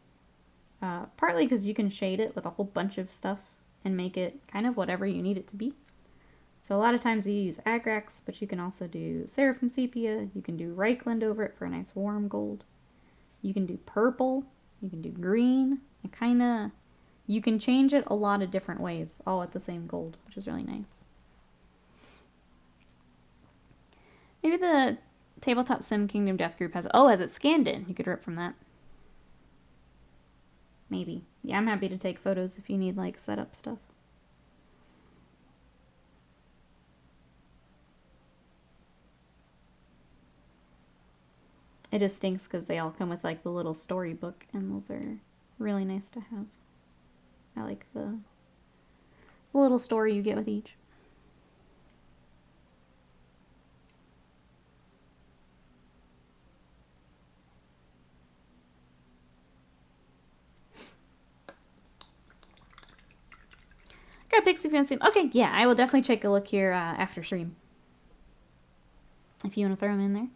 Partly because you can shade it with a whole bunch of stuff and make it kind of whatever you need it to be. So a lot of times you use Agrax, but you can also do Seraphim Sepia. You can do Reichland over it for a nice warm gold. You can do purple. You can do green. You can change it a lot of different ways, all at the same gold, which is really nice. Maybe the Tabletop Sim Kingdom Death Group has it scanned in. You could rip from that. maybe. Yeah, I'm happy to take photos if you need, like, setup stuff. It just stinks because they all come with, like, the little storybook, and those are really nice to have. I like the little story you get with each. Grab pics if you want to see them. Okay, yeah, I will definitely take a look here after stream. If you want to throw them in there.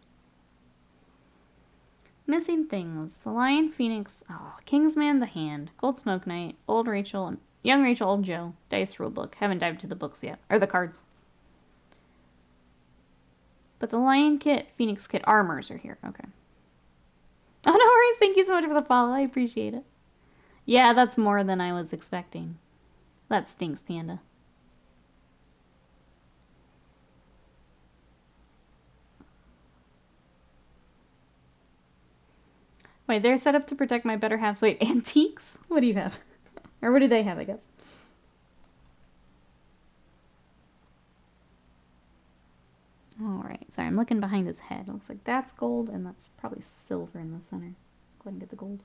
Missing things. The Lion, Phoenix, Kingsman, The Hand, Gold Smoke Knight, Old Rachel, Young Rachel, Old Joe, Dice Rulebook. Haven't dived to the books yet. Or the cards. But the Lion Kit, Phoenix Kit, armors are here. Okay. Oh, no worries. Thank you so much for the follow. I appreciate it. Yeah, that's more than I was expecting. That stinks, Panda. Wait, they're set up to protect my better halves. Wait, antiques? What do you have? Or what do they have, I guess? Alright, sorry, I'm looking behind his head. It looks like that's gold, and that's probably silver in the center. Go ahead and get the gold.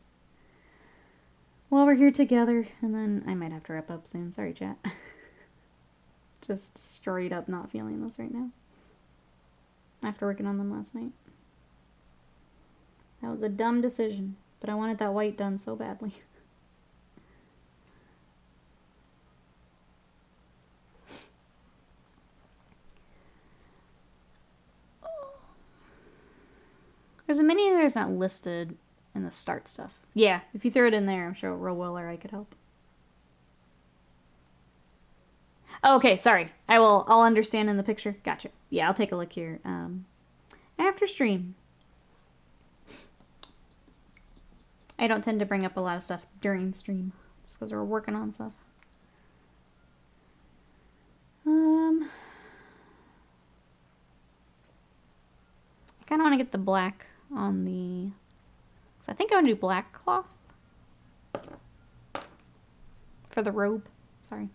Well, we're here together, and then I might have to wrap up soon. Sorry, chat. Just straight up not feeling this right now. After working on them last night. That was a dumb decision, but I wanted that white done so badly. There's a mini there that's not listed in the start stuff. Yeah, if you throw it in there, I'm sure real well or I could help. Oh, okay, sorry. I'll understand in the picture. Gotcha. Yeah, I'll take a look here. After stream. I don't tend to bring up a lot of stuff during stream, just because we're working on stuff. I kind of want to get the black on the... I think I want to do black cloth for the robe. Sorry.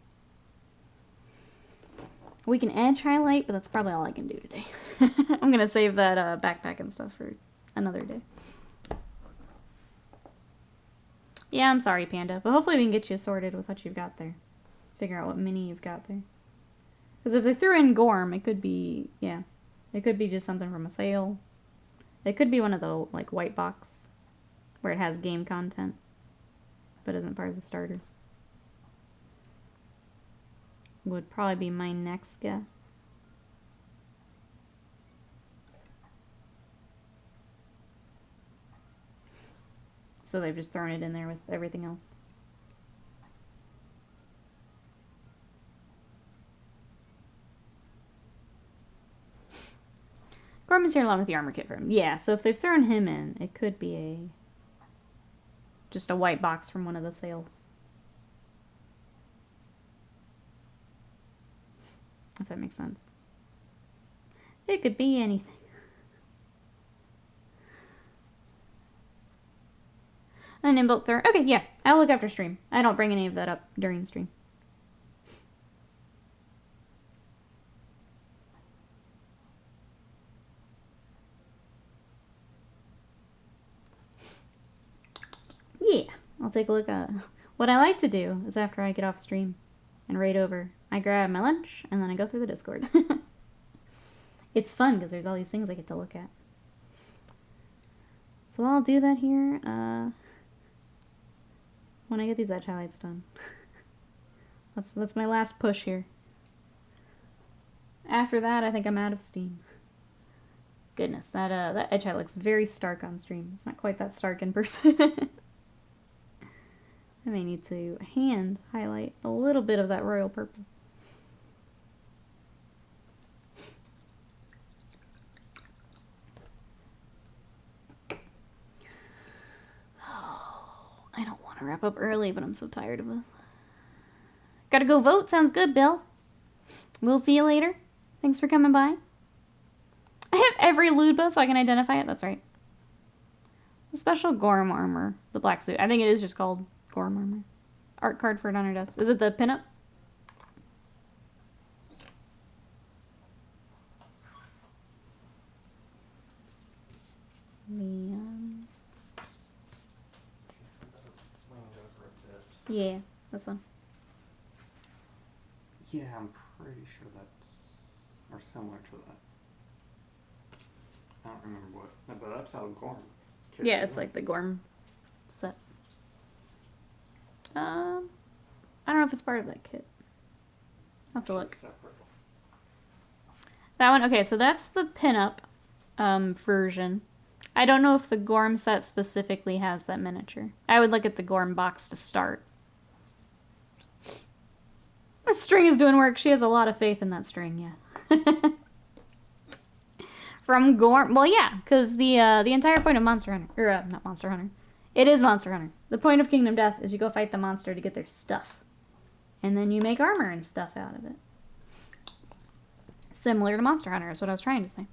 We can edge highlight, but that's probably all I can do today. I'm going to save that backpack and stuff for another day. Yeah, I'm sorry, Panda, but hopefully we can get you sorted with what you've got there. Figure out what mini you've got there. Because if they threw in Gorm, it could be, yeah, it could be just something from a sale. It could be one of the, like, white box, where it has game content, but isn't part of the starter. Would probably be my next guess. So they've just thrown it in there with everything else. Gorm is here along with the armor kit for him. Yeah, so if they've thrown him in, it could be just a white box from one of the sales. If that makes sense. It could be anything. An inbuilt throw. Okay, yeah. I'll look after stream. I don't bring any of that up during stream. Yeah. I'll take a look at it. What I like to do is after I get off stream and raid over, I grab my lunch and then I go through the Discord. It's fun because there's all these things I get to look at. So I'll do that here when I get these edge highlights done. That's my last push here. After that, I think I'm out of steam. Goodness, that edge highlight looks very stark on stream. It's not quite that stark in person. I may need to hand highlight a little bit of that royal purple. I don't want to wrap up early, but I'm so tired of this. Gotta go vote. Sounds good, Bill. We'll see you later. Thanks for coming by. I have every Ludba so I can identify it. That's right. The special Gorm armor. The black suit. I think it is just called Gorm armor. Art card for it on her desk. Is it the pinup? Yeah, this one. Yeah, I'm pretty sure that's or similar to that. I don't remember what, but that's how Gorm. Yeah, it's like the Gorm set. I don't know if it's part of that kit. I'll have to look. Separate. That one, okay, so that's the pinup version. I don't know if the Gorm set specifically has that miniature. I would look at the Gorm box to start. That string is doing work. She has a lot of faith in that string, yeah. From Gorm, well, yeah, because the entire point of Monster Hunter, or not Monster Hunter, it is Monster Hunter. The point of Kingdom Death is you go fight the monster to get their stuff, and then you make armor and stuff out of it. Similar to Monster Hunter is what I was trying to say.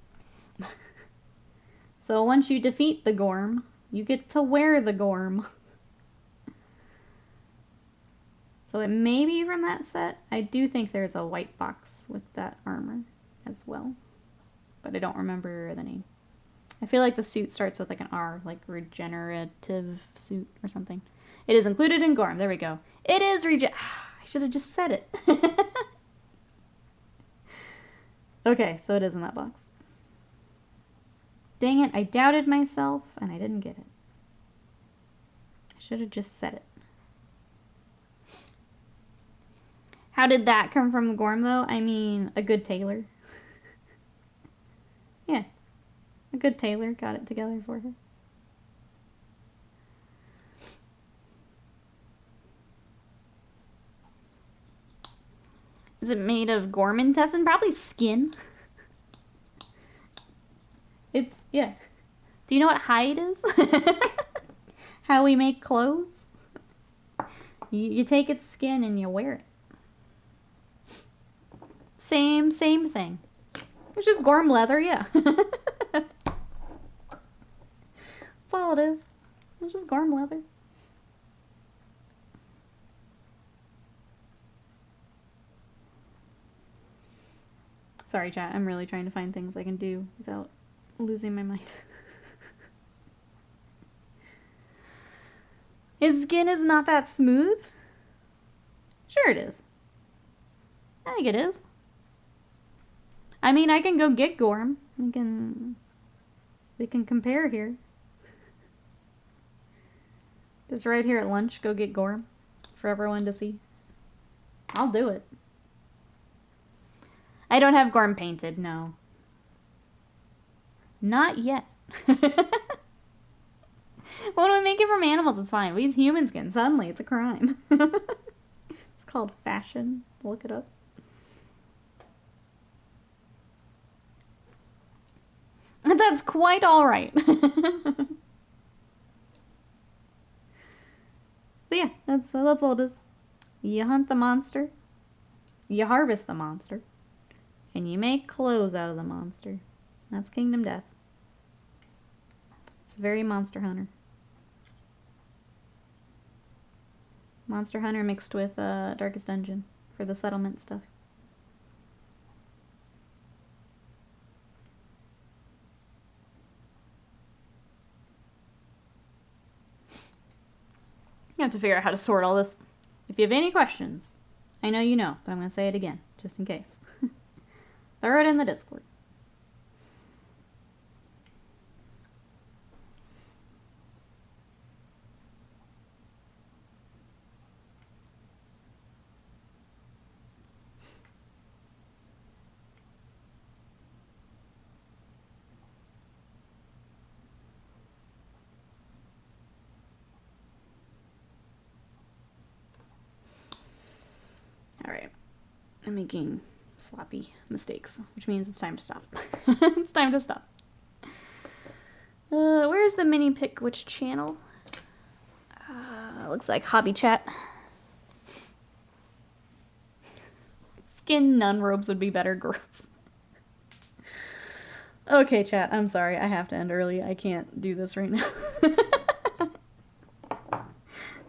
So once you defeat the Gorm, you get to wear the Gorm. So it may be from that set. I do think there's a white box with that armor as well. But I don't remember the name. I feel like the suit starts with like an R, like regenerative suit or something. It is included in Gorm. There we go. It is I should have just said it. Okay, so it is in that box. Dang it, I doubted myself and I didn't get it. I should have just said it. How did that come from the Gorm though? I mean, a good tailor. Yeah, a good tailor got it together for her. Is it made of Gorm intestine? Probably skin. It's, yeah. Do you know what hide is? How we make clothes? You take its skin and you wear it. Same thing. It's just Gorm leather, yeah. That's all it is. It's just Gorm leather. Sorry, chat. I'm really trying to find things I can do without losing my mind. His skin is not that smooth? Sure it is. I think it is. I mean, I can go get Gorm. We can compare here. Just right here at lunch, go get Gorm for everyone to see. I'll do it. I don't have Gorm painted, no. Not yet. When we make it from animals, it's fine. We use human skin. Suddenly, it's a crime. It's called fashion. Look it up. That's quite all right. But yeah, that's all it is. You hunt the monster, you harvest the monster, and you make clothes out of the monster. That's Kingdom Death. It's very Monster Hunter. Monster Hunter mixed with Darkest Dungeon for the settlement stuff. You have to figure out how to sort all this. If you have any questions, I know you know, but I'm going to say it again, just in case. Throw it in the Discord. Alright. I'm making sloppy mistakes, which means it's time to stop. It's time to stop. Where's the mini pick? Which channel? Looks like Hobby Chat. Skin nun robes would be better. Gross. Okay, chat. I'm sorry. I have to end early. I can't do this right now.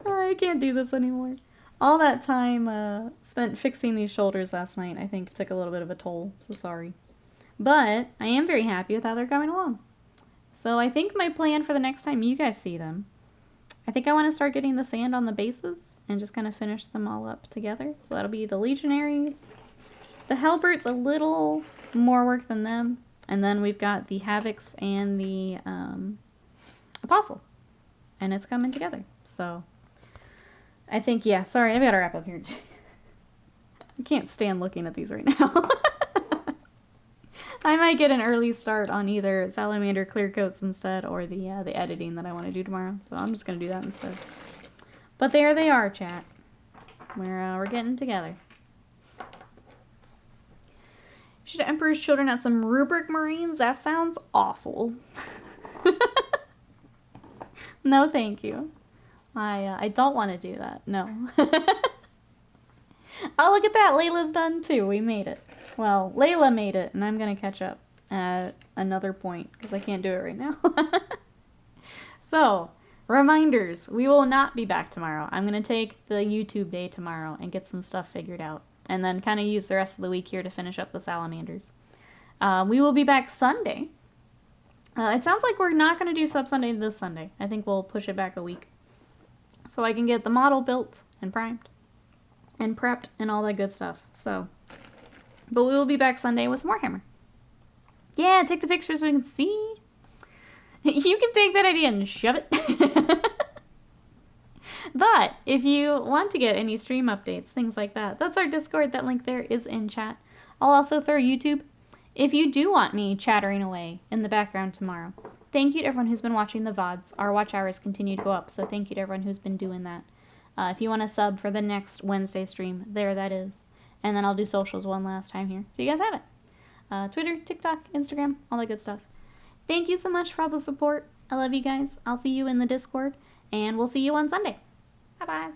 I I can't do this anymore. All that time spent fixing these shoulders last night, I think, took a little bit of a toll, so sorry. But I am very happy with how they're coming along. So I think my plan for the next time you guys see them, I think I want to start getting the sand on the bases and just kind of finish them all up together. So that'll be the Legionaries. The Halbert's a little more work than them. And then we've got the Havocs and the Apostle. And it's coming together. So I think, yeah, sorry, I've got to wrap up here. I can't stand looking at these right now. I might get an early start on either Salamander clear coats instead or the editing that I want to do tomorrow. So I'm just going to do that instead. But there they are, chat. We're getting together. Should Emperor's Children add some rubric marines? That sounds awful. No, thank you. I don't want to do that. No. Oh, look at that. Layla's done too. We made it. Well, Layla made it, and I'm going to catch up at another point because I can't do it right now. So, reminders. We will not be back tomorrow. I'm going to take the YouTube day tomorrow and get some stuff figured out. And then kind of use the rest of the week here to finish up the Salamanders. We will be back Sunday. It sounds like we're not going to do Sub Sunday this Sunday. I think we'll push it back a week. So I can get the model built and primed and prepped and all that good stuff. So, but we will be back Sunday with some Warhammer. Yeah, take the pictures so we can see. You can take that idea and shove it. But if you want to get any stream updates, things like that, that's our Discord. That link there is in chat. I'll also throw YouTube. If you do want me chattering away in the background tomorrow, thank you to everyone who's been watching the VODs. Our watch hours continue to go up, so thank you to everyone who's been doing that. If you want to sub for the next Wednesday stream, there that is. And then I'll do socials one last time here, so you guys have it. Twitter, TikTok, Instagram, all that good stuff. Thank you so much for all the support. I love you guys. I'll see you in the Discord, and we'll see you on Sunday. Bye-bye.